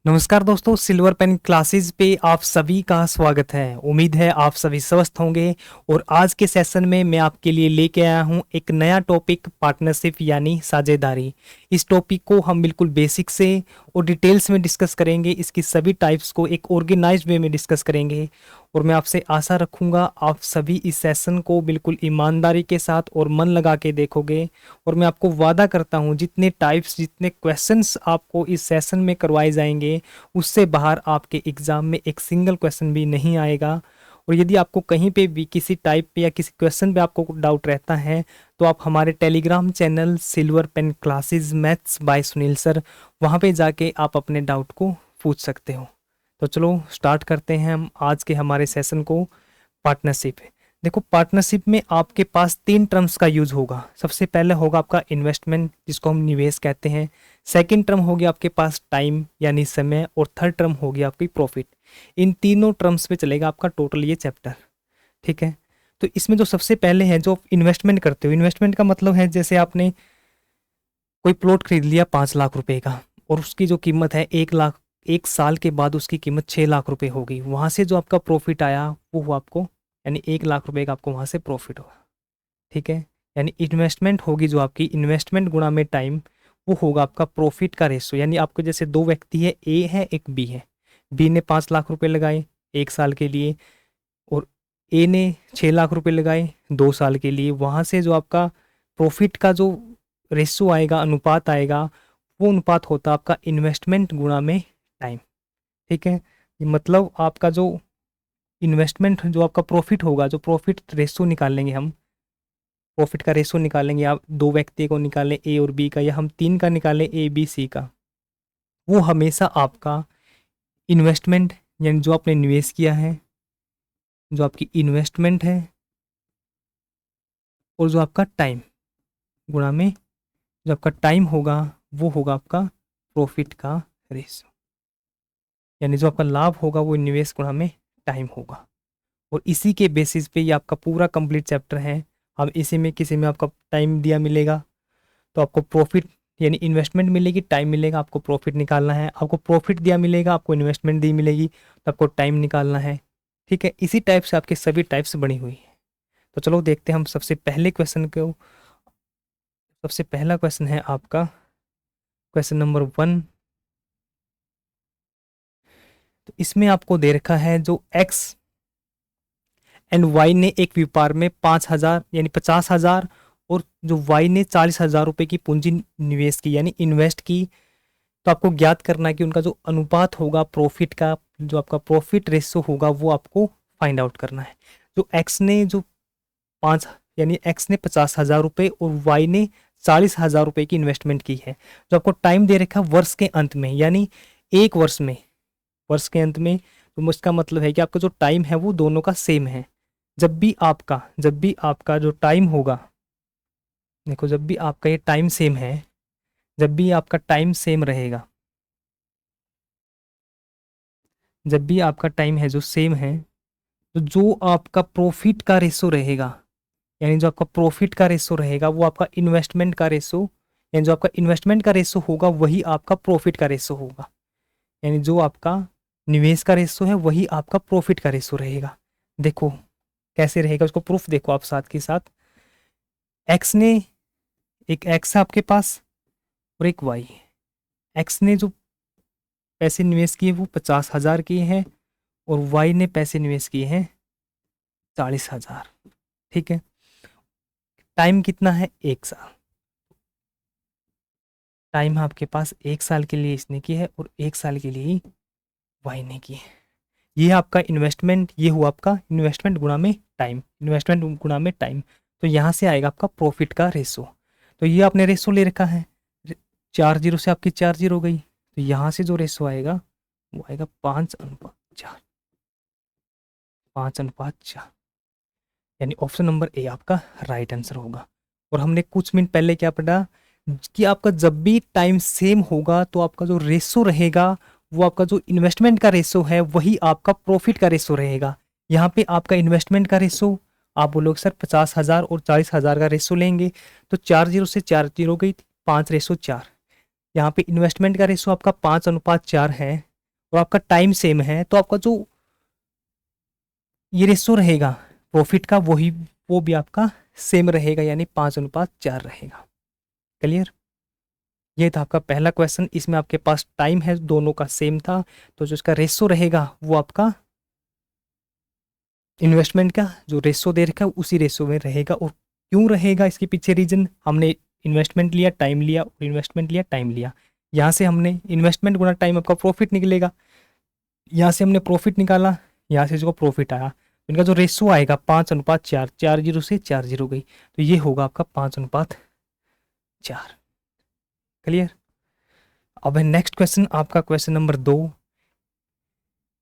नमस्कार दोस्तों, silver pen classes पे आप सभी का स्वागत है। उम्मीद है आप सभी स्वस्थ होंगे। और आज के सेशन में मैं आपके लिए लेके आया हूँ एक नया टॉपिक, पार्टनरशिप यानी साझेदारी। इस टॉपिक को हम बिल्कुल बेसिक से और डिटेल्स में डिस्कस करेंगे। इसकी सभी टाइप्स को एक ऑर्गेनाइज्ड वे में डिस्कस करेंगे। और मैं आपसे आशा रखूँगा आप सभी इस सेशन को बिल्कुल ईमानदारी के साथ और मन लगा के देखोगे। और मैं आपको वादा करता हूँ जितने टाइप्स, जितने क्वेश्चंस आपको इस सेशन में करवाए जाएंगे, उससे बाहर आपके एग्ज़ाम में एक सिंगल क्वेश्चन भी नहीं आएगा। और यदि आपको कहीं पे भी किसी टाइप पे या किसी क्वेश्चन पे आपको डाउट रहता है, तो आप हमारे Telegram channel silver pen classes maths by Sunil sir, वहाँ पे जाके आप अपने डाउट को पूछ सकते हो। तो चलो स्टार्ट करते हैं हम आज के हमारे सेशन को। पार्टनरशिप। देखो, पार्टनरशिप में आपके पास तीन टर्म्स का यूज होगा। सबसे पहले होगा आपका इन्वेस्टमेंट, जिसको हम निवेश कहते हैं। सेकंड टर्म होगी आपके पास टाइम यानी समय। और थर्ड टर्म होगी आपकी प्रॉफिट। इन तीनों टर्म्स पे चलेगा आपका टोटल ये चैप्टर। ठीक है। तो इसमें जो सबसे पहले है, जो इन्वेस्टमेंट करते हो, इन्वेस्टमेंट का मतलब है जैसे आपने कोई प्लॉट खरीद लिया 5 लाख रुपए का, और उसकी जो कीमत है 1 लाख, 1 साल के बाद उसकी कीमत 6 लाख रुपए होगी। वहां से जो आपका प्रॉफिट आया वो हुआ आपको, यानी 1 लाख रुपए का आपको वहां से प्रॉफिट होगा। ठीक है। यानी इन्वेस्टमेंट होगी जो आपकी, इन्वेस्टमेंट गुणा में टाइम, वो होगा आपका प्रॉफिट का रेशो। यानी आपको जैसे दो व्यक्ति है, ए है एक बी है। बी ने 5 लाख रुपए लगाए 1 साल के लिए, और ए ने 6 लाख रुपए लगाए 2 साल के लिए। वहां से जो आपका प्रॉफिट का जो रेशो आएगा, अनुपात आएगा, वो अनुपात होता है आपका इन्वेस्टमेंट गुणा में टाइम। ठीक है। ये मतलब आपका जो इन्वेस्टमेंट, जो आपका प्रॉफिट होगा, जो प्रॉफिट रेशो निकालेंगे हम, प्रॉफिट का रेशो निकालेंगे, आप दो व्यक्ति को निकालें ए और बी का, या हम तीन का निकालें ए बी सी का, वो हमेशा आपका इन्वेस्टमेंट, यानी जो आपने निवेश किया है, जो आपकी इन्वेस्टमेंट है, और जो आपका टाइम गुणा में जो आपका टाइम होगा, वो होगा आपका प्रॉफिट का रेशो। यानी जो आपका लाभ होगा वो निवेश गुणा में टाइम होगा। और इसी के बेसिस पे ये आपका पूरा कंप्लीट चैप्टर है। हम इसी में किसी में आपका टाइम दिया मिलेगा तो आपको प्रॉफिट, यानी इन्वेस्टमेंट मिलेगी, टाइम मिलेगा, आपको प्रॉफिट निकालना है। आपको प्रॉफिट दिया मिलेगा, आपको इन्वेस्टमेंट दी मिलेगी, तो आपको टाइम निकालना है। ठीक है। इसी टाइप से आपके सभी टाइप्स बनी हुई है। तो चलो देखते हैं हम सबसे पहले क्वेश्चन को। सबसे पहला क्वेश्चन है आपका क्वेश्चन नंबर 1। तो इसमें आपको दे रखा है जो एक्स एंड वाई ने एक व्यापार में 5,000 यानी 50,000, और जो वाई ने 40,000 रुपए की पूंजी निवेश की यानी इन्वेस्ट की। तो आपको ज्ञात करना है कि उनका जो अनुपात होगा प्रॉफिट का, जो आपका प्रॉफिट रेशो होगा, वो आपको फाइंड आउट करना है। जो एक्स ने जो पाँच, यानी एक्स ने 50,000 रुपए और वाई ने 40,000 रुपए की इन्वेस्टमेंट की है। जो आपको टाइम दे रखा है वर्ष के अंत में, यानी एक वर्ष में, वर्ष के अंत में। तो इसका मतलब है कि आपका जो टाइम है वो दोनों का सेम है। जब भी आपका जो टाइम होगा, देखो जब भी आपका ये टाइम सेम है, जब भी आपका टाइम सेम रहेगा, जब भी आपका टाइम है जो सेम है, तो जो आपका प्रॉफिट का रेशो रहेगा, यानी जो आपका प्रॉफिट का रेशो रहेगा वो आपका इन्वेस्टमेंट का रेशो, यानी जो आपका इन्वेस्टमेंट का रेशो होगा वही आपका प्रॉफिट का रेशो होगा। यानी जो आपका निवेश का रेशो है वही आपका प्रॉफिट का रेशो रहेगा। देखो कैसे रहेगा, उसको प्रूफ देखो आप साथ के साथ। एक्स ने, एक एक्स है आपके पास और एक वाई है। एक्स ने जो पैसे निवेश किए वो 50,000 किए हैं, और वाई ने पैसे निवेश किए हैं 40,000। ठीक है। टाइम कितना है, 1 साल। टाइम आपके पास 1 साल के लिए इसने की है और 1 साल के लिए वाई ने की है। ये आपका इन्वेस्टमेंट, ये हुआ आपका इन्वेस्टमेंट गुणा में टाइम, इन्वेस्टमेंट गुणा में टाइम। तो यहाँ से आएगा आपका प्रॉफिट का रेशो। तो ये आपने रेशो ले रखा है, 4 जीरो से आपकी 4 जीरो गई, तो यहाँ से जो रेशो आएगा वो आएगा 5:4, 5:4। यानी ऑप्शन नंबर ए आपका राइट आंसर होगा। और हमने कुछ मिनट पहले क्या पढ़ा कि आपका जब भी टाइम सेम होगा तो आपका जो रेशो रहेगा वो आपका जो इन्वेस्टमेंट का रेशो है वही आपका प्रॉफिट का रेशो रहेगा। यहाँ पे आपका इन्वेस्टमेंट का रेशो, आप बोलोगे सर 50,000 और 40,000 का रेशो लेंगे, तो 4 जीरो से 4 जीरो गई, 5:4। यहाँ पे इन्वेस्टमेंट का रेशो आपका 5:4 है, और आपका टाइम सेम है, तो आपका जो ये रेशो रहेगा प्रॉफिट का वो भी आपका सेम रहेगा, यानी 5:4 रहेगा। क्लियर? ये था आपका पहला क्वेश्चन। इसमें आपके पास टाइम है, दोनों का सेम था, तो जो इसका रेशो रहेगा वो आपका इन्वेस्टमेंट का जो रेशो दे रखा है उसी रेशो में रहेगा। और क्यों रहेगा, इसके पीछे रीजन, हमने इन्वेस्टमेंट लिया, टाइम लिया, और इन्वेस्टमेंट लिया, टाइम लिया। यहाँ से हमने इन्वेस्टमेंट गुना टाइम, आपका प्रॉफिट निकलेगा। यहाँ से हमने प्रॉफिट निकाला, यहाँ से इसको प्रॉफिट आया, तो इनका जो रेशो आएगा 5:4, 4 जीरो से 4 जीरो गई, तो ये होगा आपका 5:4। क्लियर? अब है नेक्स्ट क्वेश्चन, आपका क्वेश्चन नंबर 2।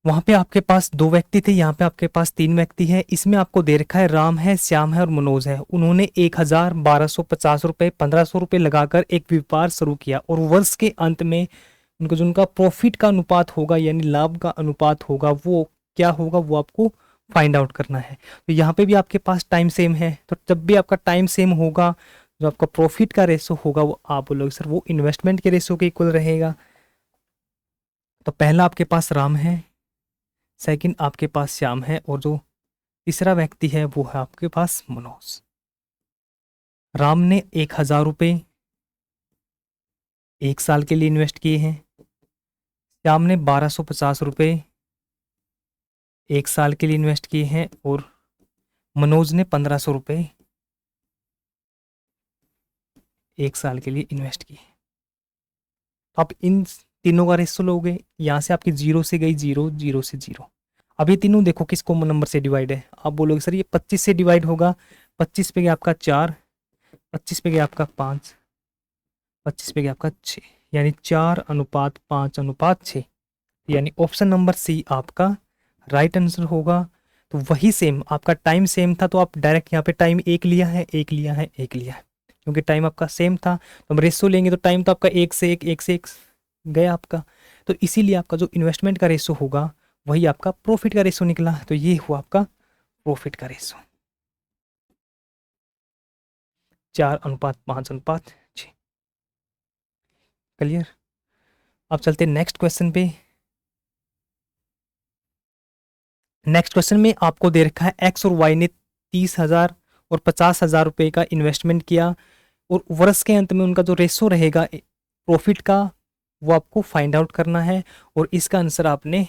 वहां पे आपके पास 2 व्यक्ति थे, यहाँ पे आपके पास 3 व्यक्ति हैं। इसमें आपको दे रखा है राम है, श्याम है और मनोज है। उन्होंने 1,1250 रुपये, 1,500 रुपये लगाकर एक व्यापार शुरू किया, और वर्ष के अंत में उनको जो उनका प्रॉफिट का अनुपात होगा, यानी लाभ का अनुपात होगा, वो क्या होगा, वो आपको फाइंड आउट करना है। तो यहाँ पे भी आपके पास टाइम सेम है, तो जब भी आपका टाइम सेम होगा, जो आपका प्रॉफिट का रेशो होगा, वो आप बोलोगे सर वो इन्वेस्टमेंट के रेशो के इक्वल रहेगा। तो पहला आपके पास राम है, सेकंड आपके पास श्याम है, और जो तीसरा व्यक्ति है वो है आपके पास मनोज। राम ने 1,000 रुपये 1 साल के लिए इन्वेस्ट किए हैं, श्याम ने 1,250 रुपये 1 साल के लिए इन्वेस्ट किए हैं, और मनोज ने 1,500 रुपये 1 साल के लिए इन्वेस्ट किए। तो आप इन तीनों का रेशो लोगे, यहाँ से आपकी 0 से गई 0, 0 से 0। अब ये तीनों देखो किस कॉमन नंबर से डिवाइड है, आप बोलोगे सर ये 25 से डिवाइड होगा। 25 पे गया आपका 4, 25 पे गया आपका 5, 25 पे गया आपका 6, यानी 4:5:6, यानी ऑप्शन नंबर सी आपका राइट आंसर होगा। तो वही सेम आपका टाइम सेम था, तो आप डायरेक्ट यहाँ पे टाइम एक लिया है, एक लिया है, एक लिया है, क्योंकि टाइम आपका सेम था। तो हम रेशो लेंगे तो टाइम तो आपका 1 से 1, 1 से 1 गया आपका, तो इसीलिए आपका जो इन्वेस्टमेंट का रेशो होगा वही आपका प्रॉफिट का रेशो निकला। तो ये हुआ आपका प्रॉफिट का रेशो, 4:5:6। क्लियर? अब चलते नेक्स्ट क्वेश्चन पे। नेक्स्ट क्वेश्चन में आपको दे रखा है एक्स और वाई ने 30,000 और 50,000 रुपये का इन्वेस्टमेंट किया, और वर्ष के अंत में उनका जो रेशो रहेगा प्रॉफिट का वो आपको फाइंड आउट करना है। और इसका आंसर आपने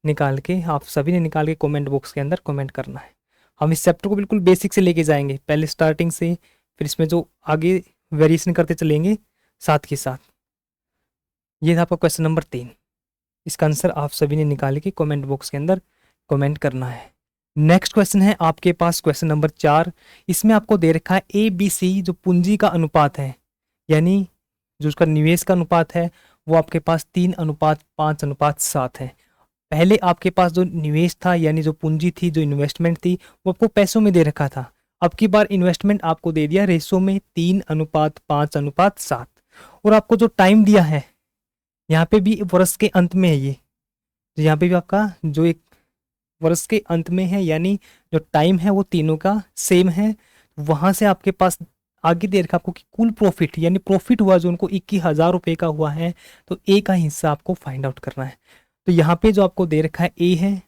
निकाल के, आप सभी ने निकाल के कमेंट बॉक्स के अंदर कमेंट करना है। हम इस चैप्टर को बिल्कुल बेसिक से लेके जाएंगे, पहले स्टार्टिंग से, फिर इसमें जो आगे वेरिएशन करते चलेंगे साथ के साथ। ये था आपका क्वेश्चन नंबर 3। इसका आंसर आप सभी ने निकाल के कमेंट बॉक्स के अंदर कमेंट करना है। नेक्स्ट क्वेश्चन है आपके पास क्वेश्चन नंबर 4। इसमें आपको दे रखा है ABC जो पूंजी का अनुपात है, यानी जो उसका निवेश का अनुपात है, वो आपके पास 3:5:7 है। पहले आपके पास जो निवेश था, यानी जो पूंजी थी, जो इन्वेस्टमेंट थी, वो आपको पैसों में दे रखा था। अब की बार इन्वेस्टमेंट आपको दे दिया रेशो में 3:5:7, और आपको जो टाइम दिया है यहाँ पे भी वर्ष के अंत में है। ये तो यहाँ पे भी आपका जो एक वर्ष के अंत में है, यानी जो टाइम है वो तीनों का सेम है। वहां से आपके पास आगे दे रखा आपको कि कुल प्रॉफिट, यानी प्रॉफिट हुआ जो उनको 21,000 रुपये का हुआ है, तो ए का हिस्सा आपको फाइंड आउट करना है। तो यहाँ पे जो आपको दे रखा है ए है,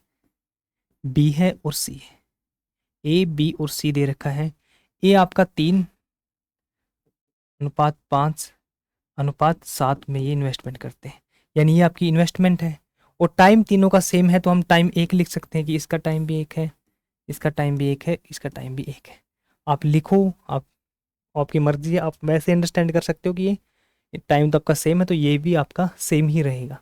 बी है और सी है। ए, बी और सी दे रखा है। ए आपका 3:5:7 में ये इन्वेस्टमेंट करते हैं, यानी ये आपकी इन्वेस्टमेंट है। और टाइम तीनों का सेम है, तो हम टाइम एक लिख सकते हैं कि इसका टाइम भी एक है, इसका टाइम भी एक है, इसका टाइम भी एक है। आप लिखो, आपकी मर्जी है, आप वैसे अंडरस्टैंड कर सकते हो कि ये टाइम तो आपका सेम है, तो ये भी आपका सेम ही रहेगा।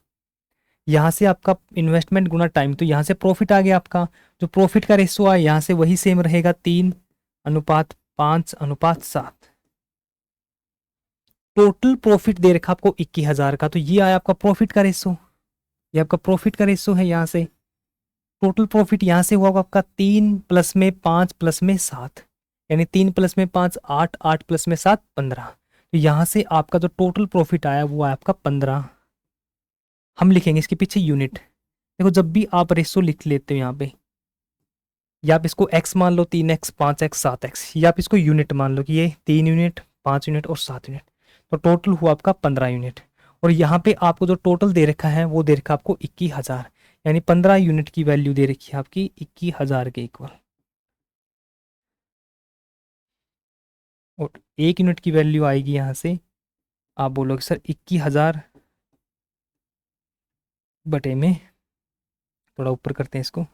यहाँ से आपका इन्वेस्टमेंट गुना टाइम, तो यहाँ से प्रॉफिट आ गया आपका, जो प्रॉफिट का रेशो आया यहाँ से वही सेम रहेगा, 3:5:7। टोटल प्रॉफिट दे रखा आपको 21,000 का, तो ये आया आपका प्रॉफिट का रेशो, ये आपका प्रॉफिट का रेशो है। यहाँ से टोटल प्रॉफिट यहाँ से हुआ आपका 3 + 5 + 7, यानी 3 + 5 8, 8 + 7 15। तो यहाँ से आपका जो टोटल प्रॉफिट आया वो आया आपका 15। हम लिखेंगे इसके पीछे यूनिट। देखो जब भी आप रेशो लिख लेते हो यहाँ पे, या आप इसको x मान लो, 3x 5x 7x, या आप इसको यूनिट मान लो कि ये 3 यूनिट 5 यूनिट और 7 यूनिट, तो टोटल हुआ आपका 15 यूनिट। और यहाँ पे आपको जो टोटल दे रखा है वो दे रखा है आपको 21,000, यानी 15 यूनिट की वैल्यू दे रखी है आपकी 21,000 के इक्वल। और 1 यूनिट की वैल्यू आएगी यहाँ से, आप बोलोगे सर 21,000 बटे में, थोड़ा ऊपर करते हैं इसको,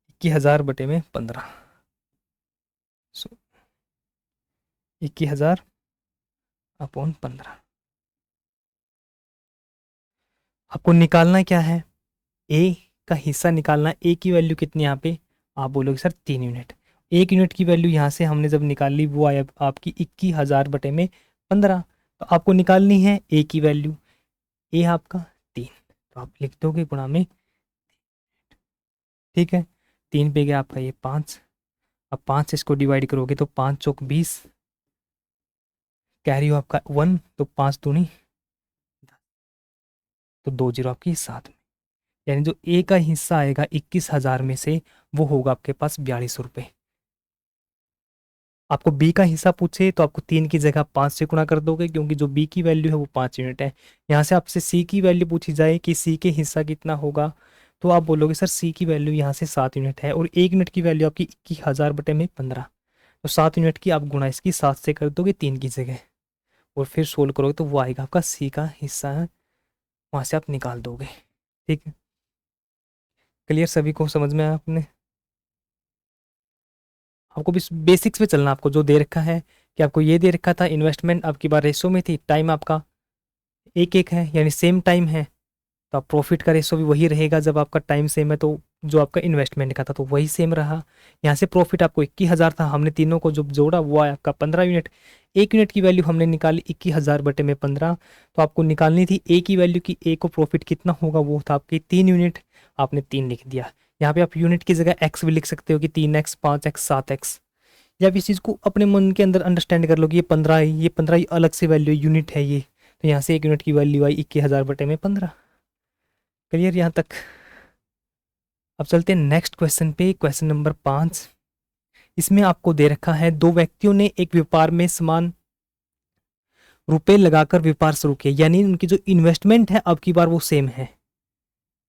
21,000 बटे में 15, 21,000 अपॉन 15। आपको निकालना क्या है, ए का हिस्सा निकालना। ए की वैल्यू कितनी यहाँ पे, आप बोलोगे सर 3 यूनिट। 1 यूनिट की वैल्यू यहाँ से हमने जब निकाल ली वो आया आपकी 21,000 बटे में 15। तो आपको निकालनी है ए की वैल्यू, ए आपका 3, तो आप लिख दोगे गुणा में, ठीक है। 3 पे गया आपका ये 5, अब 5 से इसको डिवाइड करोगे तो 5 चौक 20, कैरी हो आपका 1, तो 5 दूनी 10, तो 2 जीरो आपकी 7 में, यानी जो ए का हिस्सा आएगा 21,000 में से वो होगा आपके पास 4200 रुपये। आपको बी का हिस्सा पूछे तो आपको 3 की जगह 5 से गुणा कर दोगे, क्योंकि जो बी की वैल्यू है वो 5 यूनिट है। यहाँ से आपसे सी की वैल्यू पूछी जाए कि सी के हिस्सा कितना होगा, तो आप बोलोगे सर सी की वैल्यू यहाँ से 7 यूनिट है, और 1 यूनिट की वैल्यू आपकी 21,000 बटे में 15, तो 7 यूनिट की आप गुणा इसकी 7 से कर दोगे 3 की जगह, और फिर सोल्व करोगे तो वो आएगा आपका सी का हिस्सा है, वहाँ से आप निकाल दोगे। ठीक है, क्लियर, सभी को समझ में आया आपने। आपको भी बेसिक्स पे चलना, आपको जो दे रखा है कि आपको ये दे रखा था इन्वेस्टमेंट आपकी बार रेशो में थी, टाइम आपका एक एक है यानी सेम टाइम है, तो आप प्रॉफिट का रेशो भी वही रहेगा। जब आपका टाइम सेम है तो जो आपका इन्वेस्टमेंट का था तो वही सेम रहा। यहाँ से प्रॉफिट आपको 21,000 था, हमने तीनों को जो जोड़ा वो आया आपका 15 यूनिट। 1 यूनिट की वैल्यू हमने निकाली 21,000 बटे में 15, तो आपको निकालनी थी ए की वैल्यू की, ए को प्रॉफिट कितना होगा, वो था आपकी 3 यूनिट, आपने 3 लिख दिया। यहाँ पे आप यूनिट की जगह एक्स भी लिख सकते हो कि 3x 5x 7x, या आप इस चीज़ को अपने मन के अंदर अंडरस्टैंड कर लो कि ये 15 है, ये 15 अलग से वैल्यू यूनिट है ये, तो यहाँ से 1 यूनिट की वैल्यू आई 21,000 बटे में 15। क्लियर यहाँ तक। अब चलते हैं नेक्स्ट क्वेश्चन पे, क्वेश्चन नंबर 5। इसमें आपको दे रखा है दो व्यक्तियों ने एक व्यापार में समान रुपए लगाकर व्यापार शुरू किया, यानी उनकी जो इन्वेस्टमेंट है अब की बार वो सेम है,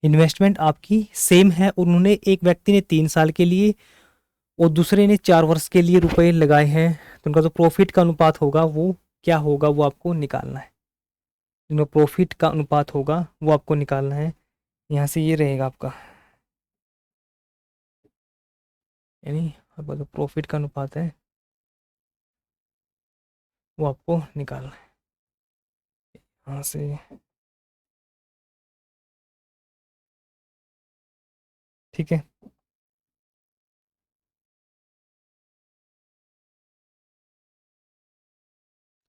इन्वेस्टमेंट आपकी सेम है। और उन्होंने, एक व्यक्ति ने 3 साल के लिए और दूसरे ने 4 वर्ष के लिए रुपए लगाए हैं, तो उनका जो प्रॉफिट का अनुपात होगा वो क्या होगा, वो आपको निकालना है। जो प्रॉफिट का अनुपात होगा वो आपको निकालना है। यहाँ से ये रहेगा आपका, यानी आपका जो प्रॉफिट का अनुपात है वो आपको निकालना है। यहाँ से ठीक है,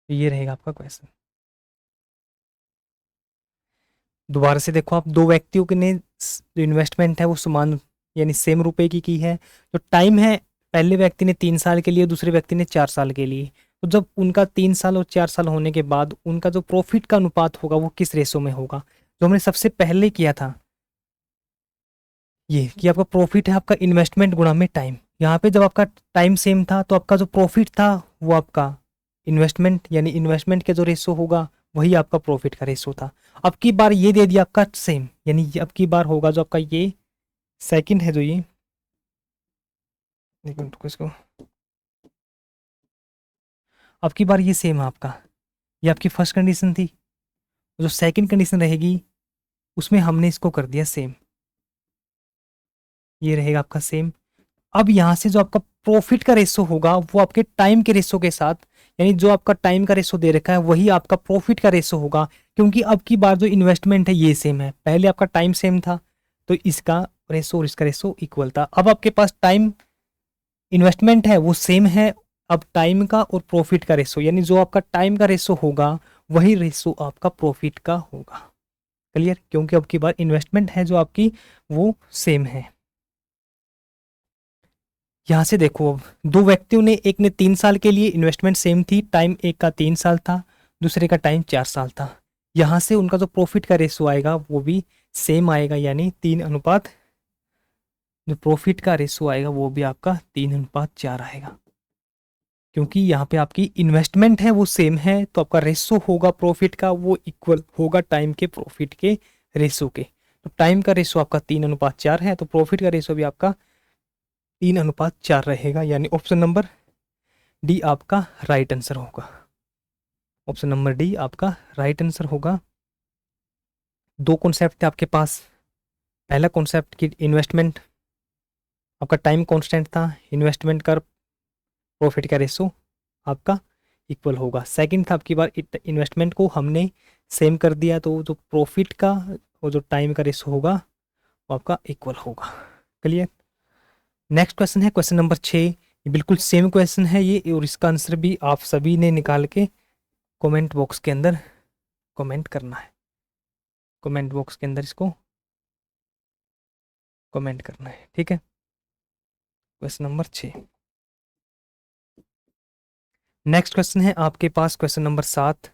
ये रहेगा आपका क्वेश्चन। दोबारा से देखो, आप दो व्यक्तियों के ने जो इन्वेस्टमेंट है वो समान यानी सेम रुपए की है। जो टाइम है, पहले व्यक्ति ने 3 साल के लिए, दूसरे व्यक्ति ने 4 साल के लिए, तो जब उनका 3 साल और 4 साल होने के बाद उनका जो प्रॉफिट का अनुपात होगा वो किस रेशो में होगा, जो हमने सबसे पहले किया था ये कि आपका प्रॉफिट है आपका इन्वेस्टमेंट गुणा में टाइम। यहाँ पे जब आपका टाइम सेम था तो आपका जो प्रॉफिट था वो आपका इन्वेस्टमेंट यानी इन्वेस्टमेंट का जो रेशो होगा वही आपका प्रॉफिट का रेशो था। अब की बार ये दे दिया आपका सेम, यानी अब की बार होगा जो आपका ये सेकंड है, जो ये एक मिनट रुको इसको, अब की बार ये सेम है आपका, ये आपकी फर्स्ट कंडीशन थी। जो सेकंड कंडीशन रहेगी उसमें हमने इसको कर दिया सेम, ये रहेगा आपका सेम। अब यहाँ से जो आपका प्रॉफिट का रेशो होगा वो आपके टाइम के रेशो के साथ, यानी जो आपका टाइम का रेशो दे रखा है वही आपका प्रॉफिट का रेशो होगा, क्योंकि अब की बार जो इन्वेस्टमेंट है ये सेम है, पहले आपका टाइम सेम था तो इसका रेशो और इसका रेशो इक्वल था। अब आपके पास टाइम इन्वेस्टमेंट है वो सेम है, अब टाइम का और प्रॉफिट का रेशो, यानी जो आपका टाइम का रेशो होगा वही रेशो आपका प्रॉफिट का होगा। क्लियर, क्योंकि अब की बार इन्वेस्टमेंट है जो आपकी वो सेम है। यहाँ से देखो, अब दो व्यक्तियों ने, एक ने 3 साल के लिए इन्वेस्टमेंट सेम थी, टाइम एक का 3 साल था, दूसरे का टाइम 4 साल था। यहाँ से उनका जो प्रॉफिट का रेशो आएगा वो भी सेम आएगा, यानी 3 अनुपात, जो प्रॉफिट का रेशो आएगा वो भी आपका 3 अनुपात 4 आएगा। क्योंकि यहाँ पे आपकी इन्वेस्टमेंट है वो सेम है, तो आपका रेशो होगा प्रॉफिट का वो इक्वल होगा टाइम के प्रॉफिट के रेशो के। तो टाइम का रेशो आपका 3:4 है, तो प्रॉफिट का रेशो भी आपका 3:4 रहेगा, यानी ऑप्शन नंबर डी आपका राइट आंसर होगा। ऑप्शन नंबर डी आपका राइट आंसर होगा। दो कॉन्सेप्ट थे आपके पास। पहला कॉन्सेप्ट की इन्वेस्टमेंट, आपका टाइम कांस्टेंट था, इन्वेस्टमेंट का प्रॉफिट का रेशो आपका इक्वल होगा। सेकंड था आपकी बार इन्वेस्टमेंट को हमने सेम कर दिया, तो जो प्रॉफिट का और जो टाइम का रेशो होगा वो आपका इक्वल होगा। क्लियर। नेक्स्ट क्वेश्चन है क्वेश्चन नंबर 6। ये बिल्कुल सेम क्वेश्चन है ये, और इसका आंसर भी आप सभी ने निकाल के कमेंट बॉक्स के अंदर कमेंट करना है। कमेंट बॉक्स के अंदर इसको कमेंट करना है, ठीक है। Question number 6। नेक्स्ट क्वेश्चन है आपके पास क्वेश्चन नंबर 7।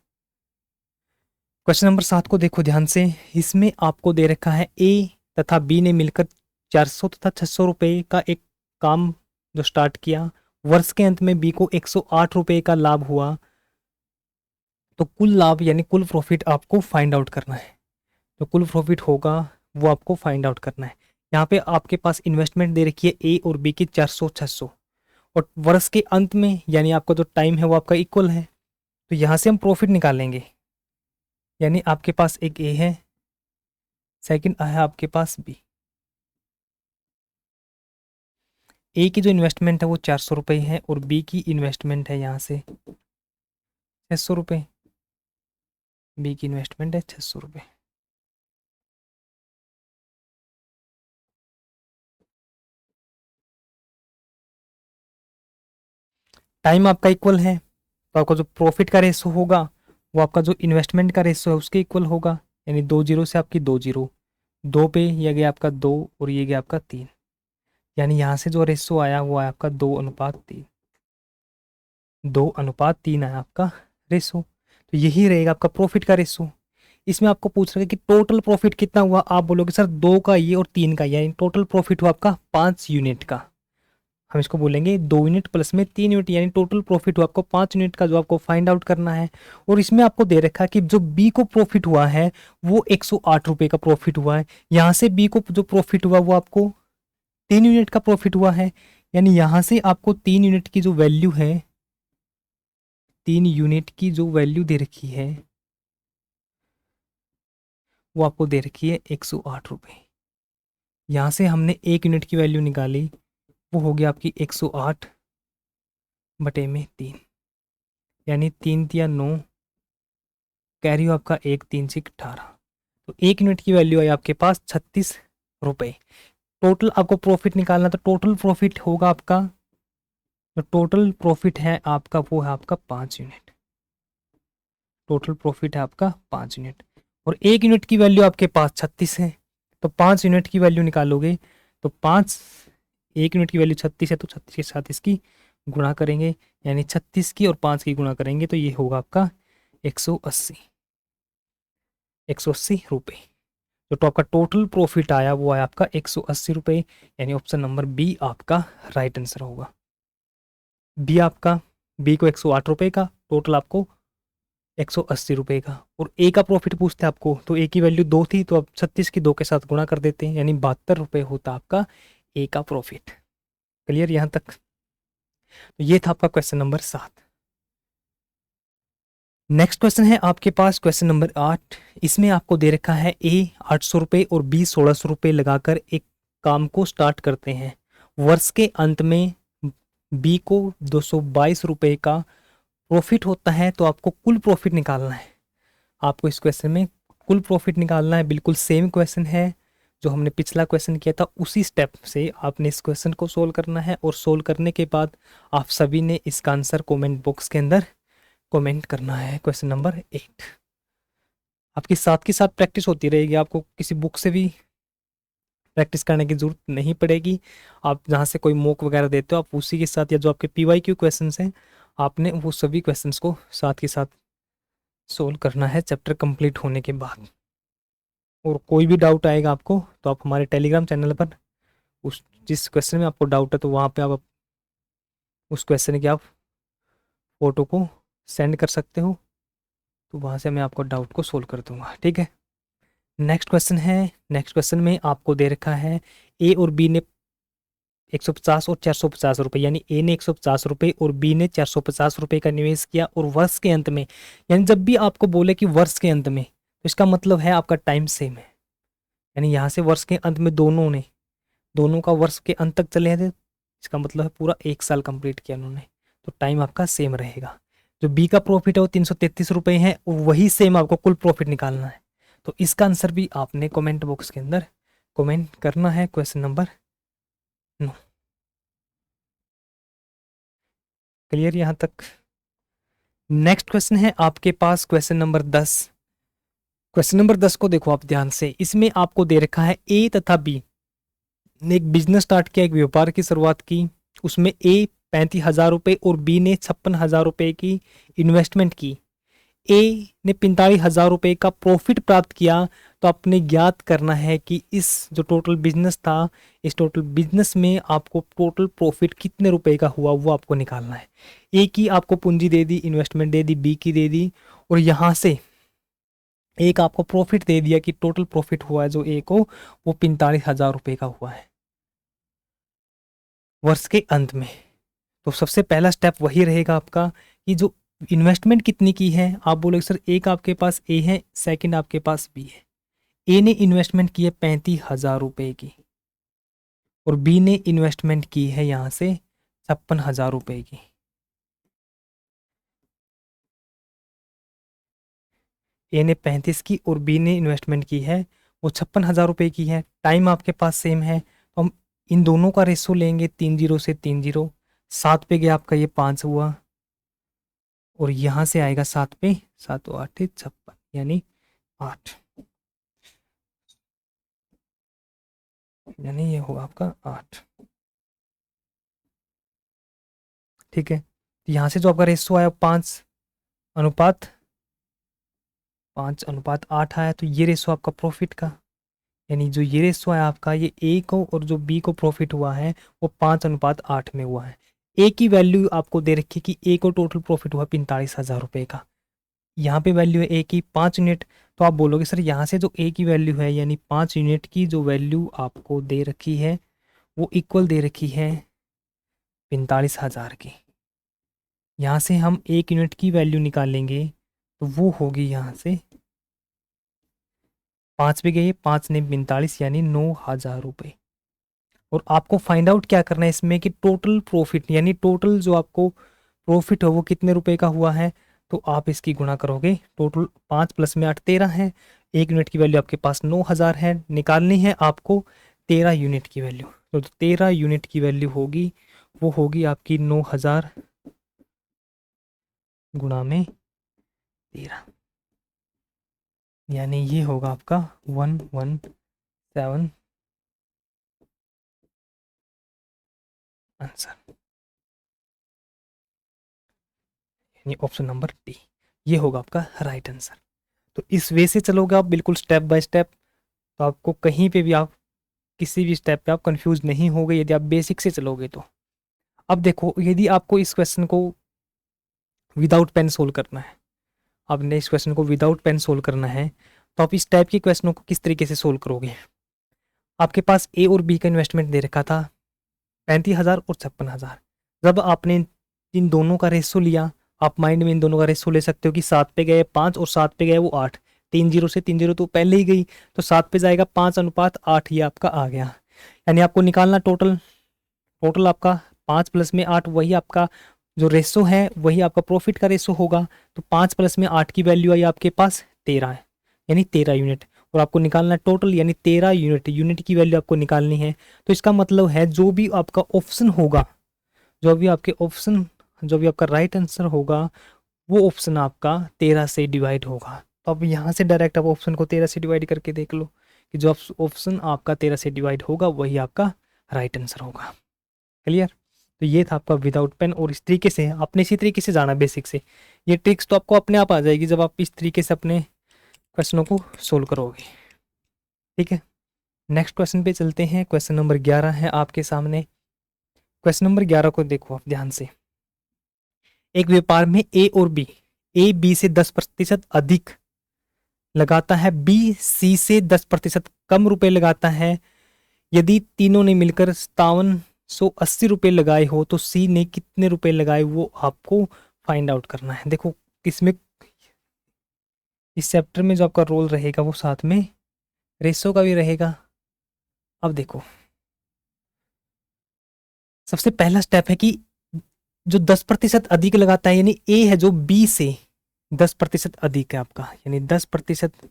क्वेश्चन नंबर 7 को देखो ध्यान से। इसमें आपको दे रखा है ए तथा बी ने मिलकर 400 तथा 600 रुपये का एक काम जो स्टार्ट किया। वर्ष के अंत में बी को 108 रुपये का लाभ हुआ, तो कुल लाभ यानी कुल प्रॉफिट आपको फाइंड आउट करना है। तो कुल प्रॉफिट होगा वो आपको फाइंड आउट करना है। यहाँ पे आपके पास इन्वेस्टमेंट दे रखी है ए और बी की 400-600, और वर्ष के अंत में यानी आपका जो टाइम है वो आपका इक्वल है, तो यहाँ से हम प्रॉफिट निकालेंगे। यानी आपके पास एक ए है, सेकंड है आपके पास बी। ए की जो इन्वेस्टमेंट है वो 400 रुपये है, और बी की इन्वेस्टमेंट है यहाँ से 600 रुपये। बी की इन्वेस्टमेंट है 600 रुपये। टाइम आपका इक्वल है, तो आपका जो प्रॉफिट का रेशो होगा वो आपका जो इन्वेस्टमेंट का रेशो है उसके इक्वल होगा। यानी 2 जीरो से आपकी 2 जीरो, 2 पे यह गया आपका 2 और ये गया आपका 3। यानी यहाँ से जो रेशो आया वो आया आपका 2:3। 2:3 आया आपका रेशो। तो यही रहेगा आपका प्रॉफिट का रेशो। इसमें आपको पूछ रहा है कि टोटल प्रॉफिट कितना हुआ। आप बोलोगे सर 2 का ये और 3 का, यानी टोटल प्रॉफिट हुआ आपका 5 यूनिट का। हम इसको बोलेंगे 2 यूनिट प्लस में 3 यूनिट, यानी टोटल प्रॉफिट हुआ आपको 5 यूनिट का, जो आपको फाइंड आउट करना है। और इसमें आपको दे रखा है कि जो बी को प्रॉफिट हुआ है वो 108 रुपये का प्रॉफिट हुआ है। यहाँ से बी को जो प्रॉफिट हुआ वो आपको 3 यूनिट का प्रॉफिट हुआ है। यानी यहाँ से आपको 3 यूनिट की जो वैल्यू है, 3 यूनिट की जो वैल्यू दे रखी है वो आपको दे रखी है 108 रुपये। यहाँ से हमने 1 यूनिट की वैल्यू निकाली, वो हो गया आपकी 108 बटे में 3, यानी 3 तिया 9, कैरी हो आपका 1 3 से 18। तो 1 यूनिट की वैल्यू आई आपके पास 36 रुपये। टोटल आपको प्रॉफिट निकालना, तो टोटल प्रॉफिट होगा आपका, तो टोटल प्रॉफिट है आपका वो है आपका 5 यूनिट। टोटल प्रॉफिट है आपका 5 यूनिट, और 1 यूनिट की वैल्यू आपके पास 36 है, तो 5 यूनिट की वैल्यू निकालोगे तो 1 यूनिट की वैल्यू 36 है, तो 36 के साथ इसकी गुणा करेंगे, यानी 36 की और 5 की गुणा करेंगे तो ये होगा आपका 180 रुपये। तो आपका टोटल प्रॉफिट आया वो आया आपका 180 रुपये, यानी ऑप्शन नंबर बी आपका राइट आंसर होगा। बी आपका, बी को 108 रुपये का, टोटल आपको 180 रुपये का। और ए का प्रॉफिट पूछते हैं आपको, तो ए की वैल्यू 2 थी, तो अब 36 की 2 के साथ गुणा कर देते हैं, यानी 72 रुपये होता आपका ए का प्रॉफिट। क्लियर यहाँ तक। तो ये था आपका क्वेश्चन नंबर 7। नेक्स्ट क्वेश्चन है आपके पास क्वेश्चन नंबर 8। इसमें आपको दे रखा है ए 800 रुपये और बी 1600 रुपये लगाकर एक काम को स्टार्ट करते हैं। वर्ष के अंत में बी को 222 रुपये का प्रॉफिट होता है, तो आपको कुल प्रॉफिट निकालना है। आपको इस क्वेश्चन में कुल प्रॉफिट निकालना है। बिल्कुल सेम क्वेश्चन है जो हमने पिछला क्वेश्चन किया था, उसी स्टेप से आपने इस क्वेश्चन को सोल्व करना है, और सोल्व करने के बाद आप सभी ने इसका आंसर कमेंट बॉक्स के अंदर कमेंट करना है। क्वेश्चन नंबर 8 आपकी साथ के साथ प्रैक्टिस होती रहेगी, आपको किसी बुक से भी प्रैक्टिस करने की जरूरत नहीं पड़ेगी। आप जहाँ से कोई मॉक वगैरह देते हो आप उसी के साथ, या जो आपके PYQ क्वेश्चंस हैं आपने वो सभी क्वेश्चंस को साथ के साथ सोल्व करना है चैप्टर कंप्लीट होने के बाद। और कोई भी डाउट आएगा आपको तो आप हमारे टेलीग्राम चैनल पर उस जिस क्वेश्चन में आपको डाउट है तो वहाँ पे आप उस क्वेश्चन की आप फ़ोटो को सेंड कर सकते हो, तो वहाँ से मैं आपको डाउट को सोल्व कर दूंगा। ठीक है, नेक्स्ट क्वेश्चन है। नेक्स्ट क्वेश्चन में आपको दे रखा है ए और बी ने 150 और 450 रुपये, यानी ए ने 150 रुपये और बी ने 450 रुपये का निवेश किया, और वर्ष के अंत में, यानी जब भी आपको बोले कि वर्ष के अंत में, तो इसका मतलब है आपका टाइम सेम है। यानी यहाँ से वर्ष के अंत में दोनों का वर्ष के अंत तक चले थे, इसका मतलब है पूरा 1 साल कंप्लीट किया उन्होंने, तो टाइम आपका सेम रहेगा। जो बी का प्रॉफिट है वो 333 रुपये है, और वही सेम आपको कुल प्रॉफिट निकालना है। तो इसका आंसर भी आपने कमेंट बॉक्स के अंदर कमेंट करना है। Question number 9। क्लियर यहाँ तक? नेक्स्ट क्वेश्चन है आपके पास क्वेश्चन नंबर 10। क्वेश्चन नंबर 10 को देखो आप ध्यान से। इसमें आपको दे रखा है ए तथा बी ने एक बिजनेस स्टार्ट किया, एक व्यापार की शुरुआत की। उसमें ए 35,000 रुपये और बी ने 56,000 रुपये की इन्वेस्टमेंट की। ए ने 45,000 रुपये का प्रॉफिट प्राप्त किया। तो आपने ज्ञात करना है कि इस जो टोटल बिजनेस था, इस टोटल बिजनेस में आपको टोटल प्रॉफिट कितने रुपए का हुआ वो आपको निकालना है। ए की आपको पूंजी दे दी, इन्वेस्टमेंट दे दी, बी की दे दी, और यहाँ से एक आपको प्रॉफिट दे दिया कि टोटल प्रॉफिट हुआ है जो ए को, वो 45,000 रुपये का हुआ है वर्ष के अंत में। तो सबसे पहला स्टेप वही रहेगा आपका कि जो इन्वेस्टमेंट कितनी की है। आप बोलोगे सर एक आपके पास ए है, सेकंड आपके पास बी है। ए ने इन्वेस्टमेंट की है 35,000 रुपये की, और बी ने इन्वेस्टमेंट की है यहाँ से 56,000 रुपये की। ए ने 35 की और बी ने इन्वेस्टमेंट की है वो 56,000 रुपये की है। टाइम आपके पास सेम है, तो हम इन दोनों का रेशो लेंगे 3 जीरो से 3 जीरो। 7 पे गया आपका ये 5 हुआ, और यहाँ से आएगा 7 पे 7 8 56, यानी 8, यानी ये होगा आपका 8। ठीक है, तो यहाँ से जो आपका रेशो आया 5:8 आया, तो ये रेशो आपका प्रॉफिट का, यानी जो ये रेशो है आपका, ये ए को और जो बी को प्रॉफिट हुआ है वो 5:8 में हुआ है। ए की वैल्यू आपको दे रखी कि ए को टोटल प्रॉफिट हुआ 45,000 रुपये का। यहाँ पे वैल्यू है ए की 5 यूनिट। तो आप बोलोगे सर यहाँ से जो ए की वैल्यू है, यानी 5 यूनिट की जो वैल्यू आपको दे रखी है वो इक्वल दे रखी है 45,000 की। यहाँ से हम 1 यूनिट की वैल्यू निकालेंगे, तो वो होगी यहाँ से 5 पे गए, 5 ने 45, यानी 9,000 रुपये। और आपको फाइंड आउट क्या करना है इसमें कि टोटल प्रॉफिट, यानी टोटल जो आपको प्रॉफिट हो वो कितने रुपए का हुआ है। तो आप इसकी गुणा करोगे, टोटल 5 + में 8 13 है। 1 यूनिट की वैल्यू आपके पास 9,000 है, निकालनी है आपको 13 यूनिट की वैल्यू। तो 13 यूनिट की वैल्यू होगी, वो होगी आपकी 9,000 गुणा में 13, यानी ये होगा आपका 117 आंसर, यानी ऑप्शन नंबर डी ये होगा आपका राइट आंसर। तो इस वे से चलोगे आप बिल्कुल स्टेप बाय स्टेप, तो आपको कहीं पे भी आप किसी भी स्टेप पे आप कंफ्यूज नहीं होगे यदि आप बेसिक से चलोगे तो। अब देखो, यदि आपको इस क्वेश्चन को विदाउट पेन सोल्व करना है, आपने इस क्वेश्चन को विदाउट पेन सोल्व करना है, तो आप इस टाइप के क्वेश्चनों को किस तरीके से सोल्व करोगे। आपके पास ए और बी का इन्वेस्टमेंट दे रखा था 35,000 और 56,000। जब आपने इन दोनों का रेशो लिया, आप माइंड में इन दोनों का रेशो ले सकते हो कि 7 पे गए 5 और 7 पे गए वो 8, 3 जीरो से 3 जीरो तो पहले ही गई, तो 7 पे जाएगा 5:8, ये आपका आ गया। यानी आपको निकालना टोटल आपका 5 + में 8, वही आपका जो रेशो है वही आपका प्रॉफिट का रेशो होगा। तो 5 + में 8 की वैल्यू आई आपके पास 13 है, यानी 13 यूनिट, और आपको निकालना टोटल, यानी 13 यूनिट की वैल्यू आपको निकालनी है। तो इसका मतलब है जो भी आपका ऑप्शन होगा, जो भी आपका राइट आंसर होगा, वो ऑप्शन आपका 13 से डिवाइड होगा। तो अब यहाँ से डायरेक्ट आप ऑप्शन को 13 से डिवाइड करके देख लो कि जो ऑप्शन आपका 13 से डिवाइड होगा वही आपका राइट आंसर होगा। क्लियर? तो ये था आपका विदाउट पेन, और इस तरीके से आपने इसी तरीके से जाना बेसिक से। ये ट्रिक्स तो आपको अपने आप आ जाएगी जब आप इस तरीके से अपने क्वेश्चनों को सोल्व करोगे। ठीक है, नेक्स्ट क्वेश्चन पे चलते हैं। क्वेश्चन नंबर 11 है आपके सामने। क्वेश्चन नंबर 11 को देखो आप ध्यान से। एक व्यापार में ए और बी, ए बी से 10% अधिक लगाता है, बी सी से 10% कम रुपए लगाता है। यदि तीनों ने मिलकर 5780 रुपये लगाए हो तो सी ने कितने रुपए लगाए वो आपको फाइंड आउट करना है। देखो इसमें, इस चैप्टर में जो आपका रोल रहेगा वो साथ में रेशो का भी रहेगा। अब देखो, सबसे पहला स्टेप है कि जो 10% अधिक लगाता है, यानी ए है जो बी से 10% अधिक है आपका, यानी 10%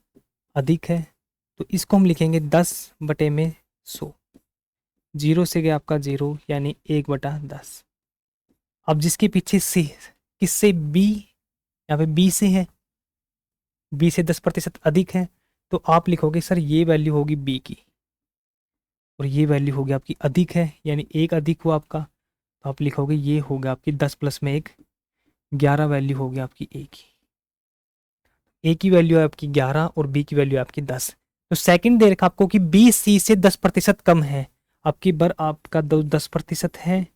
अधिक है, तो इसको हम लिखेंगे 10/100। जीरो से गया आपका 0, यानी 1/10। अब जिसके पीछे सी, किससे, बी, यहाँ पे बी से है, बी से 10% अधिक है, तो आप लिखोगे सर ये वैल्यू होगी बी की, और ये वैल्यू होगी आपकी अधिक है, यानी एक अधिक हुआ आपका, तो आप लिखोगे ये होगा आपकी 10 प्लस में 1, 11 वैल्यू होगी आपकी ए की। ए की वैल्यू है आपकी 11 और बी की वैल्यू है आपकी 10। तो सेकंड दे रखा आपको कि बी सी से 10% कम है, आपकी बर आपका 10% है,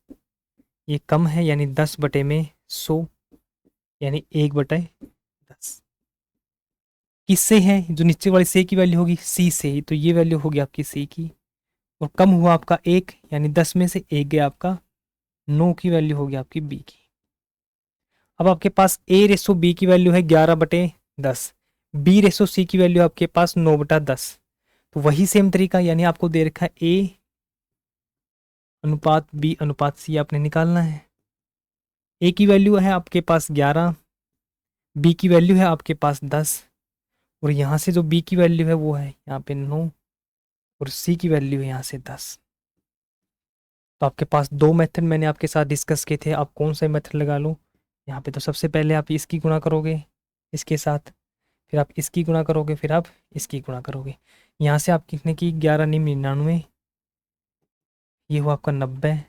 ये कम है, यानी 10/100, यानी 1/10। किससे है, जो नीचे वाली सी की वैल्यू होगी सी से, तो ये वैल्यू होगी आपकी सी की, और कम हुआ आपका 1, यानी 10 में से 1 गया आपका, 9 की वैल्यू होगी आपकी बी की। अब आपके पास ए रेसो बी की वैल्यू है 11/10, बी रेसो सी की वैल्यू आपके पास 9/10। तो वही सेम तरीका, यानी आपको दे रखा है ए अनुपात बी अनुपात सी आपने निकालना है। ए की वैल्यू है आपके पास 11, बी की वैल्यू है आपके पास 10, और यहाँ से जो बी की वैल्यू है वो है यहाँ पे 9, और सी की वैल्यू है यहाँ से 10। तो आपके पास दो मेथड मैंने आपके साथ डिस्कस किए थे, आप कौन सा मेथड लगा लो। यहाँ पे तो सबसे पहले आप इसकी गुणा करोगे इसके साथ, फिर आप इसकी गुणा करोगे, फिर आप इसकी गुणा करोगे। यहाँ से आप कितने की 11 × 99, ये हुआ आपका 90,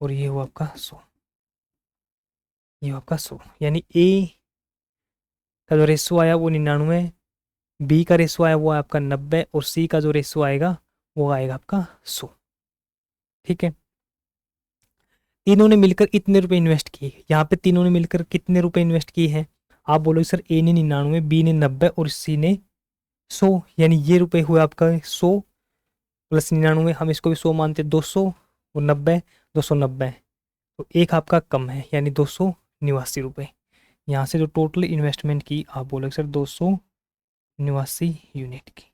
और ये हुआ आपका 100, ये हुआ आपका 100, यानी ए का जो रेशो आया वो 99, बी का रेशो आया वो आपका 90, और सी का जो रेशो आएगा वो आएगा आपका 100। ठीक है, तीनों ने मिलकर इतने रुपए इन्वेस्ट किए, यहाँ पे तीनों ने मिलकर कितने रुपए इन्वेस्ट किए हैं, आप बोलोगे सर ए ने 99, बी ने 90 और सी ने 100, यानी ये रुपए हुए आपका 100 प्लस 99, हम इसको भी 100 मानते, 200 और 90, 290, तो एक आपका कम है, यानी 289 रुपये। यहाँ से जो टोटल इन्वेस्टमेंट की आप बोलोगे सर 289 यूनिट की।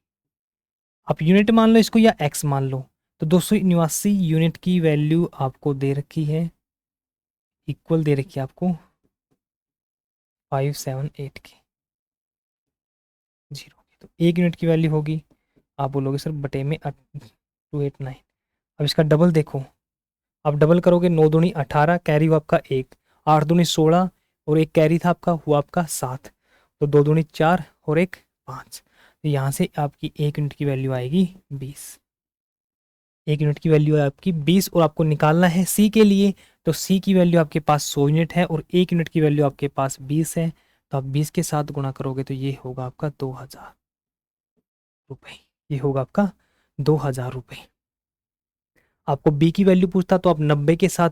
आप यूनिट मान लो इसको या एक्स मान लो, तो 289 यूनिट की वैल्यू आपको दे रखी है, इक्वल दे रखी है आपको 578 की, 0 की। तो एक यूनिट की वैल्यू होगी, आप बोलोगे सर बटे में 289। अब इसका डबल देखो, आप डबल करोगे, 9 दूनी 18, कैरी हुआ आपका 1, 8 दूनी 16, और एक कैरी था आपका, हुआ आपका 7, तो 2 दूनी 4 और 1 5। तो यहाँ से आपकी एक यूनिट की वैल्यू आएगी 20, एक यूनिट की वैल्यू है आपकी 20, और आपको निकालना है सी के लिए, तो सी की वैल्यू आपके पास 100 यूनिट है और एक यूनिट की वैल्यू आपके पास 20 है, तो आप 20 के साथ गुणा करोगे तो ये होगा आपका 2000 रुपये, ये होगा आपका 2000 रुपये। आपको बी की वैल्यू पूछता तो आप 90 के साथ,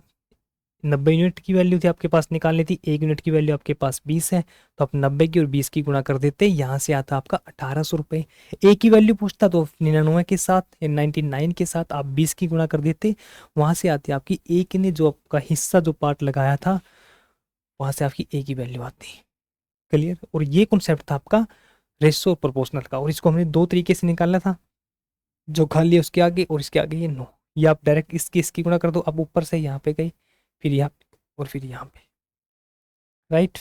90 यूनिट की वैल्यू थी आपके पास निकालनी थी, एक यूनिट की वैल्यू आपके पास 20 है, तो आप 90 की और 20 की गुणा कर देते, यहाँ से आता आपका 1800 रुपये। ए की वैल्यू पूछता तो 99 के साथ या 99 के साथ आप 20 की गुणा कर देते, वहाँ से आती आपकी एक ने जो आपका हिस्सा जो पार्ट लगाया था वहाँ से आपकी ए की वैल्यू आती। क्लियर, और ये कॉन्सेप्ट था आपका रेशो प्रोपोर्शनल का, और इसको हमने दो तरीके से निकालना था, जो खाली है उसके आगे और इसके आगे ये नो, ये आप डायरेक्ट इसकी गुणा कर दो, अब ऊपर से यहाँ पे गई, फिर यहाँ पे और फिर यहाँ पे, राइट।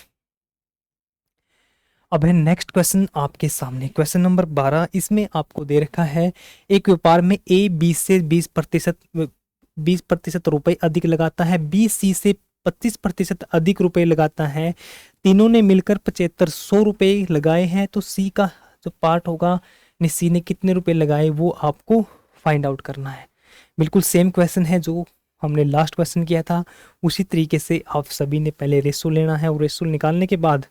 अब है नेक्स्ट क्वेश्चन आपके सामने, क्वेश्चन नंबर 12। इसमें आपको दे रखा है एक व्यापार में ए बी से 20% रुपए अधिक लगाता है, बी सी से 25% अधिक रुपए लगाता है, तीनों ने मिलकर 7500 रुपए लगाए हैं, तो सी का जो पार्ट होगा, सी ने कितने रुपए लगाए वो आपको फाइंड आउट करना है। बिल्कुल सेम क्वेश्चन है जो हमने लास्ट क्वेश्चन किया था, उसी तरीके से आप सभी ने पहले रेशो लेना है, और रेशो निकालने के बाद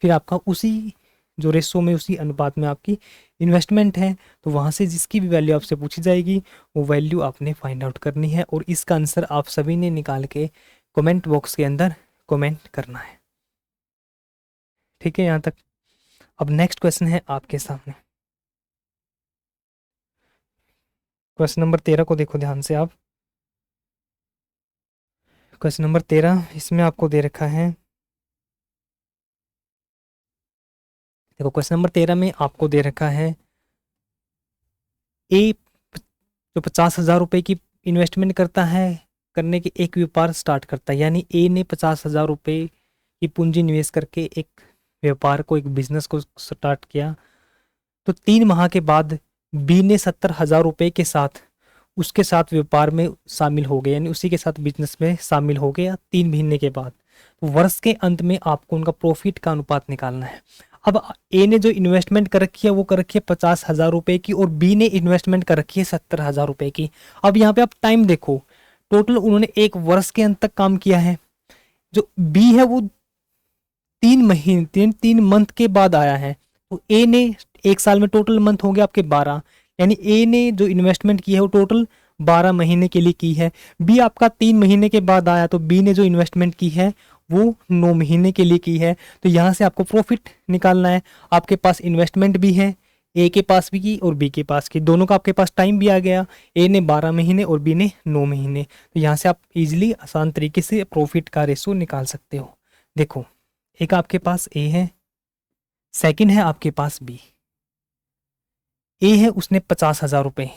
फिर आपका उसी जो रेशो में उसी अनुपात में आपकी इन्वेस्टमेंट है, तो वहाँ से जिसकी भी वैल्यू आपसे पूछी जाएगी वो वैल्यू आपने फाइंड आउट करनी है, और इसका आंसर आप सभी ने निकाल के कमेंट बॉक्स के अंदर कमेंट करना है। ठीक है यहाँ तक। अब नेक्स्ट क्वेश्चन है आपके सामने। क्वेश्चन नंबर 13 को देखो ध्यान से आप। क्वेश्चन नंबर 13, इसमें आपको दे रखा है, देखो क्वेश्चन नंबर 13 में आपको दे रखा है ए जो 50,000 रुपये की इन्वेस्टमेंट करता है, करने के एक व्यापार स्टार्ट करता है, यानी ए ने 50,000 रुपये की पूंजी निवेश करके एक व्यापार को, एक बिजनेस को स्टार्ट किया। तो 3 माह के बाद बी ने 70,000 रुपये के साथ उसके साथ व्यापार में शामिल हो गए, यानी उसी के साथ बिजनेस में शामिल हो गया 3 महीने के बाद। तो वर्ष के अंत में आपको उनका प्रॉफिट का अनुपात निकालना है। अब ए ने जो इन्वेस्टमेंट कर रखी है वो कर रखी है 50,000 रुपये की, और बी ने इन्वेस्टमेंट कर रखी है 70,000 रुपये की। अब यहाँ पे आप टाइम देखो, टोटल उन्होंने एक वर्ष के अंत तक काम किया है। जो बी है वो 3 मंथ के बाद आया है। तो ए ने एक साल में टोटल मंथ होंगे आपके 12, यानी ए ने जो इन्वेस्टमेंट की है वो टोटल 12 महीने के लिए की है। बी आपका 3 महीने के बाद आया, तो बी ने जो इन्वेस्टमेंट की है वो 9 महीने के लिए की है। तो यहाँ से आपको प्रॉफिट निकालना है। आपके पास इन्वेस्टमेंट भी है, ए के पास भी की और बी के पास की, दोनों का आपके पास टाइम भी आ गया। ए ने 12 महीने और बी ने 9 महीने। तो यहाँ से आप इजीली आसान तरीके से प्रॉफिट का रेशो निकाल सकते हो। देखो, एक आपके पास ए है, सेकंड है आपके पास बी। ए है उसने 50,000 रुपये,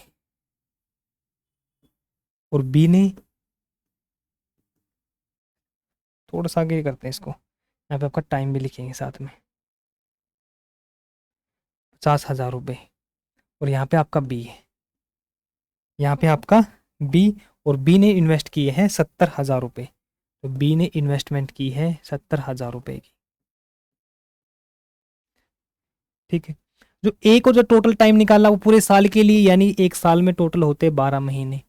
और बी ने, थोड़ा सा आगे करते हैं इसको, यहाँ पे आपका टाइम भी लिखेंगे साथ में, 50,000 रुपये, और यहाँ पे आपका बी है, यहाँ पे आपका बी, और बी ने इन्वेस्ट किए हैं 70,000 रुपये। तो बी ने इन्वेस्टमेंट की है 70,000 रुपये की। ठीक है। जो ए को जो टोटल टाइम निकाला वो पूरे साल के लिए, यानी एक साल में टोटल होते 12 महीने।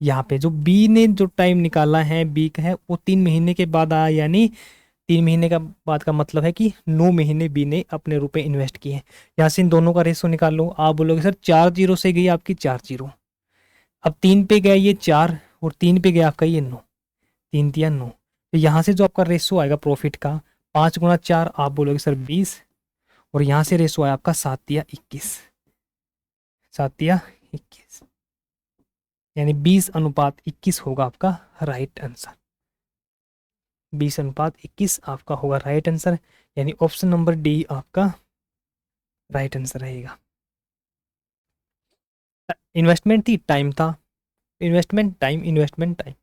यहाँ पे जो बी ने जो टाइम निकाला है, बी का है, वो 3 महीने के बाद आया, यानी 3 महीने का बाद का मतलब है कि 9 महीने बी ने अपने रुपए इन्वेस्ट किए हैं। यहाँ से इन दोनों का रेशो निकाल लो। आप बोलोगे सर 4 जीरो से गई आपकी 4 जीरो, अब 3 पे गया ये 4, और 3 पे गया आपका ये 9, 3 तिया 9। तो यहाँ से जो आपका रेशो आएगा प्रॉफिट का, 5 गुणा 4, आप बोलोगे सर 20, और यहाँ से रेशो आया आपका 7 तिया 21, 7 तिया 21, यानी 20:21 होगा आपका राइट आंसर। 20:21 आपका होगा राइट आंसर, यानी ऑप्शन नंबर डी आपका राइट आंसर रहेगा। इन्वेस्टमेंट थी, टाइम था, investment time, investment time,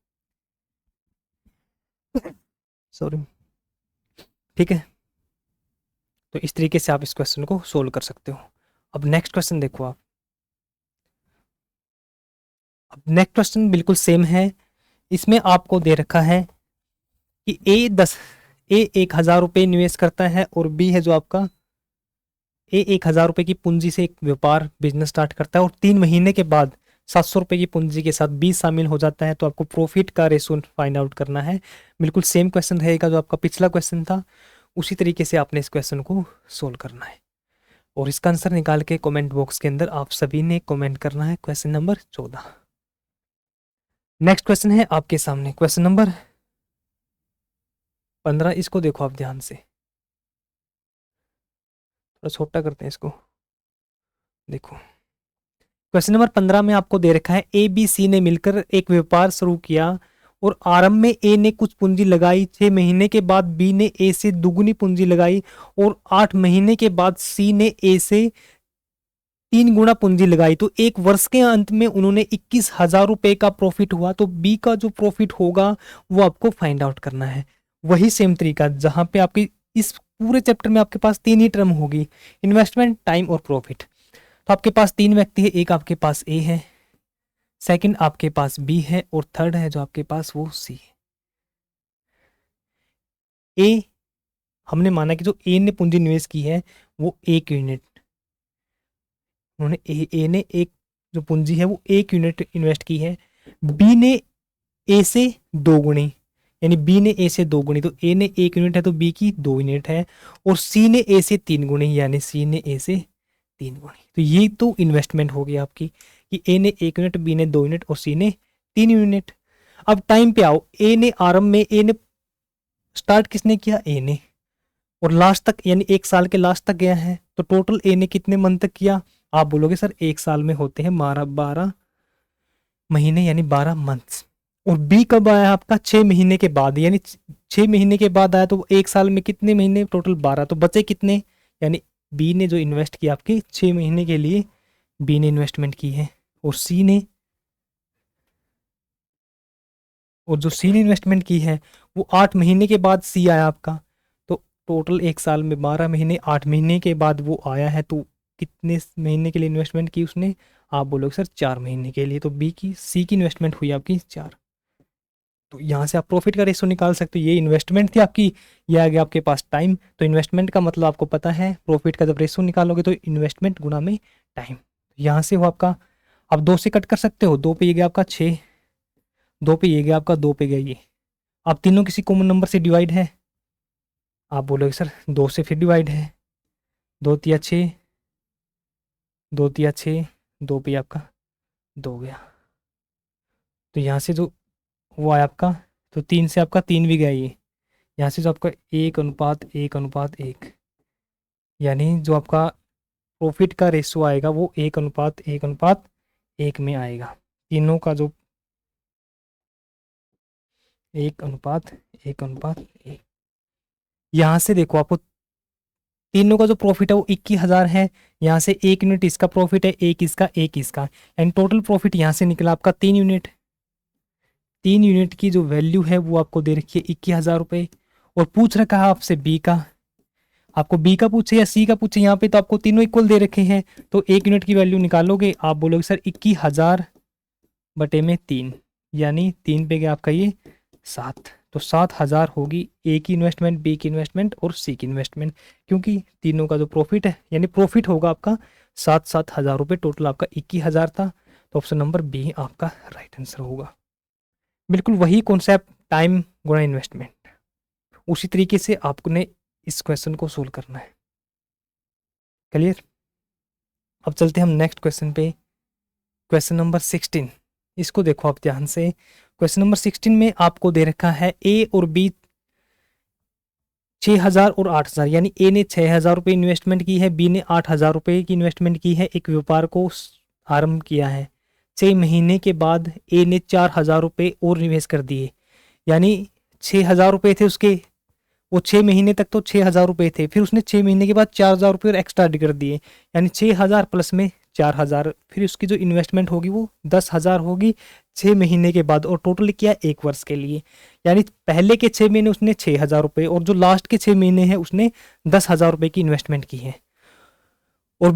sorry. ठीक है, तो इस तरीके से आप इस क्वेश्चन को सोल्व कर सकते हो। अब नेक्स्ट क्वेश्चन देखो आप। अब नेक्स्ट क्वेश्चन बिल्कुल सेम है। इसमें आपको दे रखा है कि ए 1,000 रुपये निवेश करता है, और बी है जो आपका ए 1,000 रुपये की पूंजी से एक व्यापार बिजनेस स्टार्ट करता है, और 3 महीने के बाद 700 रुपये की पूंजी के साथ बी शामिल हो जाता है। तो आपको प्रॉफिट का रेशो फाइंड आउट करना है। बिल्कुल सेम क्वेश्चन रहेगा जो आपका पिछला क्वेश्चन था, उसी तरीके से आपने इस क्वेश्चन को सोल्व करना है, और इसका आंसर निकाल के कमेंट बॉक्स के अंदर आप सभी ने कमेंट करना है। Question number 14। नेक्स्ट क्वेश्चन है आपके सामने, क्वेश्चन नंबर 15। इसको देखो आप ध्यान से, थोड़ा छोटा करते हैं इसको। देखो, क्वेश्चन नंबर 15 में आपको दे रखा है ए बी सी ने मिलकर एक व्यापार शुरू किया, और आरंभ में ए ने कुछ पूंजी लगाई। 6 महीने के बाद बी ने ए से दुगुनी पूंजी लगाई, और 8 महीने के बाद सी ने ए से 3 गुना पूंजी लगाई। तो एक वर्ष के अंत में उन्होंने 21,000 रुपये का प्रॉफिट हुआ। तो बी का जो प्रॉफिट होगा वो आपको फाइंड आउट करना है। वही सेम तरीका जहां पे आपकी इस पूरे चैप्टर में आपके पास 3 ही टर्म होगी, इन्वेस्टमेंट, टाइम और प्रॉफिट। तो आपके पास 3 व्यक्ति है, एक आपके पास ए है, सेकंड आपके पास बी है, और थर्ड है जो आपके पास वो सी है। ए, हमने माना कि जो ए ने पूंजी निवेश की है वो 1 यूनिट, उन्होंने ए ने एक जो पूंजी है वो 1 यूनिट इन्वेस्ट की है। बी ने ए से 2 गुनी, यानी बी ने ए से 2 गुनी, तो ए ने 1 यूनिट है तो बी की 2 यूनिट है, और सी ने ए से 3 गुनी, यानी सी ने ए से 3 गुनी। तो ये तो इन्वेस्टमेंट हो गई आपकी कि ए ने 1 यूनिट, बी ने 2 यूनिट और सी ने 3 यूनिट। अब टाइम पे आओ, ए ने आरंभ में ए ने स्टार्ट किसने किया? ए ने। और लास्ट तक यानी 1 साल के लास्ट तक गया है, तो टोटल ए ने कितने मंथ तक किया? आप बोलोगे सर 1 साल में होते हैं 12 महीने यानी 12 मंथ्स। और बी कब आया आपका? 6 महीने के बाद, यानी 6 महीने के बाद आया, तो 1 साल में कितने महीने? टोटल 12, तो बचे कितने? यानी बी ने जो इन्वेस्ट किया आपके 6 महीने के लिए, बी ने इन्वेस्टमेंट की है। और सी ने, और जो सी ने इन्वेस्टमेंट की है वो 8 महीने के बाद सी आया आपका। तो टोटल 1 साल में 12 महीने, 8 महीने के बाद वो आया है, तो कितने महीने के लिए इन्वेस्टमेंट की उसने? आप बोलोगे सर 4 महीने के लिए। तो बी की, सी की इन्वेस्टमेंट हुई आपकी 4। तो यहाँ से आप प्रॉफिट का रेशो निकाल सकते हो। ये इन्वेस्टमेंट थी आपकी, ये आ गया आपके पास टाइम। तो इन्वेस्टमेंट का मतलब आपको पता है, प्रॉफिट का जब रेशो निकालोगे तो इन्वेस्टमेंट गुना में टाइम। यहाँ से वो आपका, आप 2 से कट कर सकते हो, 2 पे ये गया आपका 6, 2 पे ये गया आपका, 2 पे गया ये। आप तीनों किसी कॉमन नंबर से डिवाइड है? आप बोलोगे सर 2 से फिर डिवाइड है, 2 तिया 6, 2 तिया 6, 2 पे आपका 2 गया। तो यहाँ से जो वो आया आपका, तो 3 से आपका 3 भी गया ये। यहाँ से जो आपका 1:1:1, यानी जो आपका प्रॉफिट का रेशो आएगा वो 1:1:1 में आएगा। तीनों का जो 1:1:1। यहाँ से देखो आपको तीनों का जो प्रॉफिट है वो 21,000 है। यहाँ से 1 यूनिट इसका प्रॉफिट है, एक इसका, एक इसका, एंड टोटल प्रॉफिट यहाँ से निकला आपका 3 यूनिट। 3 यूनिट की जो वैल्यू है वो आपको दे रखी है 21,000 रुपये। और पूछ रखा है आपसे बी का, आपको बी का पूछे या सी का पूछे, यहाँ पे तो आपको तीनों इक्वल दे रखे हैं। तो 1 यूनिट की वैल्यू निकालोगे, आप बोलोगे सर 21,000 बटे में 3, यानी 3 पे गया आपका ये 7। तो 7,000 होगी ए की इन्वेस्टमेंट, बी की इन्वेस्टमेंट और सी की इन्वेस्टमेंट, क्योंकि तीनों का जो प्रॉफिट है, यानी प्रॉफिट होगा आपका 7,000 रुपये। टोटल आपका 21,000 था। तो ऑप्शन नंबर बी आपका राइट आंसर होगा। बिल्कुल वही कॉन्सेप्ट, टाइम गुणा इन्वेस्टमेंट, उसी तरीके से आपने इस क्वेश्चन को सोल्व करना है। क्लियर? अब चलते हैं हम नेक्स्ट क्वेश्चन पे, क्वेश्चन नंबर 16। इसको देखो आप ध्यान से। क्वेश्चन नंबर 16 में आपको दे रखा है ए और बी 6,000 और 8,000, यानी ए ने 6,000 रुपये इन्वेस्टमेंट की है, बी ने 8,000 रुपये की इन्वेस्टमेंट की है। एक व्यापार को आरंभ किया है। 6 महीने के बाद ए ने 4,000 रुपये और निवेश कर दिए, यानी 6,000 रुपये थे उसके, वो 6 महीने तक तो 6,000 रुपये थे, फिर उसने 6 महीने के बाद 4,000 रुपये और एक्स्ट्रा ऐड कर दिए, यानी 6,000 प्लस में 4,000। फिर उसकी जो इन्वेस्टमेंट होगी वो 10,000 होगी 6 महीने के बाद, और टोटल किया 1 वर्ष के लिए। यानी पहले के 6 महीने उसने 6,000 रुपये, और जो लास्ट के 6 महीने हैं उसने 10,000 रुपये की इन्वेस्टमेंट की है। और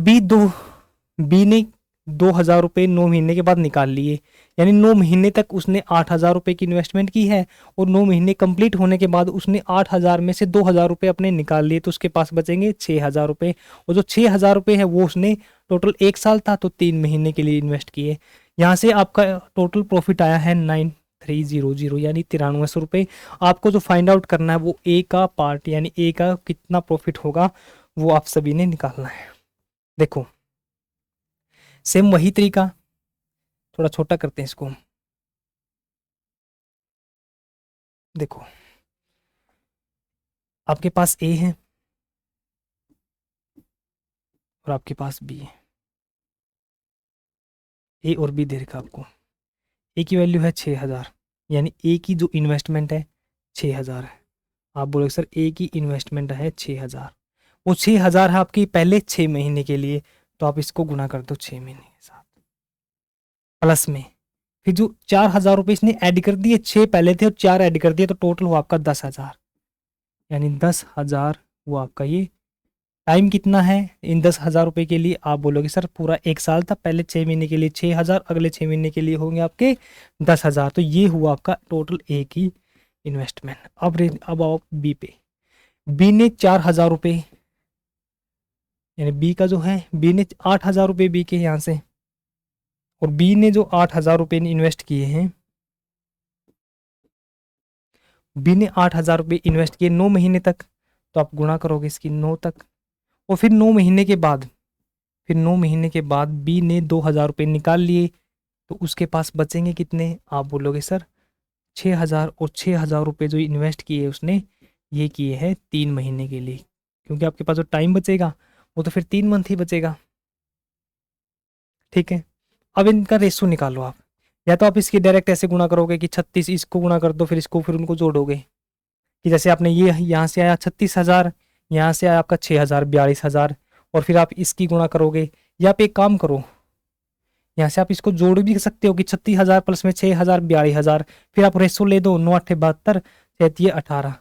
बी ने 2,000 रुपये 9 महीने के बाद निकाल लिए, यानी 9 महीने तक उसने 8,000 रुपये की इन्वेस्टमेंट की है, और 9 महीने कंप्लीट होने के बाद उसने 8,000 में से 2,000 रुपये अपने निकाल लिए, तो उसके पास बचेंगे 6,000 रुपये। और जो 6,000 रुपये है वो उसने टोटल 1 साल था तो 3 महीने के लिए इन्वेस्ट किए। यहाँ से आपका टोटल प्रॉफिट आया है 9,300, यानी 9300 रुपये। आपको जो फाइंड आउट करना है वो ए का पार्ट, यानी ए का कितना प्रॉफिट होगा वो आप सभी ने निकालना है। देखो सेम वही तरीका, थोड़ा छोटा करते हैं इसको। देखो आपके पास ए है और आपके पास बी है। ए और बी दे रखा आपको। ए की वैल्यू है 6,000, यानी ए की जो इन्वेस्टमेंट है 6,000 है। आप बोलोगे सर ए की इन्वेस्टमेंट है 6,000, वो 6,000 है आपकी पहले 6 महीने के लिए, तो आप इसको गुना कर दो 6 महीने के साथ, प्लस में फिर जो 4,000 रुपये इसने ऐड कर दिए, 6 पहले थे और 4 ऐड कर दिए, तो टोटल वो आपका 10,000, यानी 10,000 वो आपका ये। टाइम कितना है इन 10,000 रुपये के लिए? आप बोलोगे सर पूरा 1 साल था, पहले 6 महीने के लिए 6,000, अगले 6 महीने के लिए होंगे आपके 10,000। तो ये हुआ आपका टोटल ए की इन्वेस्टमेंट। अब आओ बी पे। बी ने 4,000 रुपये, यानी बी का जो है, बी ने 8,000 रुपये बी के यहाँ से, और बी ने जो 8,000 रुपये इन्वेस्ट किए हैं, बी ने 8,000 रुपये इन्वेस्ट किए 9 महीने तक, तो आप गुणा करोगे इसकी 9 तक। और फिर 9 महीने के बाद, फिर 9 महीने के बाद बी ने 2,000 रुपये निकाल लिए, तो उसके पास बचेंगे कितने? आप बोलोगे सर 6,000, और 6,000 रुपये जो इन्वेस्ट किए उसने ये किए हैं 3 महीने के लिए, क्योंकि आपके पास जो टाइम बचेगा वो तो फिर 3 मंथ ही बचेगा। ठीक है, अब इनका रेशो निकालो आप। या तो आप इसकी डायरेक्ट ऐसे गुणा करोगे कि 36 इसको गुणा कर दो, फिर इसको, फिर उनको जोड़ोगे कि जैसे आपने ये यहाँ से आया 36,000, यहाँ से आया आपका 6,000, 42,000, और फिर आप इसकी गुणा करोगे। या आप एक काम करो, यहाँ से आप इसको जोड़ भी सकते हो कि 36,000 प्लस में 6,000, 42,000, फिर आप रेशो ले दो, 9 8 72, 18,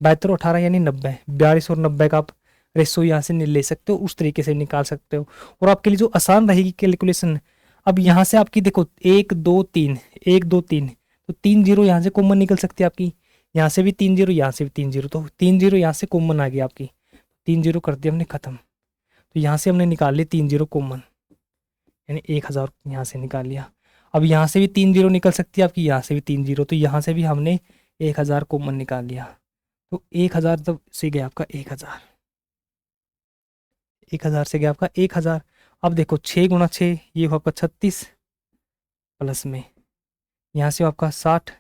72 18 यानी 90, 42 और 90 का आप रेशो यहाँ से ले सकते हो, उस तरीके से निकाल सकते हो। और आपके लिए जो आसान रहेगी कैलकुलेशन, अब यहाँ से आपकी देखो 1 2 3, 1 2 3, तो 3 जीरो यहाँ से कॉमन निकल सकती है आपकी, यहाँ से भी 3 जीरो, यहाँ से भी 3 जीरो, तो 3 जीरो यहाँ से कॉमन आ गई आपकी, 3 जीरो कर दिया हमने खत्म। तो यहाँ से हमने निकाल लिया 3 जीरो कॉमन, यानी 1,000 यहाँ से निकाल लिया। अब यहाँ से भी 3 जीरो निकल सकती है आपकी, यहाँ से भी 3 जीरो, तो यहाँ से भी हमने 1,000 कॉमन निकाल लिया। तो 1,000 तब से गया आपका 1,000, 1,000 से गया आपका 1,000। अब देखो 6 गुणा 6, ये हो आपका 36, प्लस में यहाँ से आपका 60,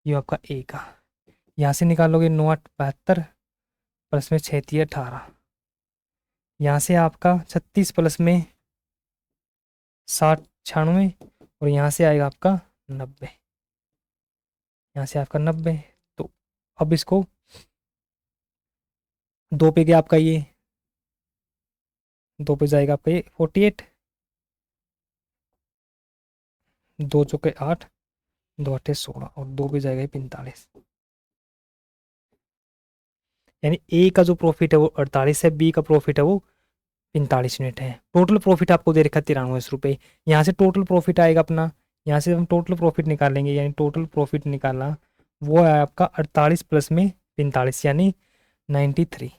ये आपका 1, यहाँ से निकालोगे 9 8 72, प्लस में 6 3 18, यहाँ से आपका 36 प्लस में 60 96, और यहाँ से आएगा आपका 90, यहाँ से आपका 90। तो अब इसको 2 पे गया आपका, ये 2 पे जाएगा आपका ये 48, 2 चौके 8, 2 8 16, और 2 पे जाएगा ये 45, यानी ए का जो प्रॉफिट है वो 48 है, बी का प्रॉफिट है वो 45 यूनिट है। टोटल प्रॉफिट आपको दे रखा है 93 रुपये। यहाँ से टोटल प्रॉफिट आएगा अपना, यहाँ से हम टोटल प्रॉफिट निकालेंगे, यानी टोटल प्रॉफिट निकालना वो है आपका 48 प्लस में 45, यानी 93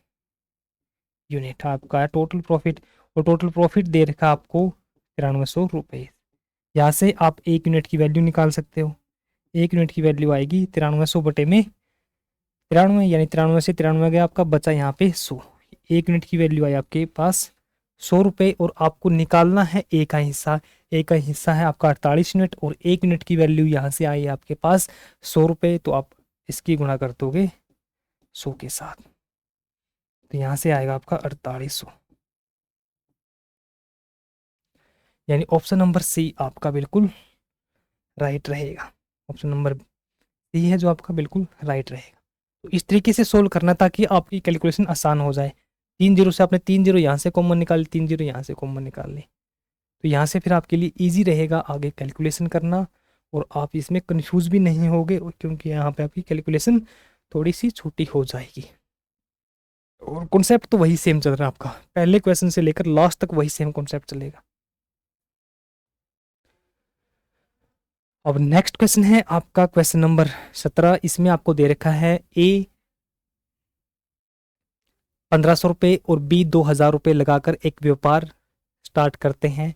यूनिट आपका है टोटल प्रॉफिट। और टोटल प्रॉफिट दे रखा आपको 9300 रुपये। यहाँ से आप 1 यूनिट की वैल्यू निकाल सकते हो। 1 यूनिट की वैल्यू आएगी 9300 बटे में 93, यानी 93 से 93 गया आपका, बचा यहाँ पे 100। 1 यूनिट की वैल्यू आई आपके पास 100 रुपये, और आपको निकालना है ए का हिस्सा। ए का हिस्सा है आपका 48 यूनिट, और 1 यूनिट की वैल्यू यहाँ से आई आपके पास 100 रुपये, तो आप इसकी गुणा कर दोगे 100 के साथ, तो यहाँ से आएगा आपका 4800, यानी ऑप्शन नंबर सी आपका बिल्कुल राइट रहेगा। ऑप्शन नंबर सी है जो आपका बिल्कुल राइट रहेगा। तो इस तरीके से सोल्व करना ताकि आपकी कैलकुलेशन आसान हो जाए। 3 जीरो से आपने 3 जीरो यहाँ से कॉमन निकाल ली, 3 जीरो यहाँ से कॉमन निकाल ली, तो यहाँ से फिर आपके लिए इजी रहेगा आगे कैलकुलेशन करना, और आप इसमें कंफ्यूज भी नहीं होगे, क्योंकि यहाँ पे आपकी कैलकुलेशन थोड़ी सी छोटी हो जाएगी। और कॉन्सेप्ट तो वही सेम चल रहा है आपका, पहले क्वेश्चन से लेकर लास्ट तक वही सेम कॉन्सेप्ट चलेगा। अब नेक्स्ट क्वेश्चन है आपका क्वेश्चन नंबर 17। इसमें आपको दे रखा है ए 1500 रुपये और बी 2,000 रुपये लगाकर एक व्यापार स्टार्ट करते हैं।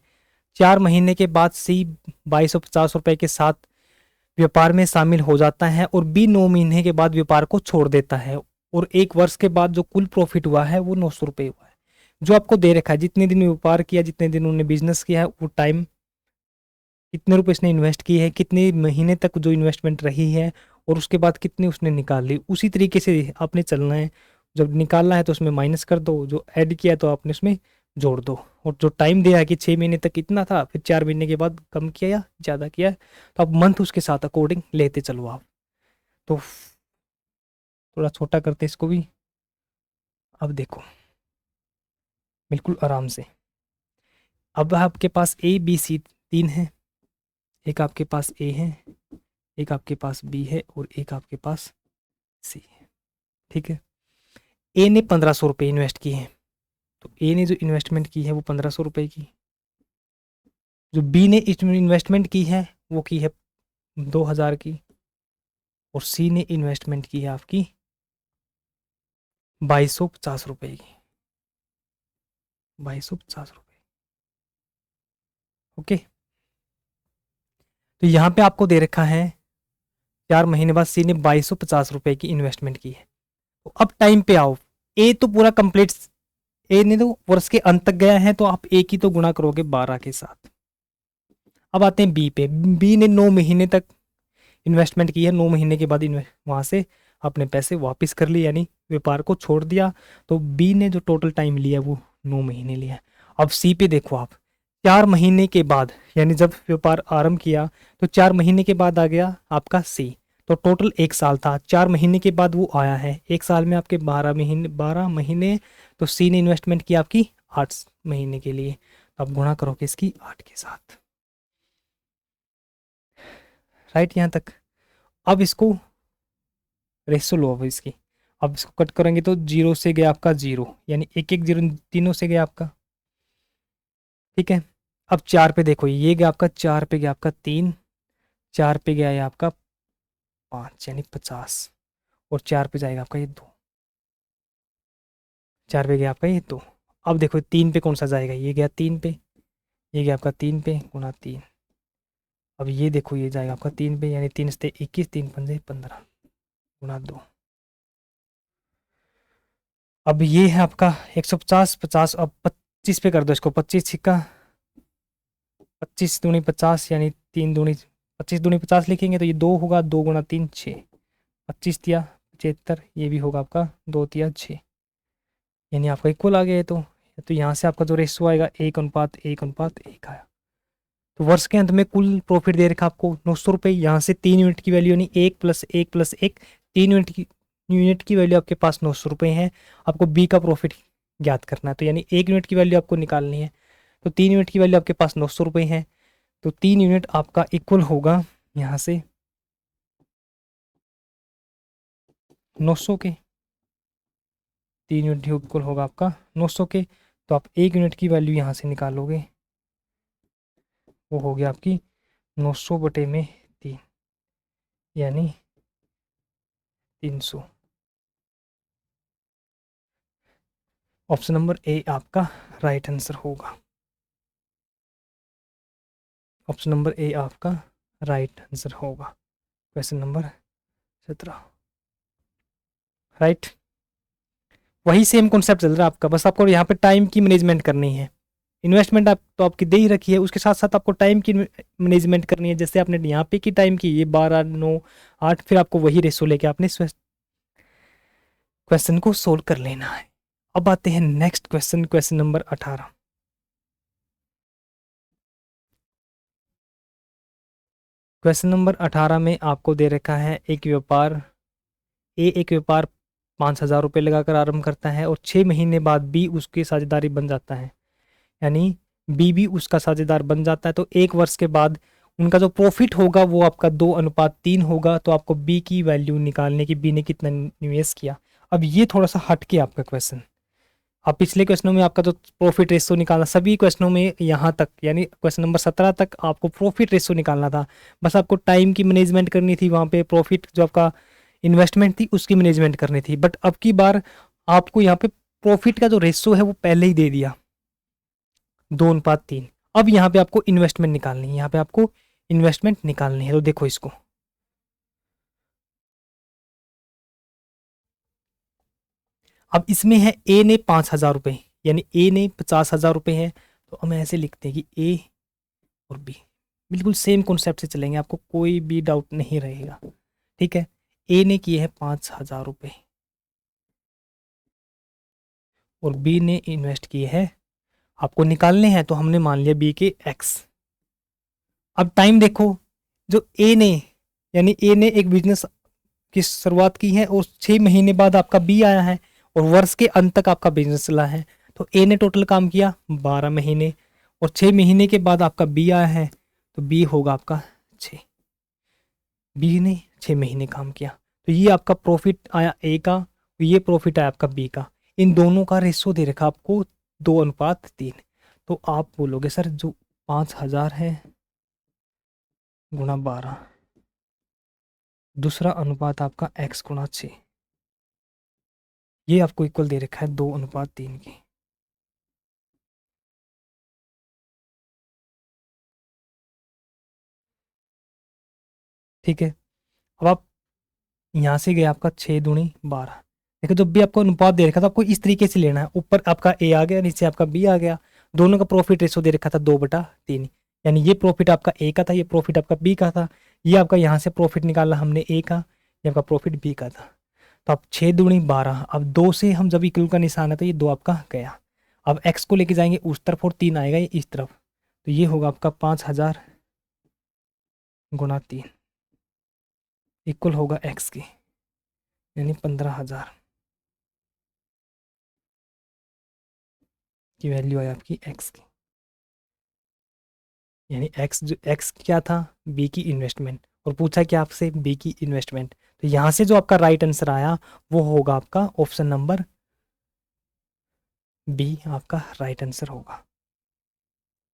4 महीने के बाद सी 2,250 रुपये के साथ व्यापार में शामिल हो जाता है, और बी 9 महीने के बाद व्यापार को छोड़ देता है, और 1 वर्ष के बाद जो कुल प्रॉफिट हुआ है वो 900 रुपये हुआ है। जो आपको दे रखा है जितने दिन व्यापार किया, जितने दिन उन्होंने बिजनेस किया है, वो टाइम, कितने रुपए इसने इन्वेस्ट किए हैं, कितने महीने तक जो इन्वेस्टमेंट रही है, और उसके बाद कितनी उसने निकाल ली, उसी तरीके से आपने चलना है। जब निकालना है तो उसमें माइनस कर दो, जो ऐड किया तो आपने उसमें जोड़ दो, और जो टाइम दिया है कि 6 महीने तक इतना था, फिर 4 महीने के बाद कम किया या ज़्यादा किया, तो आप मंथ उसके साथ अकॉर्डिंग लेते चलो आप। तो थोड़ा छोटा करते इसको भी। अब देखो बिल्कुल आराम से, अब आपके पास ए बी सी 3 है, एक आपके पास ए है, एक आपके पास बी है, और एक आपके पास सी है। ठीक है, ए ने 1500 रुपये इन्वेस्ट किए हैं, तो ए ने जो इन्वेस्टमेंट की है वो 1500 रुपये की। जो बी ने इन्वेस्टमेंट की है वो की है 2,000 की, और सी ने इन्वेस्टमेंट की है आपकी 2,250 रुपये की, 2,250 रुपये। ओके, तो यहाँ पे आपको दे रखा है 4 महीने बाद सी ने 2,250 रुपये की इन्वेस्टमेंट की है। तो अब टाइम पे आओ, ए तो पूरा कंप्लीट, ए ने तो वर्ष के अंत तक गया है, तो आप ए की तो गुणा करोगे 12 के साथ। अब आते हैं बी पे, बी ने 9 महीने तक इन्वेस्टमेंट की है, 9 महीने के बाद वहां से अपने पैसे वापस कर लिए, यानी व्यापार को छोड़ दिया। तो बी ने जो टोटल टाइम लिया वो 9 महीने लिया। अब सी पे देखो आप, 4 महीने के बाद, यानी जब व्यापार आरंभ किया तो 4 महीने के बाद आ गया आपका सी। तो टोटल 1 साल था, 4 महीने के बाद वो आया है, 1 साल में आपके 12 महीने। तो सी ने इन्वेस्टमेंट की आपकी 8 महीने के लिए। तो आप गुणा करोगे इसकी 8 के साथ, राइट यहाँ तक। अब इसको रेशो लो अब इसकी, अब इसको कट करेंगे तो 0 से गया आपका 0, यानी एक एक 0 तीनों से गया आपका, ठीक है। अब 4 पे देखो, ये गया आपका 4 पे गया आपका 3, 4 पे गया ये आपका 5 यानी 50, और 4 पे जाएगा आपका ये 2, 4 पे गया आपका ये 2। अब देखो 3 पे कौन सा जाएगा, ये गया 3 पे, ये गया आपका 3 पे, गुना 3। अब ये देखो ये जाएगा आपका 3 पे, यानी 3 से 21, 3 पंजे 15, गुना 2। अब ये है आपका 150, 50, अब 25 पे कर दो इसको, 25 छिक्का 25 दूनी 50, यानी 3 दूनी 25 दूनी 50 लिखेंगे तो ये 2 होगा, 2 गुना 3 6, 25 तिया 75, ये भी होगा आपका 2 तिया 6, यानी आपका इक्वल आ गया है। तो यहाँ से आपका जो रेशो आएगा 1:1:1 आया। तो वर्ष के अंत में कुल प्रॉफिट दे रखा आपको 900 रुपये। यहाँ से 3 यूनिट की वैल्यू, यानी 1 + 1 + 1, 3 यूनिट की वैल्यू आपके पास 900 रुपये है। आपको बी का प्रॉफिट ज्ञात करना है, तो यानी 1 यूनिट की वैल्यू आपको निकालनी है। तो 3 यूनिट की वैल्यू आपके पास 900 रुपये है, तो 3 यूनिट आपका इक्वल होगा यहाँ से 900 के, 3 यूनिट इक्वल होगा आपका 900 के। तो आप 1 यूनिट की वैल्यू यहाँ से निकालोगे, वो हो गया आपकी 900/3, यानी 300। ऑप्शन नंबर ए आपका राइट आंसर होगा। ऑप्शन नंबर ए आपका राइट आंसर होगा, क्वेश्चन नंबर 17, राइट। वही सेम कॉन्सेप्ट चल रहा है आपका, बस आपको यहाँ पे टाइम की मैनेजमेंट करनी है। इन्वेस्टमेंट आप तो आपकी दे ही रखी है, उसके साथ साथ आपको टाइम की मैनेजमेंट करनी है। जैसे आपने यहाँ पे की टाइम की, ये 12, 9, 8, फिर आपको वही रेशो लेके आपने क्वेश्चन को सोल्व कर लेना है। अब आते हैं next question, question number 18। Question number 18 में आपको दे रखा है एक व्यापार एक व्यापार 5,000 रुपये लगाकर आरंभ करता है और 6 महीने बाद बी उसकी साझेदारी बन जाता है, यानी बी भी उसका साझेदार बन जाता है। तो 1 वर्ष के बाद उनका जो प्रॉफिट होगा वो आपका 2:3 होगा। तो आपको बी की वैल्यू निकालने की, बी ने कितना निवेश किया। अब ये थोड़ा सा हट के आपका क्वेश्चन, अब पिछले क्वेश्चनों में आपका जो प्रॉफिट रेशो निकालना, सभी क्वेश्चनों में यहाँ तक, यानी क्वेश्चन नंबर 17 तक आपको प्रॉफिट रेशो निकालना था। बस आपको टाइम की मैनेजमेंट करनी थी, वहाँ पे प्रॉफिट जो आपका इन्वेस्टमेंट थी उसकी मैनेजमेंट करनी थी। बट अब की बार आपको यहाँ पे प्रॉफिट का जो रेशो है वो पहले ही दे दिया, 2:3। अब यहाँ पे आपको इन्वेस्टमेंट निकालनी है, यहाँ पे आपको इन्वेस्टमेंट निकालनी है। तो देखो इसको, अब इसमें है ए ने 5,000 रुपये, यानी ए ने 50,000 रुपये है। तो हम ऐसे लिखते हैं कि ए और बी बिल्कुल सेम कॉन्सेप्ट से चलेंगे, आपको कोई भी डाउट नहीं रहेगा, ठीक है। ए ने किए हैं 5,000 रुपये और बी ने इन्वेस्ट किए हैं, आपको निकालने हैं। तो हमने मान लिया बी के एक्स। अब टाइम देखो, जो ए ने, यानी ए ने एक बिजनेस की शुरुआत की है और 6 महीने बाद आपका बी आया है और वर्ष के अंत तक आपका बिजनेस चला है। तो ए ने टोटल काम किया 12 महीने और 6 महीने के बाद आपका बी आया है, तो बी होगा आपका 6। बी ने 6 महीने काम किया, तो ये आपका प्रॉफिट आया ए का, ये प्रॉफिट आया आपका बी का। इन दोनों का रेशो दे रखा आपको 2:3। तो आप बोलोगे सर जो 5,000 है गुणा 12, दूसरा अनुपात आपका x गुणा 6, ये आपको इक्वल दे रखा है 2:3 की। ठीक है। अब आप यहाँ से गए आपका 6×2 = 12। देखो जब भी आपको अनुपात दे रखा था आपको इस तरीके से लेना है, ऊपर आपका ए आ गया, नीचे आपका बी आ गया, दोनों का प्रॉफिट रेशो दे रखा था 2/3, यानी ये प्रॉफिट आपका ए का था, ये प्रॉफिट आपका बी का था। ये आपका यहाँ से प्रॉफिट निकालना हमने ए का, ये आपका प्रॉफिट बी का था। तो अब 6 दूनी 12, अब 2 से हम जब इक्वल का निशान है तो ये 2 आपका गया। अब x को लेके जाएंगे उस तरफ और 3 आएगा ये इस तरफ, तो ये होगा आपका 5000 गुना 3 इक्वल होगा x की, यानी 15000 की वैल्यू आई आपकी x की। यानी x क्या था, b की इन्वेस्टमेंट, और पूछा क्या आपसे, b की इन्वेस्टमेंट। तो यहाँ से जो आपका राइट आंसर आया वो होगा आपका ऑप्शन नंबर बी, आपका राइट आंसर होगा।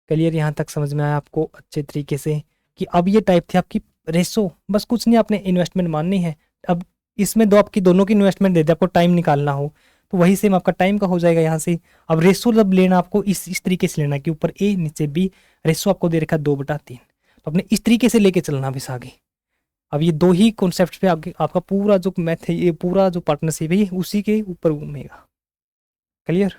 क्लियर, यहाँ तक समझ में आया आपको अच्छे तरीके से कि अब ये टाइप थी आपकी रेसो, बस कुछ नहीं, आपने इन्वेस्टमेंट माननी है। अब इसमें दो आपकी दोनों की इन्वेस्टमेंट दे दे, आपको टाइम निकालना हो तो वही सेम आपका टाइम का हो जाएगा यहाँ से। अब रेसो जब लेना आपको इस तरीके से लेना कि ऊपर ए नीचे बी, रेसो आपको दे रखा है 2/3, तो अपने इस तरीके से लेके चलना भी आगे। अब ये दो ही कॉन्सेप्ट पे आपका पूरा जो मैथ है, ये पूरा जो पार्टनरशिप है, ये उसी के ऊपर घूमेगा। क्लियर।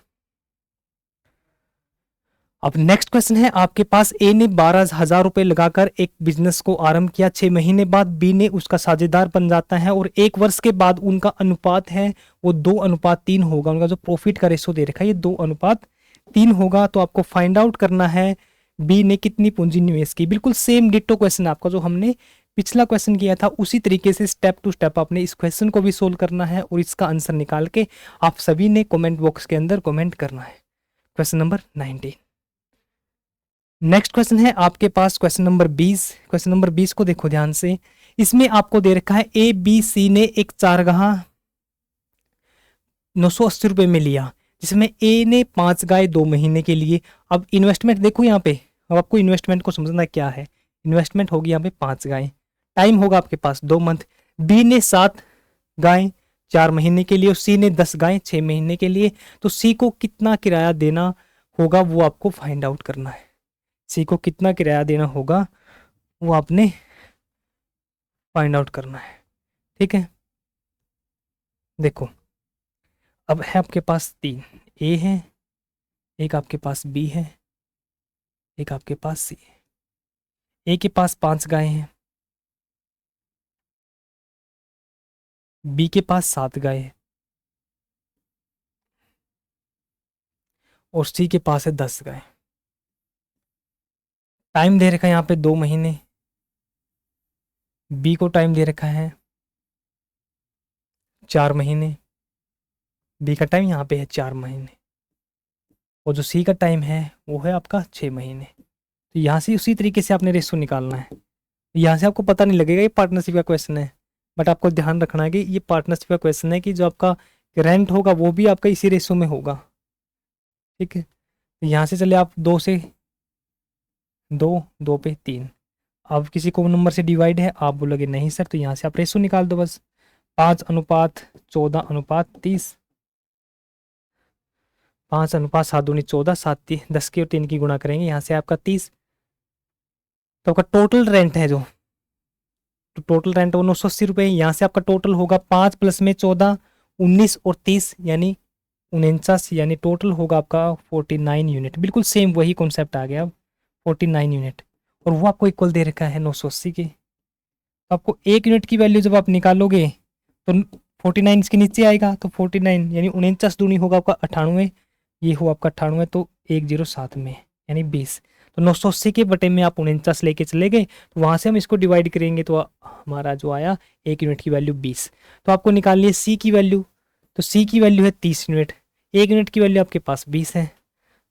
अब नेक्स्ट क्वेश्चन है, आपके पास ए ने 12,000 रुपए लगाकर एक बिजनेस को आरंभ किया। 6 महीने बाद बी ने उसका साझेदार बन जाता है और 1 वर्ष के बाद उनका अनुपात है वो 2:3 होगा। उनका जो प्रॉफिट का रेशो दे रखा है ये 2:3 होगा। तो आपको फाइंड आउट करना है बी ने कितनी पूंजी निवेश की। बिल्कुल सेम डिट्टो क्वेश्चन आपका जो हमने पिछला क्वेश्चन किया था, उसी तरीके से स्टेप टू स्टेप आपने इस क्वेश्चन को भी सोल्व करना है और इसका आंसर निकाल के आप सभी ने कमेंट बॉक्स के अंदर कमेंट करना है। Question number 19। नेक्स्ट क्वेश्चन है आपके पास क्वेश्चन नंबर 20। क्वेश्चन नंबर 20 को देखो ध्यान से, इसमें आपको दे रखा है ए बी सी ने एक चारगाह 980 रुपए में लिया, जिसमें ए ने 5 गाय 2 महीने के लिए। अब इन्वेस्टमेंट देखो यहाँ पे, अब आपको इन्वेस्टमेंट को समझना क्या है। इन्वेस्टमेंट होगी यहाँ पे 5 गाय, टाइम होगा आपके पास 2 मंथ। बी ने 7 गाय 4 महीने के लिए और सी ने 10 गाय 6 महीने के लिए। तो सी को कितना किराया देना होगा वो आपको फाइंड आउट करना है। सी को कितना किराया देना होगा वो आपने फाइंड आउट करना है। ठीक है, देखो अब है आपके पास 3, ए है, एक आपके पास बी है, एक आपके पास सी है। ए के पास 5 गाय हैं, बी के पास 7 गाय है और सी के पास है 10 गाय। टाइम दे रखा है यहाँ पे 2 महीने, बी को टाइम दे रखा है 4 महीने, बी का टाइम यहाँ पे है 4 महीने और जो सी का टाइम है वो है आपका 6 महीने। तो यहाँ से उसी तरीके से आपने रेशो निकालना है। यहाँ से आपको पता नहीं लगेगा ये पार्टनरशिप का क्वेश्चन है, बट आपको ध्यान रखना है कि ये पार्टनरशिप का क्वेश्चन है कि जो आपका रेंट होगा वो भी आपका इसी रेशो में होगा। ठीक है, तो यहाँ से चले आप 2 से 2 पे 3। अब किसी को नंबर से डिवाइड है, आप बोलोगे नहीं सर, तो यहाँ से आप रेशो निकाल दो बस। 5:14:30, 5:7 दूनी 14, 7 10 की और 3 की गुणा करेंगे, यहाँ से आपका 30। तो आपका टोटल रेंट है जो, तो टोटल रेंट वो 980 रुपये। यहाँ से आपका टोटल होगा 5 प्लस में 14, 19 और 30 यानी 49, यानी टोटल होगा आपका 49 यूनिट। बिल्कुल सेम वही कॉन्सेप्ट आ गया, 49 यूनिट, और वो आपको इक्वल दे रखा है 980 के। तो आपको 1 यूनिट की वैल्यू जब आप निकालोगे तो 49 इसके नीचे आएगा, तो 49 यानी 49 दूनी होगा आपका 98, ये हो आपका 98, तो 107 में यानी 20। तो 980 के बटे में आप 49 लेके चले गए, तो वहाँ से हम इसको डिवाइड करेंगे तो हमारा जो आया 1 यूनिट की वैल्यू 20। तो आपको निकालनी है सी की वैल्यू, तो सी की वैल्यू है 30 यूनिट, 1 यूनिट की वैल्यू आपके पास 20 है,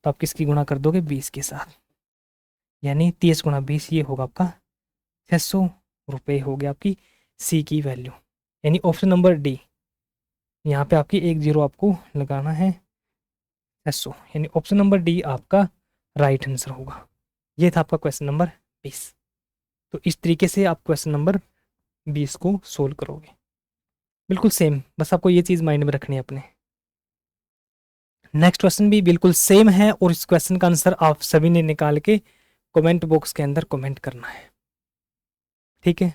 तो आप किसकी गुणा कर दोगे 20 के साथ, यानी 30 गुणा 20, ये होगा आपका 600 रुपये हो गया आपकी सी की वैल्यू, यानी ऑप्शन नंबर डी। यहाँ पे आपकी 1 0 आपको लगाना है 600, यानी ऑप्शन नंबर डी आपका राइट आंसर होगा। ये था आपका क्वेश्चन नंबर 20। तो इस तरीके से आप क्वेश्चन नंबर 20 को सोल्व करोगे, बिल्कुल सेम, बस आपको ये चीज़ माइंड में रखनी है अपने। नेक्स्ट क्वेश्चन भी बिल्कुल सेम है और इस क्वेश्चन का आंसर आप सभी ने निकाल के कमेंट बॉक्स के अंदर कमेंट करना है। ठीक है,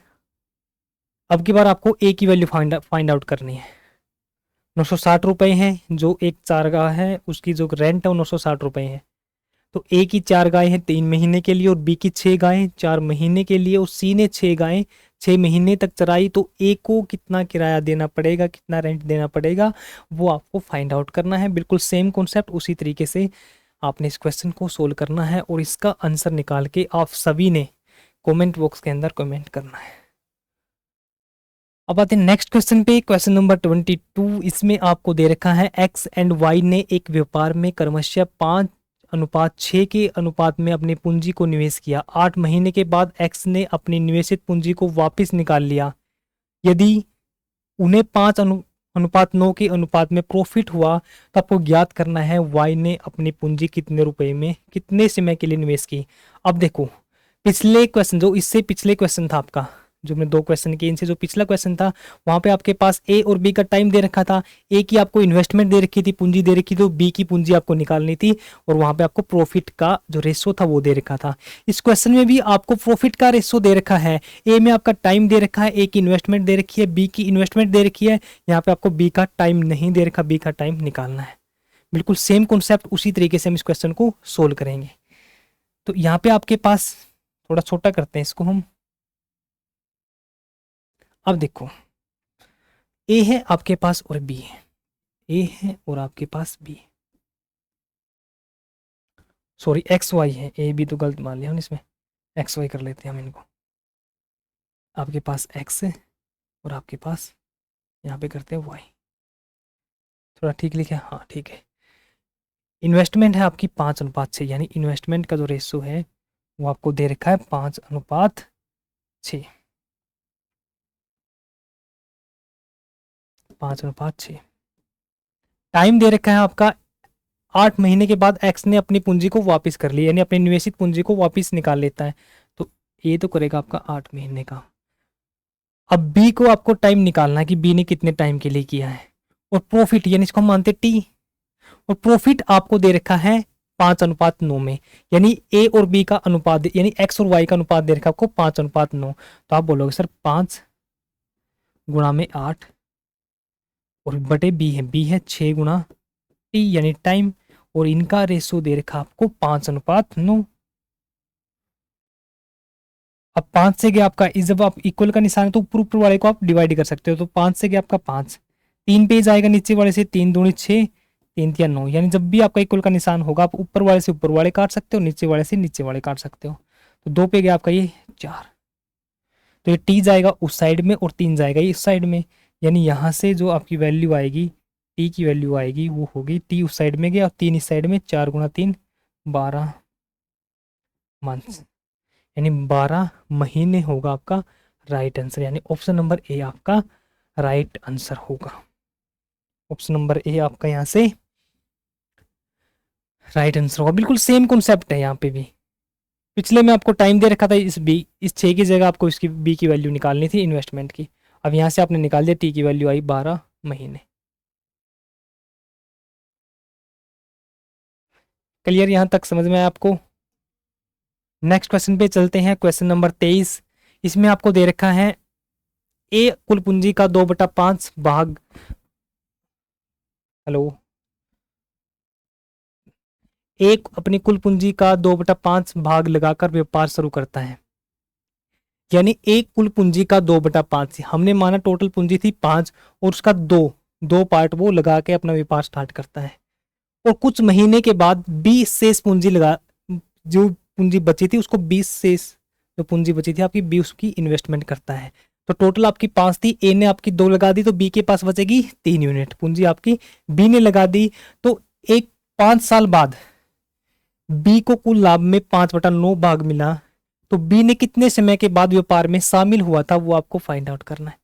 अब की बार आपको ए की वैल्यू फाइंड आउट करनी है। 960 रुपये हैं, जो एक चारगाह है उसकी जो रेंट है वो 960 रुपये है। तो ए की 4 गाय हैं 3 महीने के लिए और बी की 6 गायें 4 महीने के लिए और सी ने 6 गायें 6 महीने तक चराई। तो ए को कितना किराया देना पड़ेगा, कितना रेंट देना पड़ेगा, वो आपको फाइंड आउट करना है। बिल्कुल सेम कॉन्सेप्ट उसी तरीके से आपने इस क्वेश्चन को सोल्व करना है और इसका आंसर निकाल के आप सभी ने कमेंट बॉक्स के अंदर कमेंट करना है। अब आते हैं नेक्स्ट क्वेश्चन पे, क्वेश्चन नंबर 22। इसमें आपको दे रखा है एक्स एंड वाई ने एक व्यापार में क्रमशः 5:6 के अनुपात में अपनी पूंजी को निवेश किया। 8 महीने के बाद एक्स ने अपनी निवेशित पूंजी को वापस निकाल लिया। यदि उन्हें 5:9 के अनुपात में प्रॉफिट हुआ तो आपको ज्ञात करना है वाई ने अपनी पूंजी कितने रुपए में कितने समय के लिए निवेश की। अब देखो पिछले क्वेश्चन, जो इससे पिछले क्वेश्चन था आपका, जो मैंने 2 क्वेश्चन किए, इनसे जो पिछला क्वेश्चन था वहां पे आपके पास ए और बी का टाइम दे रखा था। ए की आपको इन्वेस्टमेंट दे रखी थी, पूंजी दे रखी थी, तो बी की पूंजी आपको निकालनी थी और वहां पे आपको प्रॉफिट का जो रेशो था वो दे रखा था। इस क्वेश्चन में भी आपको प्रॉफिट का रेशो दे रखा है। ए में आपका टाइम दे रखा है, ए की इन्वेस्टमेंट दे रखी है, बी की इन्वेस्टमेंट दे रखी है। यहाँ पे आपको बी का टाइम नहीं दे रखा, बी का टाइम निकालना है। बिल्कुल सेम कॉन्सेप्ट उसी तरीके से हम इस क्वेश्चन को सोल्व करेंगे। तो यहाँ पे आपके पास थोड़ा छोटा करते हैं इसको हम। अब देखो ए है आपके पास और बी है, ए है और आपके पास बी, सॉरी एक्स वाई है, ए बी तो गलत मान लिया हम, इसमें एक्स वाई कर लेते हैं हम इनको। आपके पास एक्स है और आपके पास यहाँ पे करते हैं वाई। थोड़ा ठीक लिखा है, हाँ ठीक है। इन्वेस्टमेंट है आपकी 5:6, यानी इन्वेस्टमेंट का जो रेशो है वो आपको दे रखा है 5:6, 5:6। टाइम दे रखा है आपका 8 महीने के बाद एक्स ने अपनी पूंजी को वापस कर लिया, यानी अपनी निवेशित पूंजी को वापस निकाल लेता है। तो ये तो करेगा आपका 8 महीने का। अब बी को आपको टाइम निकालना है कि बी ने कितने टाइम के लिए किया है, और प्रॉफिट यानी इसको हम मानते टी, और प्रॉफिट आपको दे रखा है 5:9 में, यानी ए और बी का अनुपात यानी एक्स और वाई का अनुपात दे रखा है आपको 5:9। तो आप बोलोगे सर 5 गुणा में 8 और बटे बी है 6 गुणा टी यानी टाइम, और इनका रेशो दे रखा आपको 5:9। अब 5 से गया आपका, इस जब आप इक्वल का निशान है तो ऊपर ऊपर वाले को आप डिवाइड कर सकते हो। तो 5 से गया आपका 5, 3 पे जाएगा नीचे वाले से, 3 दूनी 6, 3 तिया 9, यानी जब भी आपका इक्वल का निशान होगा आप ऊपर वाले से ऊपर वाले काट सकते हो, नीचे वाले से नीचे वाले काट सकते हो। तो 2 पे गया आपका ये 4, तो ये टी जाएगा उस साइड में और 3 जाएगा ये इस साइड में, यानी यहाँ से जो आपकी वैल्यू आएगी, टी की वैल्यू आएगी वो होगी, टी उस साइड में गया और 3 इस साइड में, 4 गुणा 3 12 मंथ्स, यानी 12 महीने होगा आपका राइट आंसर, यानी ऑप्शन नंबर ए आपका राइट आंसर होगा। ऑप्शन नंबर ए आपका यहाँ से राइट आंसर होगा। बिल्कुल सेम कॉन्सेप्ट है यहाँ पे भी। पिछले में आपको टाइम दे रखा था इस 6 की जगह आपको इसकी बी की वैल्यू निकालनी थी इन्वेस्टमेंट की। अब यहाँ से आपने निकाल दिया, टी की वैल्यू आई 12 महीने। क्लियर यहाँ तक समझ में आया आपको? नेक्स्ट क्वेश्चन पे चलते हैं, क्वेश्चन नंबर 23। इसमें आपको दे रखा है ए कुल पूंजी का 2/5 भाग, हेलो, एक अपनी कुल पूंजी का 2/5 भाग लगाकर व्यापार शुरू करता है। यानी एक कुल पूंजी का 2/5, हमने माना टोटल पूंजी थी 5 और उसका दो पार्ट वो लगा के अपना व्यापार स्टार्ट करता है, और कुछ महीने के बाद 20 शेष पूंजी लगा, जो पूंजी बची थी उसको 20 शेष जो पूंजी बची थी आपकी 20 उसकी इन्वेस्टमेंट करता है। तो टोटल आपकी 5 थी, ए ने आपकी 2 लगा दी तो बी के पास बचेगी 3 यूनिट पूंजी आपकी बी ने लगा दी। तो 5 साल बाद बी को कुल लाभ में 5/9 भाग मिला, तो बी ने कितने समय के बाद व्यापार में शामिल हुआ था वो आपको फाइंड आउट करना है।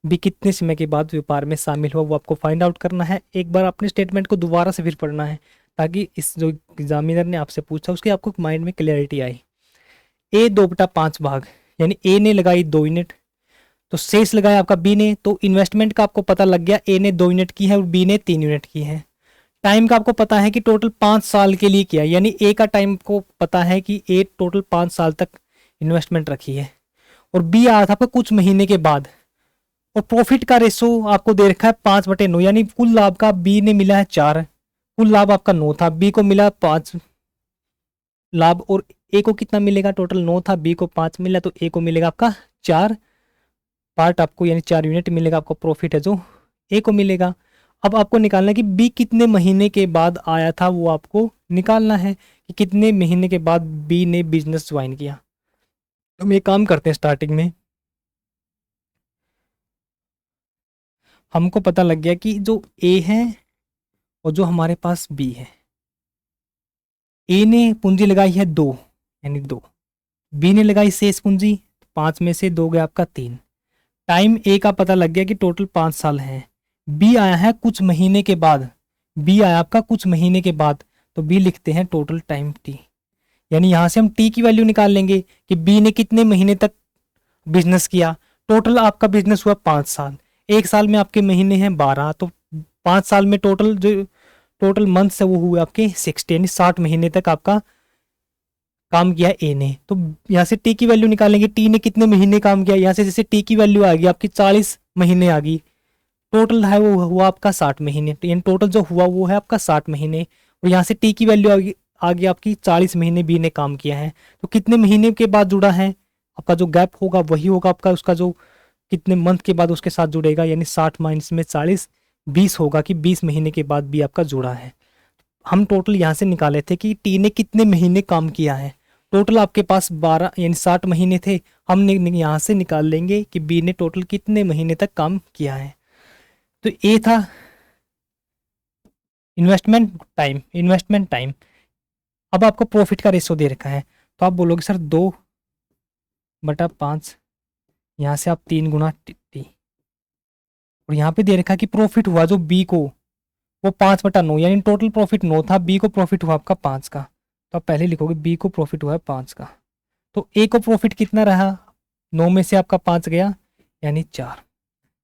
बी कितने समय के बाद व्यापार में शामिल हुआ वो आपको फाइंड आउट करना है। एक बार अपने स्टेटमेंट को दोबारा से फिर पढ़ना है ताकि इस जो एग्जामिनर ने आपसे पूछा उसके आपको माइंड में क्लैरिटी आई। ए 2/5 भाग, यानी ए ने लगाई 2 यूनिट, तो शेष लगाया आपका बी ने, तो इन्वेस्टमेंट का आपको पता लग गया, ए ने 2 यूनिट की है और बी ने 3 यूनिट की है। टाइम का आपको पता है कि टोटल 5 साल के लिए किया, यानी ए का टाइम को पता है कि ए टोटल 5 साल तक इन्वेस्टमेंट रखी है, और बी आया था आपका कुछ महीने के बाद, और प्रॉफिट का रेशो आपको दे रखा है 5/9, यानी कुल लाभ का बी ने मिला है 4, कुल लाभ आपका 9 था, बी को मिला 5, लाभ, और ए को कितना मिलेगा, टोटल 9 था, बी को 5 मिला, तो ए को मिलेगा आपका 4 पार्ट आपको, यानी 4 यूनिट मिलेगा आपको, प्रॉफिट है जो ए को मिलेगा। अब आपको निकालना है कि बी कितने महीने के बाद आया था, वो आपको निकालना है कि कितने महीने के बाद बी ने बिजनेस ज्वाइन किया। तो हम एक काम करते हैं, स्टार्टिंग में हमको पता लग गया कि जो ए है और जो हमारे पास बी है, ए ने पूंजी लगाई है 2, यानी 2, बी ने लगाई शेष पूंजी 5 में से 2 गया आपका 3। टाइम ए का पता लग गया कि टोटल 5 साल है। बी आया है कुछ महीने के बाद, बी आया आपका कुछ महीने के बाद, तो बी लिखते हैं टोटल टाइम टी। यानी यहां से हम टी की वैल्यू निकाल लेंगे कि बी ने कितने महीने तक बिजनेस किया। टोटल आपका बिजनेस हुआ 5 साल, एक साल में आपके महीने हैं 12, तो 5 साल में टोटल जो टोटल मंथ्स है वो हुए आपके 60, यानी 60 महीने तक आपका काम किया ए ने। तो यहाँ से टी की वैल्यू निकालेंगे, टी ने कितने महीने काम किया, यहाँ से जैसे टी की वैल्यू आ गई आपकी 40 महीने आ गई, टोटल है वो हुआ आपका 60 महीने, तो यानी टोटल जो हुआ वो है आपका 60 महीने। और यहाँ से टी की वैल्यू आ गई आपकी 40 महीने बी ने काम किया है, तो कितने महीने के बाद जुड़ा है, आपका जो गैप होगा वही होगा आपका, उसका जो कितने मंथ के बाद उसके साथ जुड़ेगा, यानी 60 माइनस में 40 20 होगा कि 20 महीने के बाद भी आपका जुड़ा है। हम टोटल यहाँ से निकाले थे कि टी ने कितने महीने काम किया है। टोटल आपके पास 12 यानी 60 महीने थे, हमने यहाँ से निकाल लेंगे कि बी ने टोटल कितने महीने तक काम किया है। तो ए था इन्वेस्टमेंट टाइम। अब आपको प्रॉफिट का रेशो दे रखा है, तो आप बोलोगे सर 2/5, यहाँ से आप 3 गुना टी, और यहाँ पे दे रखा है कि प्रॉफिट हुआ जो बी को वो 5/9, यानी टोटल प्रॉफिट 9 था, बी को प्रॉफिट हुआ आपका 5 का, तो आप पहले लिखोगे बी को प्रॉफिट हुआ है 5 का। तो ए को प्रॉफिट कितना रहा, 9 में से आपका 5 गया यानी 4।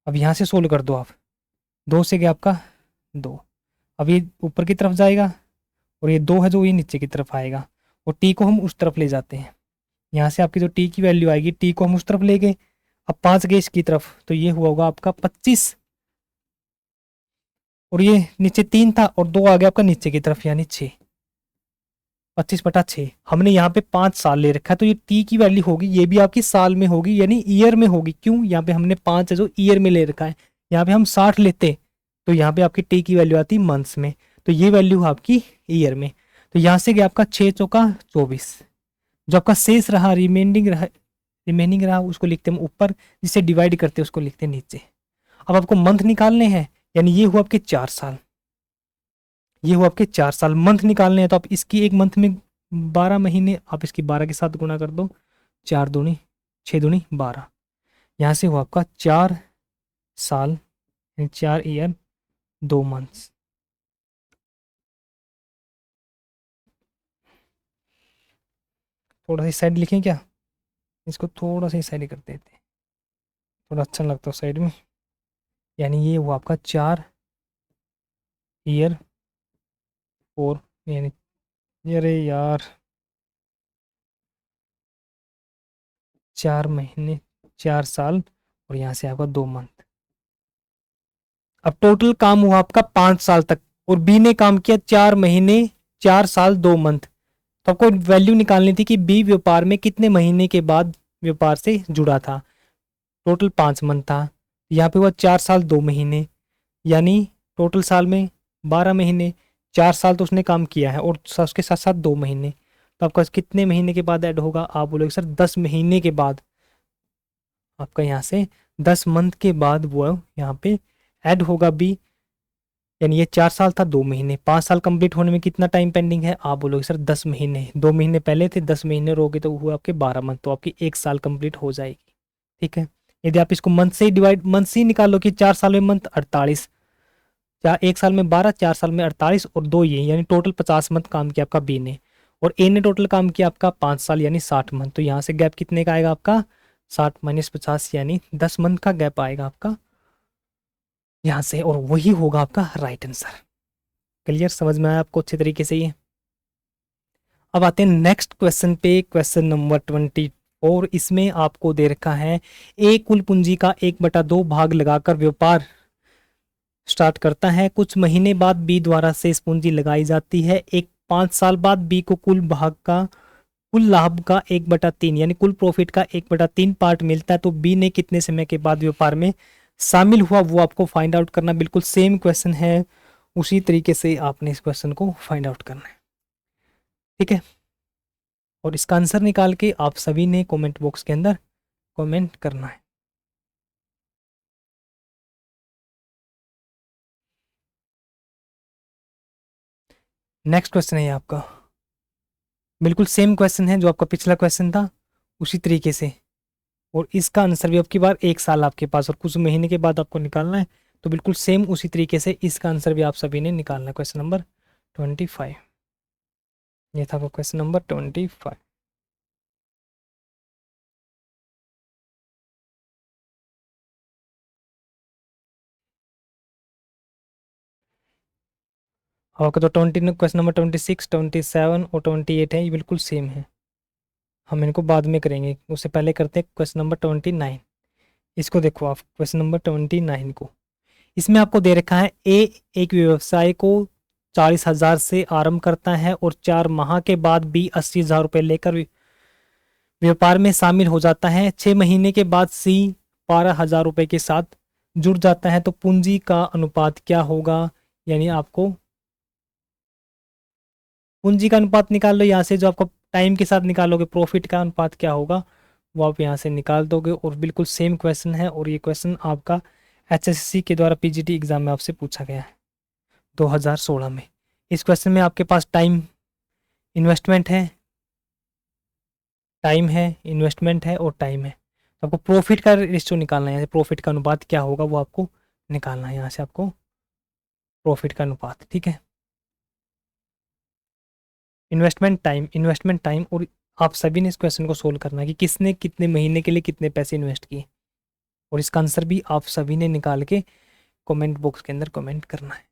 अब यहाँ से सोल्व कर दो आप, 2 से गया आपका 2, अब ये ऊपर की तरफ जाएगा और ये 2 है जो ये नीचे की तरफ आएगा, और टी को हम उस तरफ ले जाते हैं। यहाँ से आपकी जो टी की वैल्यू आएगी, टी को हम उस तरफ ले गए, अब 5 गए इसकी तरफ, तो ये हुआ होगा आपका 25, और ये नीचे 3 था और 2 आ गया आपका नीचे की तरफ यानी 6, 25/6। हमने यहाँ पे 5 साल ले रखा है, तो ये टी की वैल्यू होगी, ये भी आपकी साल में होगी यानी ईयर में होगी। क्यों, यहाँ पे हमने 5 है जो ईयर में ले रखा है, यहाँ पे हम 60 लेते तो यहाँ पे आपकी टी की वैल्यू आती मंथ्स में, तो ये वैल्यू आपकी ईयर में। तो यहाँ से गया आपका 6 चौका 24, जो आपका शेष रहा रिमेनिंग रहा उसको लिखते हैं ऊपर, जिससे डिवाइड करते हैं उसको लिखते हैं नीचे। अब आपको मंथ निकालने हैं, यानी ये हुआ आपके 4 साल, ये हुआ आपके 4 साल मंथ निकालने हैं, तो आप इसकी एक मंथ में 12 महीने, आप इसकी 12 के साथ गुना कर दो, 4 दूनी 6 दूनी 12, यहाँ से हुआ आपका 4 साल 4 ईयर 2 मंथ्स। थोड़ा सा इस साइड लिखें क्या, इसको थोड़ा सा इस साइड ही कर देते हैं, थोड़ा अच्छा लगता है साइड में। यानी ये हुआ आपका 4 ईयर 4, यानी अरे यार 4 महीने 4 साल, और यहाँ से आपका 2 मंथ। अब टोटल काम हुआ आपका 5 साल तक, और बी ने काम किया 4 महीने 4 साल 2 मंथ। तो आपको वैल्यू निकालनी थी कि बी व्यापार में कितने महीने के बाद व्यापार से जुड़ा था। टोटल 5 मंथ था, यहाँ पे हुआ 4 साल 2 महीने, यानी टोटल साल में 12 महीने, 4 साल तो उसने काम किया है और उसके साथ साथ 2 महीने, तो आपका कितने महीने के बाद ऐड होगा, आप बोलोगे सर 10 महीने के बाद। आपका यहाँ से 10 मंथ के बाद वो यहाँ पे ऐड होगा बी, यानी ये 4 साल था 2 महीने, 5 साल कंप्लीट होने में कितना टाइम पेंडिंग है, आप बोलोगे सर 10 महीने, 2 महीने पहले थे 10 महीने रोगे तो हुआ आपके 12 मंथ, तो आपकी 1 साल कंप्लीट हो जाएगी। ठीक है, यदि आप इसको मंथ से ही डिवाइड, मंथ से ही निकालो कि 4 साल में मंथ 48, 1 साल में 12, 4 साल में 48 और 2 ये, यानी टोटल 50 मंथ काम किया आपका बी ने, और ए ने टोटल काम किया आपका 5 साल यानी 60 मंथ। तो यहाँ से गैप कितने का आएगा आपका 60 माइनस 50, यानी 10 मंथ का गैप आएगा आपका यहाँ से, और वही होगा आपका राइट आंसर। क्लियर, समझ में आया आपको अच्छे तरीके से ये। अब आते हैं नेक्स्ट क्वेश्चन पे, क्वेश्चन नंबर 24। इसमें आपको दे रखा है ए कुल पूंजी का 1/2 भाग लगाकर व्यापार स्टार्ट करता है, कुछ महीने बाद बी द्वारा शेष पूंजी लगाई जाती है, एक 5 साल बाद बी को कुल लाभ का 1/3 यानी कुल प्रॉफिट का 1/3 पार्ट मिलता है, तो बी ने कितने समय के बाद व्यापार में शामिल हुआ वो आपको फाइंड आउट करना। बिल्कुल सेम क्वेश्चन है, उसी तरीके से आपने इस क्वेश्चन को फाइंड आउट करना है। ठीक है, और इसका आंसर निकाल के आप सभी ने कमेंट बॉक्स के अंदर कमेंट करना है। नेक्स्ट क्वेश्चन है ये आपका, बिल्कुल सेम क्वेश्चन है जो आपका पिछला क्वेश्चन था, उसी तरीके से, और इसका आंसर भी आपकी बार 1 साल आपके पास और कुछ महीने के बाद आपको निकालना है। तो बिल्कुल सेम उसी तरीके से इसका आंसर भी आप सभी ने निकालना है। क्वेश्चन नंबर 25, ये था क्वेश्चन नंबर 25। आपका जो क्वेश्चन नंबर 26, 27 और 28 है, ये बिल्कुल सेम है। हम इनको बाद में करेंगे, उससे पहले करते हैं क्वेश्चन नंबर 29। इसको देखो आप, क्वेश्चन नंबर 29 को, इसमें आपको दे रखा है ए एक व्यवसाय को 40,000 से आरंभ करता है और 4 माह के बाद बी 80,000 रुपये लेकर व्यापार में शामिल हो जाता है। 6 महीने के बाद सी 12,000 रुपये के साथ जुड़ जाता है, तो पूंजी का अनुपात क्या होगा? यानी आपको पूंजी का अनुपात निकाल लो यहाँ से, जो आपको टाइम के साथ निकालोगे प्रॉफिट का अनुपात क्या होगा वो आप यहाँ से निकाल दोगे। और बिल्कुल सेम क्वेश्चन है, और ये क्वेश्चन आपका HSC के द्वारा पीजीटी एग्जाम में आपसे पूछा गया है 2016 में। इस क्वेश्चन में आपके पास इन्वेस्टमेंट है और टाइम है, तो आपको प्रॉफिट का रेशियो निकालना है। प्रॉफिट का अनुपात क्या होगा वो आपको निकालना है यहाँ से, आपको प्रॉफिट का अनुपात। ठीक है, इन्वेस्टमेंट टाइम, और आप सभी ने इस क्वेश्चन को सोल्व करना है कि किसने कितने महीने के लिए कितने पैसे इन्वेस्ट किए, और इसका आंसर भी आप सभी ने निकाल के कमेंट बॉक्स के अंदर कमेंट करना है।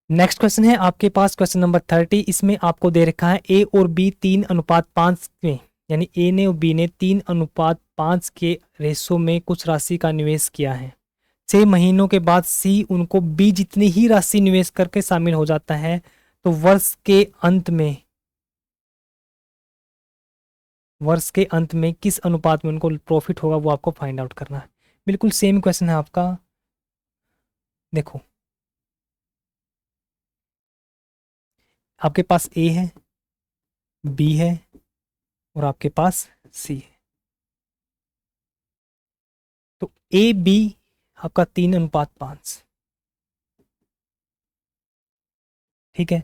नेक्स्ट क्वेश्चन है आपके पास क्वेश्चन नंबर 30। इसमें आपको दे रखा है ए और बी 3:5 में, यानी ए ने और बी ने 3:5 के रेशो में कुछ राशि का निवेश किया है। 6 महीनों के बाद सी उनको बी जितनी ही राशि निवेश करके शामिल हो जाता है, तो वर्ष के अंत में किस अनुपात में उनको प्रॉफिट होगा वो आपको फाइंड आउट करना है। बिल्कुल सेम क्वेश्चन है आपका। देखो, आपके पास ए है, बी है और आपके पास सी है। तो ए बी आपका 3:5, ठीक है,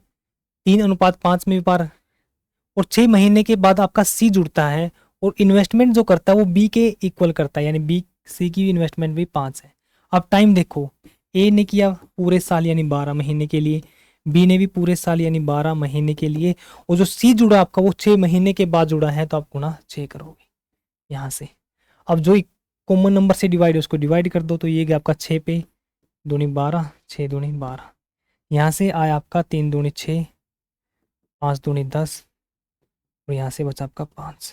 3:5 में व्यापार, और 6 महीने के बाद आपका सी जुड़ता है और इन्वेस्टमेंट जो करता है वो बी के इक्वल करता है, यानी बी सी की इन्वेस्टमेंट भी 5 है। अब टाइम देखो, ए ने किया पूरे साल यानी 12 महीने के लिए, बी ने भी पूरे साल यानी 12 महीने के लिए, और जो सी जुड़ा आपका वो 6 महीने के बाद जुड़ा है, तो आप गुणा 6 करोगे यहाँ से। अब जो कॉमन नंबर से डिवाइड है उसको डिवाइड कर दो, तो ये गया आपका 6 पे 2 12, 6 2 12, यहाँ से आया आपका 3 2 6, 5 2 10, और यहाँ से बचा आपका 5।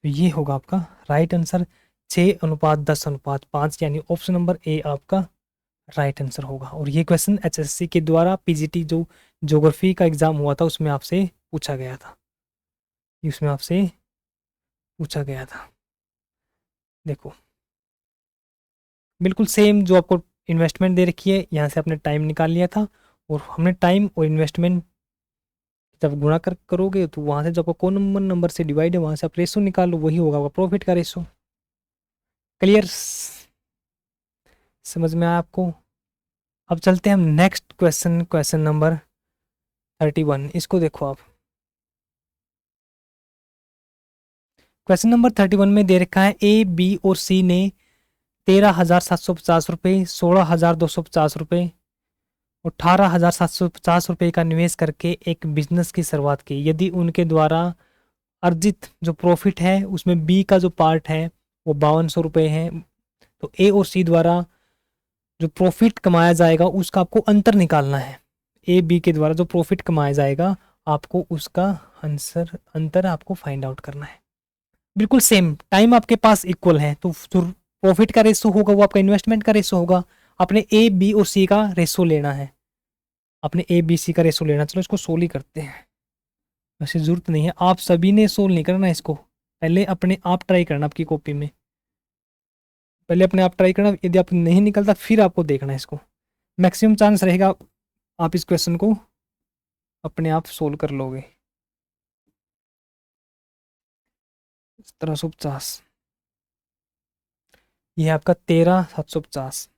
तो ये होगा आपका राइट आंसर 6:10:5, यानी ऑप्शन नंबर ए आपका राइट आंसर होगा। और ये क्वेश्चन HSC के द्वारा पीजीटी जो ज्योग्राफी का एग्जाम हुआ था उसमें आपसे पूछा गया था, देखो बिल्कुल सेम, जो आपको इन्वेस्टमेंट दे रखी है यहाँ से आपने टाइम निकाल लिया था, और हमने टाइम और इन्वेस्टमेंट जब गुणा करोगे तो वहाँ से जो आपका कॉमन नंबर से डिवाइड है वहाँ से आप रेशो निकालो, वही होगा प्रॉफिट का रेशो। क्लियर, समझ में आया आपको? अब चलते हैं हम नेक्स्ट क्वेश्चन नंबर 31। इसको देखो आप, क्वेश्चन नंबर 31 में दे रखा है ए बी और सी ने 13,750 रुपये, 16,250 रुपये, 18,750 रुपये का निवेश करके एक बिजनेस की शुरुआत की। यदि उनके द्वारा अर्जित जो प्रॉफिट है उसमें बी का जो पार्ट है वो 5200 रुपये है, तो ए और सी द्वारा जो प्रॉफिट कमाया जाएगा उसका आपको अंतर निकालना है। ए बी के द्वारा जो प्रॉफिट कमाया जाएगा आपको उसका अंतर आपको फाइंड आउट करना है। बिल्कुल सेम, टाइम आपके पास इक्वल है, तो जो प्रॉफिट का रेशो होगा वो आपका इन्वेस्टमेंट का रेशो होगा। आपने ए बी और सी का रेशो लेना है। अपने ए बी सी का रेशो लेना। चलो इसको सोल्व ही करते हैं, वैसे ज़रूरत नहीं है, आप सभी ने सोल्व नहीं करना इसको, पहले अपने आप ट्राई करना आपकी कॉपी में, पहले अपने आप ट्राई करना, यदि आप नहीं निकलता फिर आपको देखना है इसको। मैक्सिमम चांस रहेगा आप इस क्वेश्चन को अपने आप सोल्व कर लोगे। 1750, ये है आपका 13750।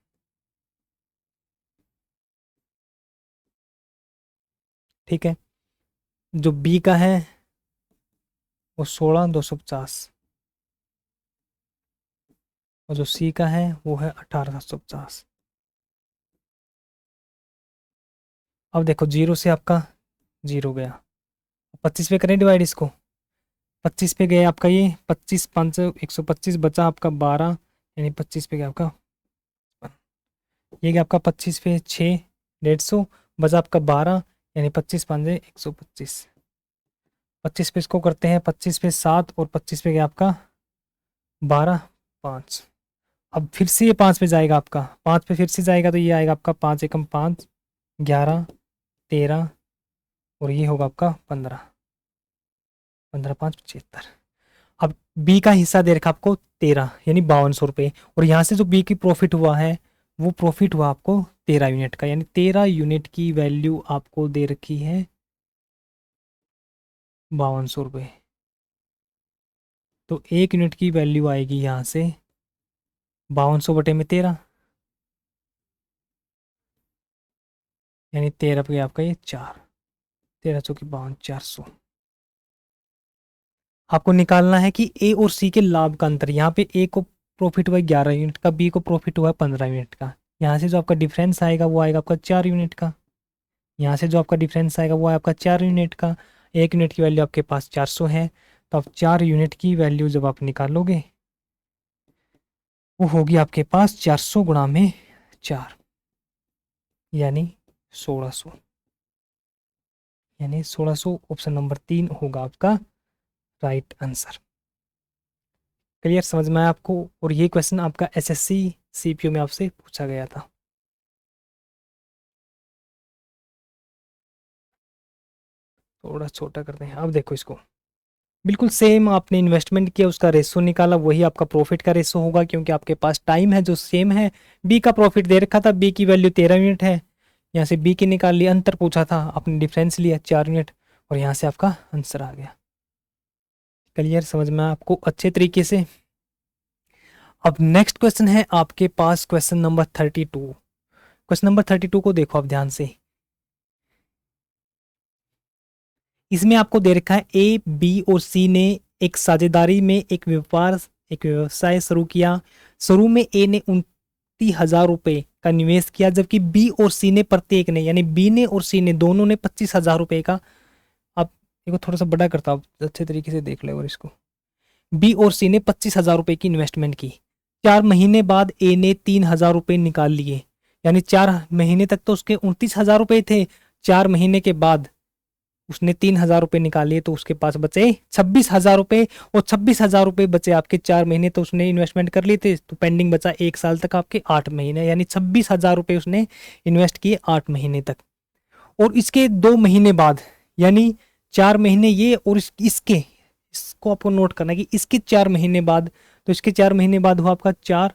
ठीक है, जो बी का है वो 16250, और जो सी का है वो है 18750। अब देखो जीरो से आपका जीरो गया, 25 पे करें डिवाइड इसको, 25 पे गए आपका ये 25 5 125, बचा आपका 12, यानी 25 पे गया आपका, ये गया आपका 25 पे 6 150, बचा आपका 12, यानी 25 5 125, 25 पे इसको करते हैं 25 पे 7, और 25 पे गया आपका 12 5। अब फिर से ये 5 पे जाएगा आपका, 5 पे फिर से जाएगा तो ये आएगा आपका 5 एकम 5 11 13, और ये होगा आपका 15, 15 5 75। अब बी का हिस्सा दे रखा आपको 13, यानी 5200 रुपये, और यहाँ से जो बी की प्रॉफिट हुआ है वो प्रॉफिट हुआ आपको 13 यूनिट का, यानी 13 यूनिट की वैल्यू आपको दे रखी है 5200 रुपये। तो 1 यूनिट की वैल्यू आएगी यहाँ से 5200 बटे में 13, यानी 13 पे आपका ये 4, 13 चौकी 52, 400। आपको निकालना है कि ए और सी के लाभ का अंतर, यहाँ पे ए को प्रॉफिट हुआ है 11 यूनिट का, बी को प्रॉफिट हुआ है 15 यूनिट का, यहाँ से जो आपका डिफरेंस आएगा वो आएगा आपका 4 यूनिट का, यहाँ से जो आपका डिफरेंस आएगा वो है आपका 4 यूनिट का। 1 यूनिट की वैल्यू आपके पास 400 है, तो आप 4 यूनिट की वैल्यू जब आप निकालोगे वो होगी आपके पास 400 गुणा में 4, यानी 1600, यानी 1600 ऑप्शन नंबर 3 होगा आपका राइट आंसर। क्लियर, समझ में आया आपको? और ये क्वेश्चन आपका एसएससी सीपीयू में आपसे पूछा गया था। थोड़ा छोटा करते हैं, अब देखो इसको, बिल्कुल सेम आपने इन्वेस्टमेंट किया उसका रेशो निकाला, वही आपका प्रॉफिट का रेशो होगा, क्योंकि आपके पास टाइम है जो सेम है। बी का प्रॉफिट दे रखा था, बी की वैल्यू 13 यूनिट है, यहाँ से बी की निकाल लिया, अंतर पूछा था आपने डिफरेंस लिया 4 यूनिट, और यहाँ से आपका आंसर आ गया। क्लियर, समझ में आया आपको अच्छे तरीके से? अब नेक्स्ट क्वेश्चन है आपके पास क्वेश्चन नंबर 32। क्वेश्चन नंबर 32 को देखो आप ध्यान से, इसमें आपको दे रखा है ए बी और सी ने एक साझेदारी में एक व्यवसाय शुरू किया। शुरू में ए ने 29,000 रुपये का निवेश किया, जबकि बी और सी ने प्रत्येक ने, यानी बी ने और सी ने दोनों ने 25,000 रुपये का, अब देखो थोड़ा सा बड़ा करता हूँ अच्छे तरीके से देख ले, और इसको बी और सी ने 25,000 रुपये की इन्वेस्टमेंट की। 4 महीने बाद ए ने 3,000 रुपये निकाल लिए, यानी 4 महीने तक तो उसके 29,000 रुपये थे, 4 महीने के बाद उसने 3,000 रुपये निकाले तो उसके पास बचे 26,000 रुपये, और 26,000 रुपये बचे आपके 4 महीने, तो उसने इन्वेस्टमेंट कर लिए थे, तो पेंडिंग बचा 1 साल तक आपके 8 महीने, यानी 26,000 रुपये उसने इन्वेस्ट किए 8 महीने तक। और इसके 2 महीने बाद, यानी 4 महीने ये और इसको आपको नोट करना है कि इसके 4 महीने बाद, तो इसके 4 महीने बाद हुआ आपका 4,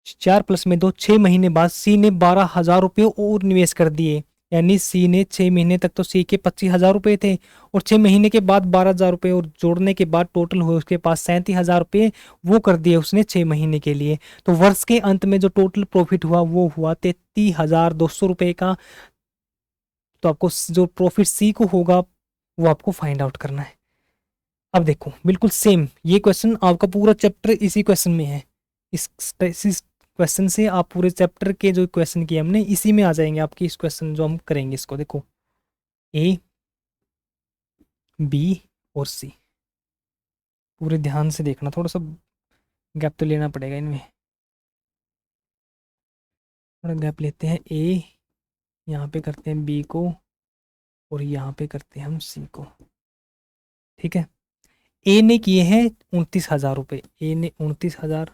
4 प्लस में 2, 6 महीने बाद सी ने 12,000 रुपये और निवेश कर दिए, यानी सी ने 6 महीने तक तो सी के 25,000 रुपये थे, और 6 महीने के बाद 12,000 रुपये और जोड़ने के बाद टोटल हुए उसके पास 37,000 रुपये, वो कर दिए उसने 6 महीने के लिए। तो वर्ष के अंत में जो टोटल प्रॉफिट हुआ वो हुआ 33,200 रुपये का। तो आपको जो प्रॉफिट सी को होगा वो आपको फाइंड आउट करना है। अब देखो बिल्कुल सेम ये क्वेश्चन, आपका पूरा चैप्टर इसी क्वेश्चन में है, इस क्वेश्चन से आप पूरे चैप्टर के जो क्वेश्चन किए हमने इसी में आ जाएंगे आपके इस क्वेश्चन जो हम करेंगे। इसको देखो, ए बी और सी, पूरे ध्यान से देखना, थोड़ा सा गैप तो लेना पड़ेगा इनमें, थोड़ा गैप लेते हैं। ए यहाँ पे करते हैं बी को, और यहाँ पे करते हैं हम सी को। ठीक है, ए ने किए हैं 29,000 रुपये, ए ने 29,000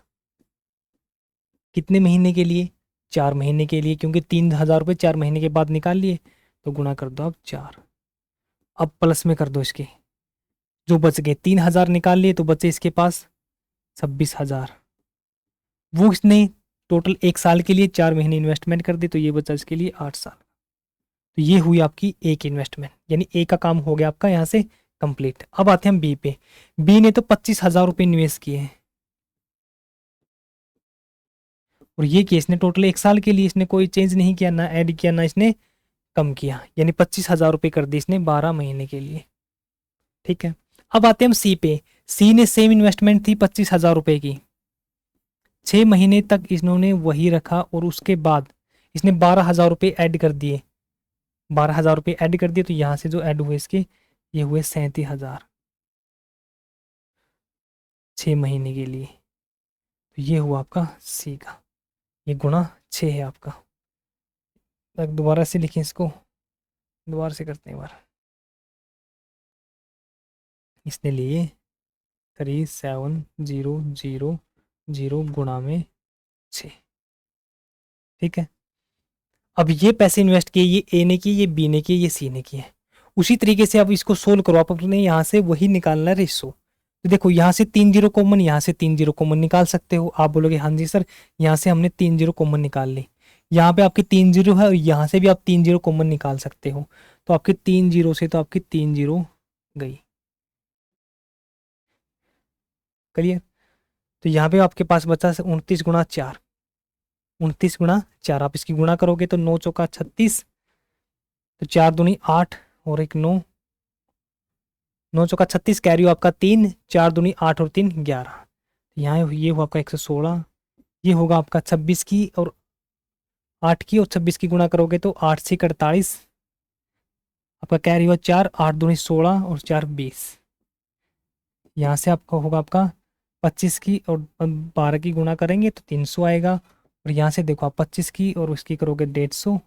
कितने महीने के लिए? 4 महीने के लिए, क्योंकि 3,000 रुपये 4 महीने के बाद निकाल लिए, तो गुणा कर दो आप 4। अब प्लस में कर दो इसके, जो बच गए 3,000 निकाल लिए तो बचे इसके पास 26,000। वो इसने टोटल 1 साल के लिए 4 महीने इन्वेस्टमेंट कर दी, तो ये बचा इसके लिए 8 साल। तो ये हुई आपकी एक इन्वेस्टमेंट, यानी ए का काम हो गया आपका यहाँ से कंप्लीट। अब आते हैं हम बी पे। बी ने तो 25,000 रुपये इन्वेस्ट किए हैं, और ये केस ने टोटल 1 साल के लिए, इसने कोई चेंज नहीं किया, ना ऐड किया ना इसने कम किया, यानी 25,000 रुपये कर दी इसने 12 महीने के लिए। ठीक है, अब आते हैं हम सी पे। सी ने सेम इन्वेस्टमेंट थी 25,000 रुपये की, 6 महीने तक इन्होंने वही रखा, और उसके बाद इसने 12,000 रुपये ऐड कर दिए। 12,000 रुपये ऐड कर दिए, तो यहाँ से जो ऐड हुए इसके, ये हुए 37,000 6 महीने के लिए। तो ये हुआ आपका सी का, ये गुणा 6 है आपका। दोबारा से लिखें इसको, दोबारा से करते हैं एक बार। इसने लिए 37,000 गुणा में 6। ठीक है, अब ये पैसे इन्वेस्ट किए, ये ए ने किए, ये बी ने किए, ये सी ने किए। उसी तरीके से अब इसको सोल्व करो, आप अपने यहाँ से वही निकालना है रेशो। तो देखो यहाँ से 3 जीरो कॉमन, यहाँ से 3 जीरो कॉमन निकाल सकते हो। आप बोलोगे हाँ जी सर, यहाँ से हमने 3 जीरो कॉमन निकाल ली, यहाँ पे आपकी 3 जीरो है, और यहाँ से भी आप 3 जीरो कॉमन निकाल सकते हो। तो आपके 3 जीरो से तो आपकी 3 जीरो गई। क्लियर? तो यहाँ पे आपके पास बचा 29 गुणा 4, 29 गुणा 4। आप इसकी गुणा करोगे तो 9 चौका 36, तो 4 दूनी 8 और एक 9, 9 चौका 36, कैरी आपका 3, 4 दूनी 8 और 3 11। यहाँ ये हुआ आपका 116, ये होगा आपका 26 की, और 8 की और 26 की गुणा करोगे तो 8 से 48, आपका कैरी हुआ 4, 8 दूनी 16 और 4 20। यहाँ से आपका होगा आपका 25 की और 12 की गुणा करेंगे तो 300 आएगा। और यहाँ से देखो आप 25 की और उसकी करोगे 150,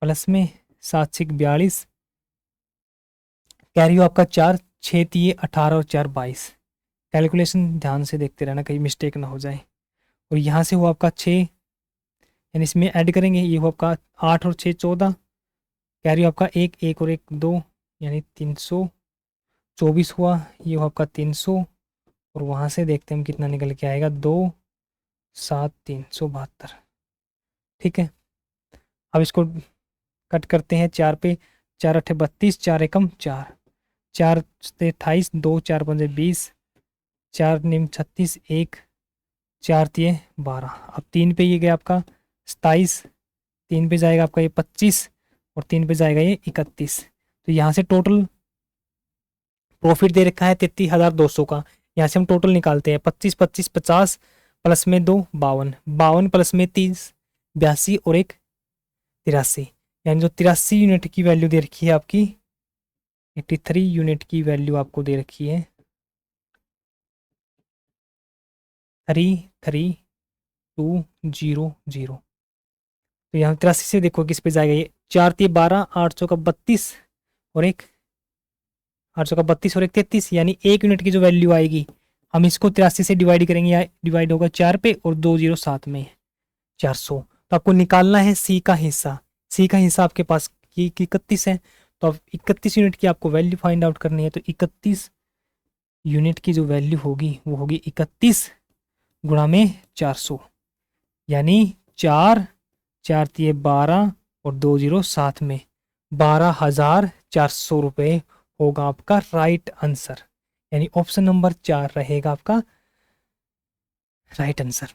प्लस में 7 6 42, कैरी हो आपका 4, 6 3 18 और 4 22। कैलकुलेशन ध्यान से देखते रहना, कहीं मिस्टेक ना हो जाए। और यहाँ से हुआ आपका 6, यानी इसमें ऐड करेंगे, ये हुआ आपका 8 और 6 14, कैरी आपका 1 1 और 1 2, यानी 324 हुआ। ये हुआ आपका 300, और वहाँ से देखते हैं हम कितना निकल के आएगा, 2 7 372। ठीक है, अब इसको कट करते हैं 4 पे, 4 8 32, 4 एकम 4, 4 से 28, 2 4 5 20, 4 निम 36, 1 4 तिये 12। अब 3 पे ये गया आपका 27, 3 पे जाएगा आपका ये 25, और 3 पे जाएगा ये 31। तो यहाँ से टोटल प्रॉफिट दे रखा है 33,200 का। यहाँ से हम टोटल निकालते हैं, 25 25 50, प्लस में 2 52, 52 प्लस में 30 82 और 1 83, यानी जो 83 यूनिट की वैल्यू दे रखी है आपकी, 83 यूनिट की वैल्यू आपको दे रखी है 33200। तो यहाँ 83 से देखो किस पे जाएगा, ये 4 3 12, 8 का 32 और 1 8 का 32 और 1 33, यानी 1 यूनिट की जो वैल्यू आएगी, हम इसको 83 से डिवाइड करेंगे, या डिवाइड होगा 4 पे और 2 जीरो साथ में 400। तो आपको निकालना है सी का हिस्सा। सी का हिस्सा आपके पास ये 31 है, तो अब 31 यूनिट की आपको वैल्यू फाइंड आउट करनी है। तो 31 यूनिट की जो वैल्यू होगी वो होगी 31 गुणा में 400, यानी 4 4 तिये 12 और 2 जीरो साथ में 12,400 रुपये होगा आपका राइट आंसर, यानी ऑप्शन नंबर 4 रहेगा आपका राइट आंसर।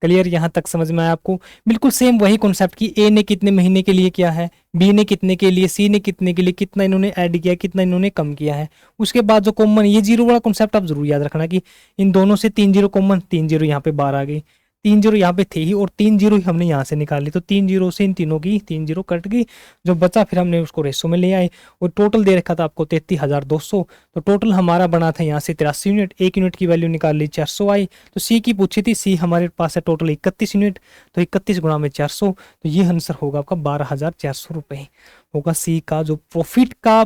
क्लियर? यहाँ तक समझ में आया आपको? बिल्कुल सेम वही कॉन्सेप्ट की ए ने कितने महीने के लिए किया है, बी ने कितने के लिए, सी ने कितने के लिए, कितना इन्होंने ऐड किया, कितना इन्होंने कम किया है। उसके बाद जो कॉमन, ये जीरो वाला कॉन्सेप्ट आप जरूर याद रखना कि इन दोनों से 3 जीरो कॉमन, 3 जीरो यहाँ पे बाहर आ गई, 3 जीरो यहाँ पे थे ही, और 3 जीरो ही हमने यहाँ से निकाल ली, तो 3 जीरो से इन तीनों की 3 जीरो कट गई, जो बचा फिर हमने उसको रेशो में ले आए। और टोटल दे रखा था आपको 33,200, तो टोटल हमारा बना था यहाँ से 83 यूनिट, 1 यूनिट की वैल्यू निकाल ली 400 आई। तो सी की पूछी थी, सी हमारे पास है टोटल 31 यूनिट, तो 31 गुणा में 400, तो ये आंसर होगा आपका 12,400 रुपये होगा सी का। जो प्रॉफिट का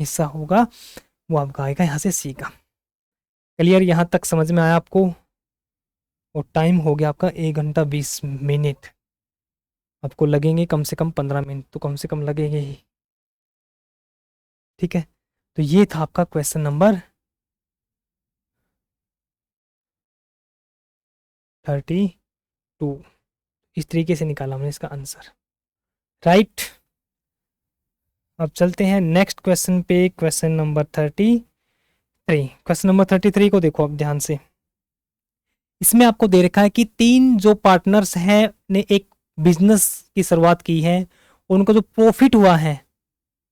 हिस्सा होगा वो आपका आएगा यहाँ से सी का। क्लियर? यहाँ तक समझ में आया आपको? और टाइम हो गया आपका 1 घंटा 20 मिनट। आपको लगेंगे कम से कम 15 मिनट, तो कम से कम लगेंगे ही। ठीक है, तो ये था आपका क्वेश्चन नंबर 32। इस तरीके से निकाला हमने इसका आंसर, राइट। अब चलते हैं नेक्स्ट क्वेश्चन पे, क्वेश्चन नंबर 33। क्वेश्चन नंबर 33 को देखो आप ध्यान से। इसमें आपको दे रखा है कि 3 जो पार्टनर्स हैं ने एक बिजनेस की शुरुआत की है, उनको जो प्रॉफिट हुआ है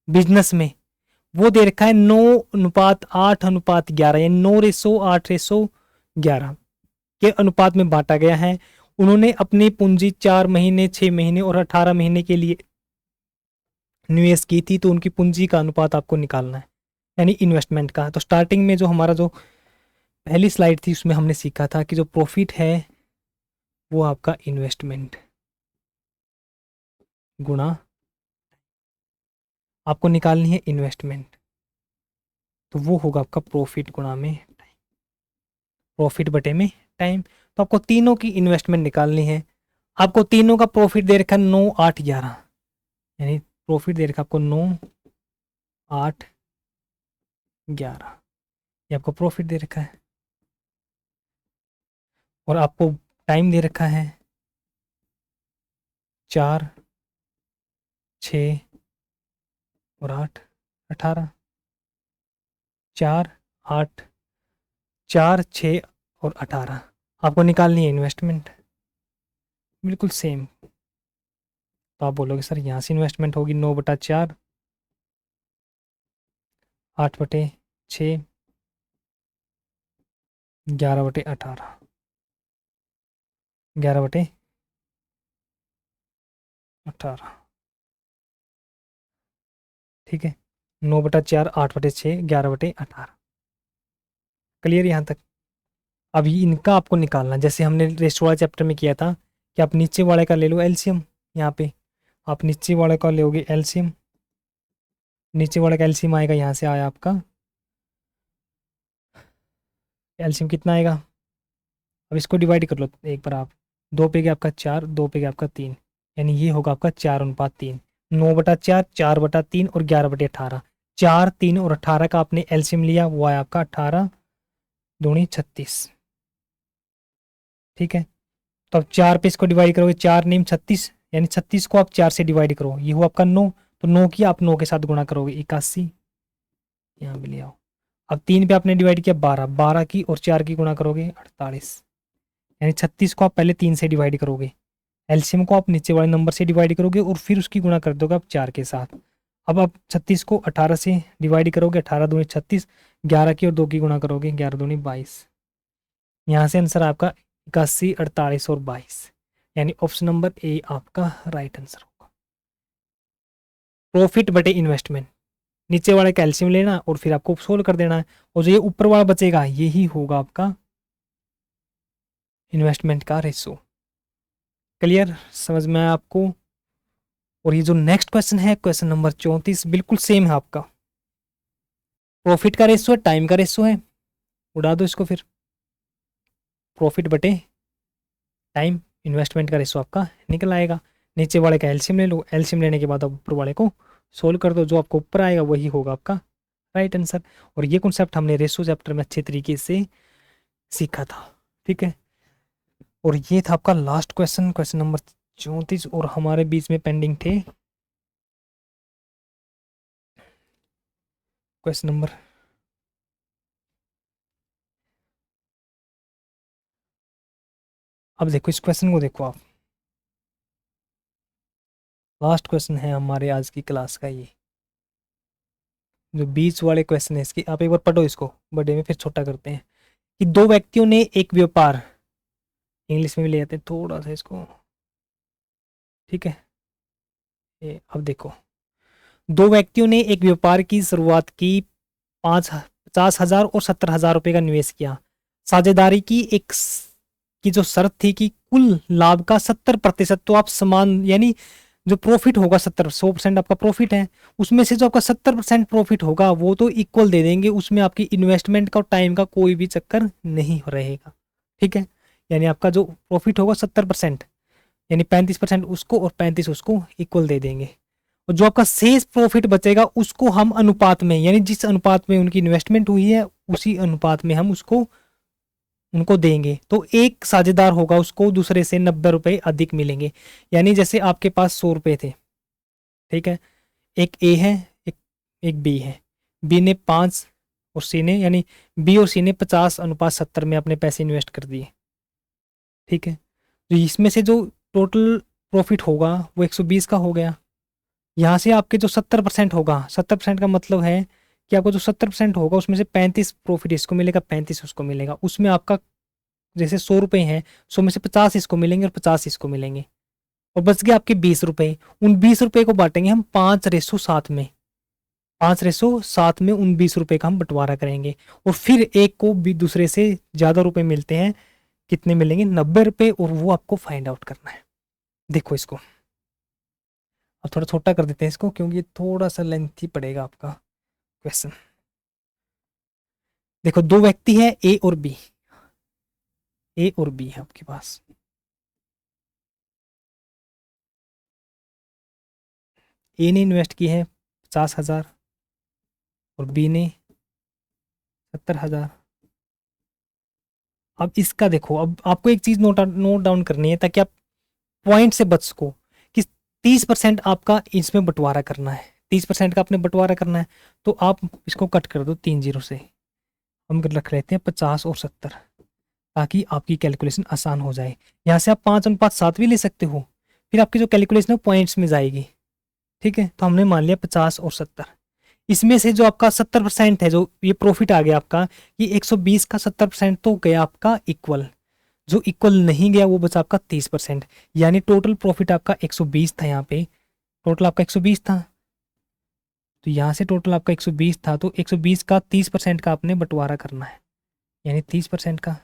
बिजनेस में, वो दे रखा है 9:8:11, यानी 9:8:11 के अनुपात में बांटा गया है। उन्होंने अपनी पूंजी 4 महीने, 6 महीने और 18 महीने के लिए निवेश की थी, तो उनकी पूंजी का अनुपात आपको निकालना है, यानी इन्वेस्टमेंट का। तो स्टार्टिंग में जो हमारा जो पहली स्लाइड थी उसमें हमने सीखा था कि जो प्रॉफिट है वो आपका इन्वेस्टमेंट गुणा, आपको निकालनी है इन्वेस्टमेंट, तो वो होगा आपका प्रॉफिट गुणा में टाइम, प्रॉफिट बटे में टाइम। तो आपको तीनों की इन्वेस्टमेंट निकालनी है। आपको तीनों का प्रॉफिट दे रखा है 9:8:11, यानी प्रॉफिट दे रखा आपको 9:8:11, ये आपको प्रॉफिट दे रखा है। और आपको टाइम दे रखा है 4, 6 और 8, 18। 4, 8, 4, 6 और 18 आपको निकालनी है इन्वेस्टमेंट, बिल्कुल सेम। तो आप बोलोगे सर यहाँ से इन्वेस्टमेंट होगी 9/4, 8/6, 11/18, 11/18। ठीक है, 9/4, 8/6, 11/18। क्लियर यहाँ तक? अभी इनका आपको निकालना, जैसे हमने रेशो वाले चैप्टर में किया था कि आप नीचे वाले का ले लो एलसीएम। यहाँ पे आप नीचे वाले का लोगे एलसीएम, नीचे वाले का एलसीएम आएगा, यहाँ से आया आपका एलसीएम कितना आएगा। अब इसको डिवाइड कर लो एक बार आप, 2 पे गया आपका 4, 2 पे गया आपका 3, यानी ये होगा आपका 4:3। 9/4, 4/3 और 11/18। 4, 3 और 18 का आपने एलसीएम लिया, वो आया आपका 18 दूनी 36। ठीक है, तो अब 4 पे इसको डिवाइड करोगे, 4 नेम 36, यानी 36 को आप 4 से डिवाइड करो, ये हुआ आपका 9। तो 9 की आप 9 के साथ गुणा करोगे 81, यहाँ भी ले आओ। अब 3 पे आपने डिवाइड किया 12, 12 की और 4 की गुणा करोगे 48, यानी 36 को आप पहले 3 से डिवाइड करोगे, एलसीएम को आप नीचे वाले नंबर से डिवाइड करोगे और फिर उसकी गुणा कर दोगे आप 4 के साथ। अब आप 36 को 18 से डिवाइड करोगे, 18 दूनी 36, 11 की और 2 की गुणा करोगे, 11 दूनी 22। यहाँ से आंसर आपका 81, 48 और 22, यानी ऑप्शन नंबर ए आपका राइट आंसर होगा। प्रॉफिट बटे इन्वेस्टमेंट, नीचे वाले कैल्शियम लेना और फिर आपको सोल्व कर देना है, और जो ये ऊपर वाला बचेगा यही होगा आपका इन्वेस्टमेंट का रेशो। क्लियर, समझ में आया आपको? और ये जो नेक्स्ट क्वेश्चन है, क्वेश्चन नंबर 34, बिल्कुल सेम है आपका। प्रॉफिट का रेशो है, टाइम का रेशो है, उड़ा दो इसको फिर। प्रॉफिट बटे टाइम, इन्वेस्टमेंट का रेशो आपका निकल आएगा। नीचे वाले का एलसीएम ले लो, एलसीएम लेने के बाद आप ऊपर वाले को सोल्व कर दो, जो आपको ऊपर आएगा वही होगा आपका राइट आंसर। और ये कॉन्सेप्ट हमने रेशो चैप्टर में अच्छे तरीके से सीखा था। ठीक है, और ये था आपका लास्ट क्वेश्चन, क्वेश्चन नंबर 34, और हमारे बीच में पेंडिंग थे क्वेश्चन नंबर, अब देखो इस क्वेश्चन को देखो आप, लास्ट क्वेश्चन है हमारे आज की क्लास का। ये जो बीच वाले क्वेश्चन है इसकी आप एक बार पढ़ो इसको, बड़े में फिर छोटा करते हैं। कि 2 व्यक्तियों ने एक व्यापार, इंग्लिश में भी ले जाते हैं थोड़ा सा इसको। ठीक है, ये अब देखो, 2 व्यक्तियों ने एक व्यापार की शुरुआत की, 50,000 और 70,000 रुपए का निवेश किया। साझेदारी की की जो शर्त थी कि कुल लाभ का 70%, तो आप समान, यानी जो प्रॉफिट होगा 100% आपका प्रॉफिट है, उसमें से जो आपका 70% प्रॉफिट होगा वो तो इक्वल दे देंगे, उसमें आपकी इन्वेस्टमेंट का और टाइम का कोई भी चक्कर नहीं रहेगा। ठीक है, यानी आपका जो प्रॉफिट होगा 70%, यानी 35% उसको और 35 उसको इक्वल दे देंगे। और जो आपका शेष प्रॉफिट बचेगा उसको हम अनुपात में, यानी जिस अनुपात में उनकी इन्वेस्टमेंट हुई है उसी अनुपात में हम उसको उनको देंगे। तो एक साझेदार होगा उसको दूसरे से 90 रुपए अधिक मिलेंगे। यानी जैसे आपके पास 100 रुपए थे, ठीक है, एक ए है, एक बी है। बी ने 5 और सी ने, यानी बी और सी ने 50:70 में अपने पैसे इन्वेस्ट कर दिए, ठीक है। तो इसमें से जो टोटल प्रॉफिट होगा वो 120 का हो गया। यहाँ से आपके जो 70% होगा, 70% का मतलब है कि आपको जो 70% होगा उसमें से 35 प्रॉफिट इसको मिलेगा, 35 उसको मिलेगा। उसमें आपका जैसे 100 रुपये हैं, 100 में से 50 इसको मिलेंगे और 50 इसको मिलेंगे, और बच गए आपके 20 रुपये। उन 20 रुपये को बांटेंगे हम 5:7 में, 5:7 में उन 20 रुपये का हम बंटवारा करेंगे। और फिर एक को भी दूसरे से ज़्यादा रुपए मिलते हैं, कितने मिलेंगे, 90 रुपये, और वो आपको फाइंड आउट करना है। देखो इसको अब थोड़ा छोटा कर देते हैं इसको, क्योंकि ये थोड़ा सा लेंथी पड़ेगा आपका क्वेश्चन। देखो दो व्यक्ति है ए और बी, ए और बी है आपके पास। ए ने इन्वेस्ट की है 50,000 और बी ने 70,000। अब इसका देखो, अब आपको एक चीज नोट डाउन करनी है ताकि आप पॉइंट से बच सको कि 30% आपका इसमें बंटवारा करना है, 30% का आपने बंटवारा करना है। तो आप इसको कट कर दो 3 जीरो से, हम रख लेते हैं 50 और 70, ताकि आपकी कैलकुलेशन आसान हो जाए। यहाँ से आप 5:7 भी ले सकते हो, फिर आपकी जो कैलकुलेशन है पॉइंट्स में जाएगी, ठीक है। तो हमने मान लिया 50 और 70। इसमें से जो आपका 70% है, जो ये प्रॉफिट आ गया आपका, ये 120 का 70% तो गया आपका इक्वल, जो इक्वल नहीं गया वो बचा आपका 30%। यानी टोटल प्रॉफिट आपका 120 था, यहाँ पे टोटल आपका 120 था। तो यहाँ से टोटल आपका 120 था, तो 120 का 30% का आपने बंटवारा करना है, यानी 30% का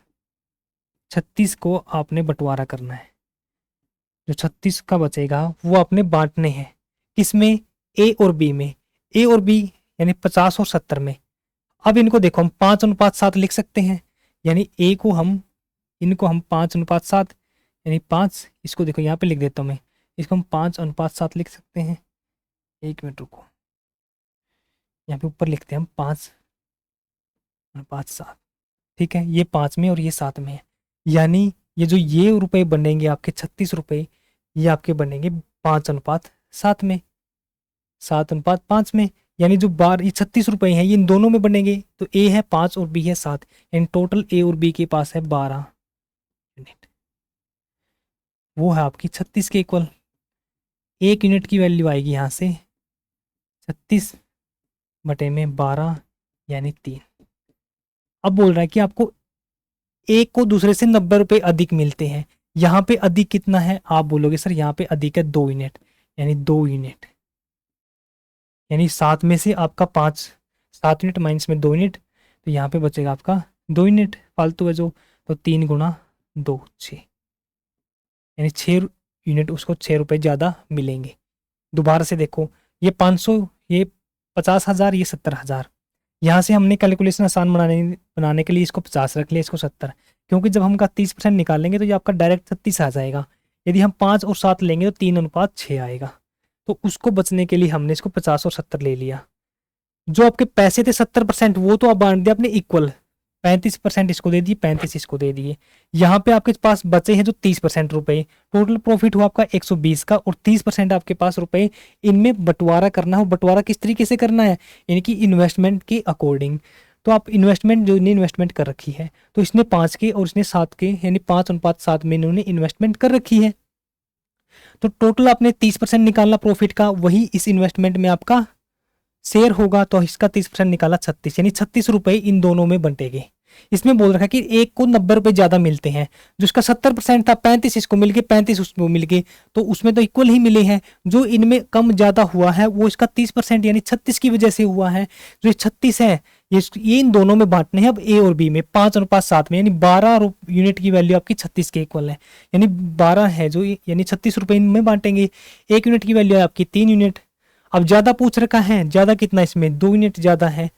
36 को आपने बंटवारा करना है। जो 36 का बचेगा वो आपने बांटने हैं, किसमें, ए और बी में। ए और बी यानी 50 और 70 में। अब इनको देखो हम 5:7 लिख सकते हैं, यानी ए को हम, इनको हम 5:7, यानी 5, इसको देखो यहाँ पे लिख देता हूँ मैं, इसको हम 5:7 लिख सकते हैं। 1 मिनट रुको, यहाँ पे ऊपर लिखते हैं हम 5:7, ठीक है। ये 5 में और ये 7 में है, यानी ये जो ये रुपए बनेंगे आपके 36 रुपए, ये आपके बनेंगे 5:7 में, 7:5 में। यानी जो बार ये 36 रुपए हैं ये इन दोनों में बनेंगे। तो ए है 5 और बी है 7, यानी टोटल ए और बी के पास है 12 यूनिट, वो है आपकी 36 के इक्वल। 1 यूनिट की वैल्यू आएगी यहाँ से 36/12 यानी 3। अब बोल रहा है कि आपको एक को दूसरे से 90 रुपए अधिक मिलते हैं। यहाँ पे अधिक कितना है, आप बोलोगे सर यहाँ पे अधिक है 2 यूनिट, यानी 2 यूनिट, यानी 7 में से आपका 5, 7 यूनिट माइनस में 2 यूनिट, तो यहाँ पे बचेगा आपका 2 यूनिट फालतू है जो, तो 3 गुणा 2 6, यानी 6 यूनिट उसको 6 रुपये ज़्यादा मिलेंगे। दोबारा से देखो, ये 500, ये 50,000, ये 70,000। यहाँ से हमने कैलकुलेशन आसान बनाने के लिए इसको 50 रख लिया, इसको 70, क्योंकि जब हम का 30% निकालेंगे तो ये आपका डायरेक्ट 36 आ जाएगा। यदि हम 5 और 7 लेंगे तो 3:6 आएगा। तो उसको बचने के लिए हमने इसको 50 और 70 ले लिया। जो आपके पैसे थे 70% वो तो आप बांट दिया आपने इक्वल, 35% इसको दे दिए, 35 इसको दे दिए। यहाँ पे आपके पास बचे हैं जो 30% रुपए, टोटल प्रॉफिट हुआ आपका 120 का, और 30% आपके पास रुपए इनमें बंटवारा करना हो। बंटवारा किस तरीके से करना है, यानी कि इन्वेस्टमेंट के अकॉर्डिंग। तो आप इन्वेस्टमेंट जो इन्हें इन्वेस्टमेंट कर रखी है, तो इसने 5 के और इसने 7 के, यानी 5:7 में इन्होंने इन्वेस्टमेंट कर रखी है। तो टोटल आपने 30% निकालना प्रॉफिट का, वही इस इन्वेस्टमेंट में आपका शेयर होगा। तो इसका 30% निकाला 36, यानी 36 रुपए इन दोनों में बंटेंगे। इसमें बोल रखा है कि एक को 90 रुपए ज्यादा मिलते हैं, जिसका 70% था 35 इसको मिल गए, 35 उसको मिल गए, तो उसमें तो इक्वल ही मिले हैं। जो इनमें कम ज्यादा हुआ है वो इसका 30% यानी 36 की वजह से हुआ है। जो 36 है ये इन दोनों में बांटने हैं अब ए और बी में, 5:7 में, यानी 12 यूनिट की वैल्यू आपकी 36 के इक्वल है, यानी 12 है जो, यानी 36 रुपए इनमें बांटेंगे। 1 यूनिट की वैल्यू है आपकी 3 यूनिट। अब ज्यादा पूछ रखा है, ज्यादा कितना, इसमें 2 यूनिट ज्यादा है,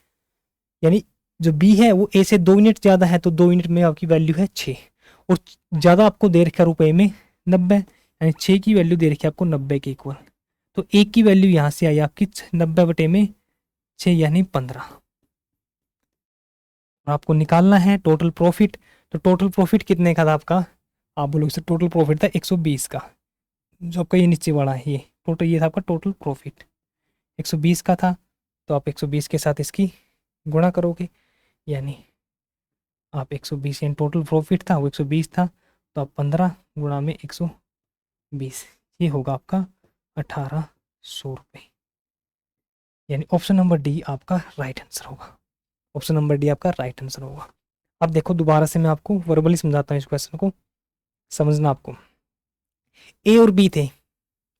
यानी जो बी है वो ए से 2 यूनिट ज्यादा है, तो 2 यूनिट में आपकी वैल्यू है 6। और ज़्यादा आपको दे रखा रुपए में 90, यानी 6 की वैल्यू दे रखी है आपको 90 के इक्वल। तो 1 की वैल्यू यहाँ से आई आपकी 90/6 यानी 15। आपको निकालना है टोटल प्रॉफिट। तो टोटल प्रॉफिट कितने का था आपका, आप बोलोगे सर टोटल प्रॉफिट था 120 का, जो आपका ये नीचे वाला है ये टोटल, ये था आपका टोटल प्रॉफिट 120 का था। तो आप 120 के साथ इसकी गुणा करोगे, यानी आप 120 यानी टोटल प्रॉफिट था वो 120 था, तो आप 15 गुणा में 120, ये होगा आपका 1800 रुपये। यानी ऑप्शन नंबर डी आपका राइट आंसर होगा। ऑप्शन नंबर डी आपका राइट आंसर होगा। अब देखो दोबारा से मैं आपको वर्बली समझाता हूँ इस क्वेश्चन को, समझना आपको। ए और बी थे,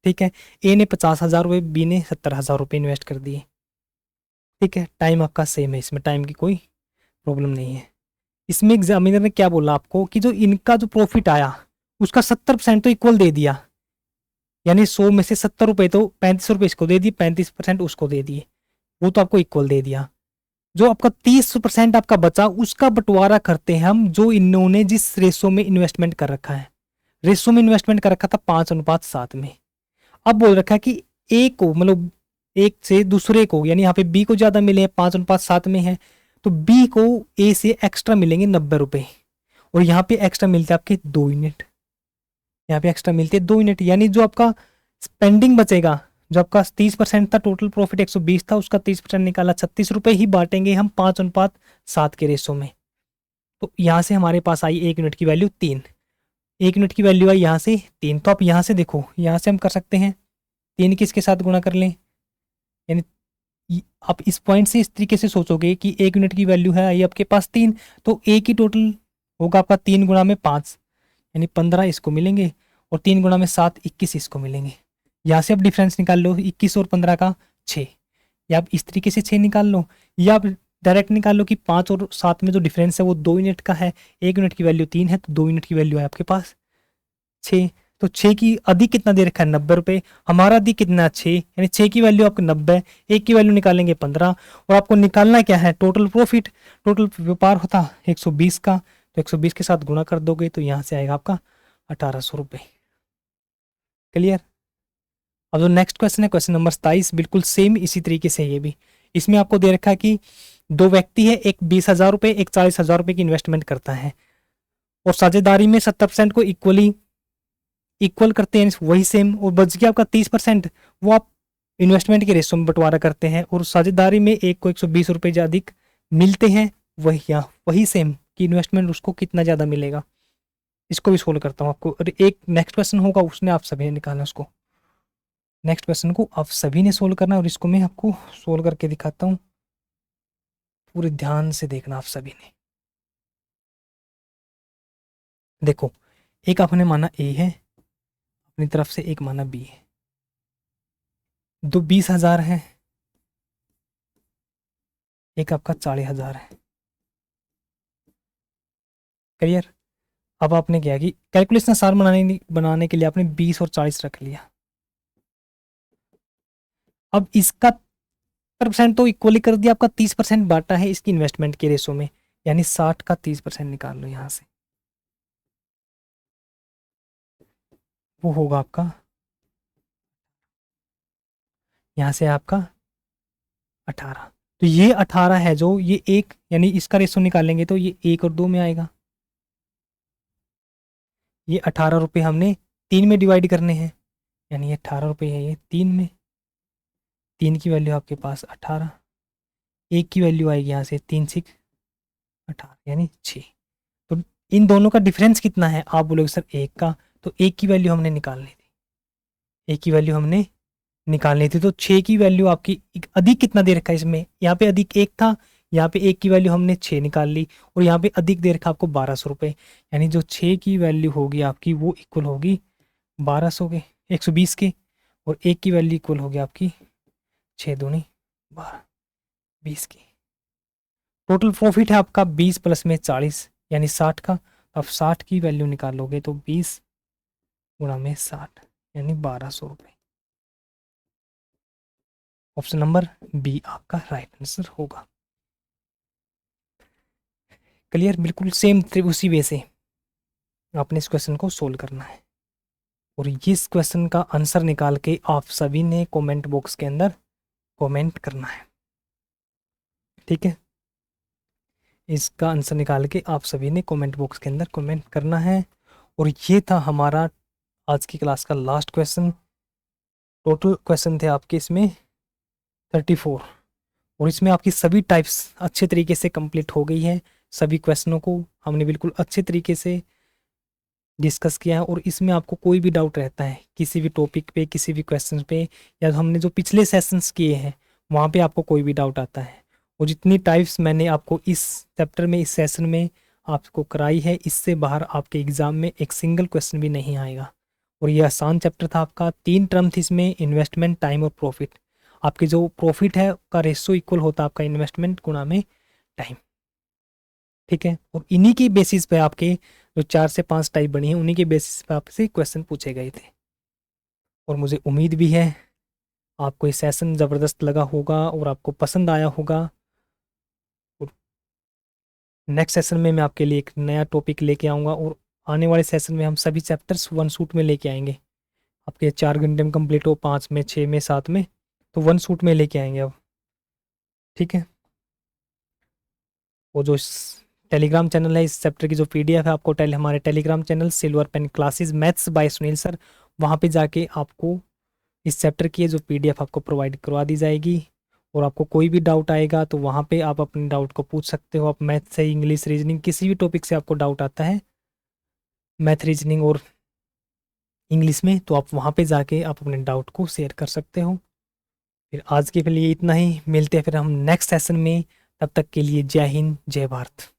ठीक है। ए ने 50,000 रुपये, बी ने 70,000 रुपये इन्वेस्ट कर दिए, ठीक है। टाइम आपका सेम है, इसमें टाइम की कोई प्रॉब्लम नहीं है। इसमें एग्जामिनर ने क्या बोला आपको कि जो इनका जो प्रॉफिट आया उसका 70% तो इक्वल दे दिया, यानी 100 में से 70 रुपये तो 35 रुपये इसको दे दिए, 35% उसको दे दिए, वो तो आपको इक्वल दे दिया। जो आपका 30% आपका बचा उसका बंटवारा करते हैं हम, जो इन्होंने जिस रेशो में इन्वेस्टमेंट कर रखा है। रेशो में इन्वेस्टमेंट कर रखा था 5:7 में। अब बोल रखा है कि ए को, मतलब एक से दूसरे को, यानी यहाँ पे बी को ज्यादा मिले हैं 5:7 में है, तो बी को ए से एक्स्ट्रा मिलेंगे 90 रुपए, और यहाँ पे एक्स्ट्रा मिलते हैं आपके 2 यूनिट, यहाँ पे एक्स्ट्रा मिलते हैं 2 यूनिट। यानी जो आपका स्पेंडिंग बचेगा, जो आपका 30% था, टोटल प्रॉफिट 120 था, उसका 30% निकाला, 36 रुपए ही बांटेंगे हम 5:7 के रेशो में। तो यहाँ से हमारे पास आई 1 यूनिट की वैल्यू 3, 1 यूनिट की वैल्यू आई यहाँ से 3। तो आप यहाँ से देखो, यहाँ से हम कर सकते हैं 3 किसके साथ गुणा कर लें, यानी आप इस पॉइंट से इस तरीके से सोचोगे कि 1 यूनिट की वैल्यू है आई आपके पास 3, तो ए की टोटल होगा आपका 3 गुणा में 5 यानी 15 इसको मिलेंगे, और 3 गुणा में 7 21 इसको मिलेंगे। यहाँ से आप डिफरेंस निकाल लो, 21 और 15 का 6, या आप इस तरीके से 6 निकाल लो, या आप डायरेक्ट निकाल लो कि 5 और 7 में जो डिफरेंस है वो 2 यूनिट का है। 1 यूनिट की वैल्यू 3 है, तो 2 यूनिट की वैल्यू है आपके पास 6। तो 6 की अधिक कितना दे रखा है 90 रुपये, हमारा अधिक कितना 6, यानी 6 की वैल्यू आपको 90, 1 की वैल्यू निकालेंगे 15, और आपको निकालना क्या है टोटल प्रॉफिट। टोटल व्यापार होता 120 का, तो 120 के साथ गुणा कर दोगे तो यहाँ से आएगा आपका 1800 रुपये। क्लियर। अब जो नेक्स्ट क्वेश्चन है क्वेश्चन नंबर 27, बिल्कुल सेम इसी तरीके से ये भी। इसमें आपको दे रखा है कि 2 व्यक्ति है, एक 20,000 रुपये, एक 40,000 रुपये की इन्वेस्टमेंट करता है, और साझेदारी में 70% को इक्वल करते हैं, वही सेम, और बच गया आपका 30%, वो आप इन्वेस्टमेंट के रेशो में बंटवारा करते हैं, और साझेदारी में एक को 120 रुपये अधिक मिलते हैं, वही सेम कि इन्वेस्टमेंट उसको कितना ज़्यादा मिलेगा। इसको भी सोल्व करता हूँ आपको, और एक नेक्स्ट क्वेश्चन होगा उसने आप सभी ने निकालना, उसको नेक्स्ट क्वेश्चन को आप सभी ने सोल्व करना, और इसको मैं आपको सोल्व करके दिखाता हूँ, पूरे ध्यान से देखना आप सभी ने। देखो, एक आपने माना ए है अपनी तरफ से, एक माना बी है, दो 20,000 है, एक आपका 40,000 है। क्लियर। अब आपने क्या कि कैलकुलेशन आसान बनाने के लिए आपने 20 और 40 रख लिया। अब इसका 70% तो इक्वली कर दिया, आपका 30% बांटा है इसकी इन्वेस्टमेंट के रेशो में, यानी 60 का 30% निकाल लो यहां से, वो होगा आपका यहां से आपका 18। तो ये 18 है, जो ये एक, यानी इसका रेशो निकालेंगे तो ये 1 और 2 में आएगा। ये 18 रुपये हमने 3 में डिवाइड करने हैं, यानी ये 18 रुपये है ये 3 में, 3 की वैल्यू आपके पास 18, 1 की वैल्यू आएगी यहाँ से 3 6 18 यानी 6। तो इन दोनों का डिफरेंस कितना है, आप बोलोगे सर 1 का, तो 1 की वैल्यू हमने निकालनी थी, 1 की वैल्यू हमने निकालनी थी, तो 6 की वैल्यू आपकी अधिक कितना दे रखा है इसमें, यहाँ पे अधिक 1 था, यहाँ पे 1 की वैल्यू हमने 6 निकाल ली, और यहाँ पे अधिक दे रखा आपको 1200 रुपये, यानी जो 6 की वैल्यू होगी आपकी वो इक्वल होगी 1200 के, 120 के, और 1 की वैल्यू इक्वल होगी आपकी 6 दूनी 12 20 की। टोटल प्रॉफिट है आपका 20 प्लस में 40 यानी 60 का। अब 60 की वैल्यू निकालोगे तो 20 गुणा में 60 यानी 1200 रुपये। ऑप्शन नंबर बी आपका राइट आंसर होगा। क्लियर, बिल्कुल सेम उसी वे से। आपने इस क्वेश्चन को सोल्व करना है और इस क्वेश्चन का आंसर निकाल के आप सभी ने कमेंट बॉक्स के अंदर कमेंट करना है, ठीक है। इसका आंसर निकाल के आप सभी ने कमेंट बॉक्स के अंदर कमेंट करना है। और ये था हमारा आज की क्लास का लास्ट क्वेश्चन। टोटल क्वेश्चन थे आपके इसमें 34 और इसमें आपकी सभी टाइप्स अच्छे तरीके से कंप्लीट हो गई है। सभी क्वेश्चनों को हमने बिल्कुल अच्छे तरीके से डिस्कस किया है और इसमें आपको कोई भी डाउट रहता है किसी भी टॉपिक पे, किसी भी क्वेश्चन पे, या हमने जो पिछले सेशंस किए हैं वहाँ पे आपको कोई भी डाउट आता है, और जितनी टाइप्स मैंने आपको इस चैप्टर में, इस सेशन में आपको कराई है, इससे बाहर आपके एग्ज़ाम में एक सिंगल क्वेश्चन भी नहीं आएगा। और ये आसान चैप्टर था आपका। 3 टर्म थी इसमें, इन्वेस्टमेंट, टाइम और प्रॉफिट। आपके जो प्रॉफिट है का रेशो इक्वल होता है आपका इन्वेस्टमेंट गुणा में टाइम, ठीक है। और इन्हीं की बेसिस पे आपके जो 4 से 5 टाइप बनी है, उन्हीं के बेसिस पे आपसे क्वेश्चन पूछे गए थे। और मुझे उम्मीद भी है आपको ये सेशन ज़बरदस्त लगा होगा और आपको पसंद आया होगा। और नेक्स्ट सेशन में मैं आपके लिए एक नया टॉपिक लेके आऊँगा और आने वाले सेशन में हम सभी चैप्टर्स वन शूट में लेके आएंगे। आपके 4 घंटे में कंप्लीट हो, 5 में, 6 में, 7 में, तो वन शूट में लेके आएंगे अब, ठीक है। वो जो टेलीग्राम चैनल है, इस चैप्टर की जो पीडीएफ है आपको हमारे Telegram channel silver pen classes maths by Sunil sir, वहाँ पे जाके आपको इस चैप्टर की जो पीडीएफ आपको प्रोवाइड करवा दी जाएगी। और आपको कोई भी डाउट आएगा तो वहाँ पे आप अपने डाउट को पूछ सकते हो। आप मैथ से, इंग्लिश, रीजनिंग, किसी भी टॉपिक से आपको डाउट आता है मैथ, रीजनिंग और इंग्लिश में, तो आप वहाँ पे जाके आप अपने डाउट को शेयर कर सकते हो। फिर आज के लिए इतना ही, मिलते हैं फिर हम नेक्स्ट सेशन में। तब तक के लिए जय हिंद, जय भारत।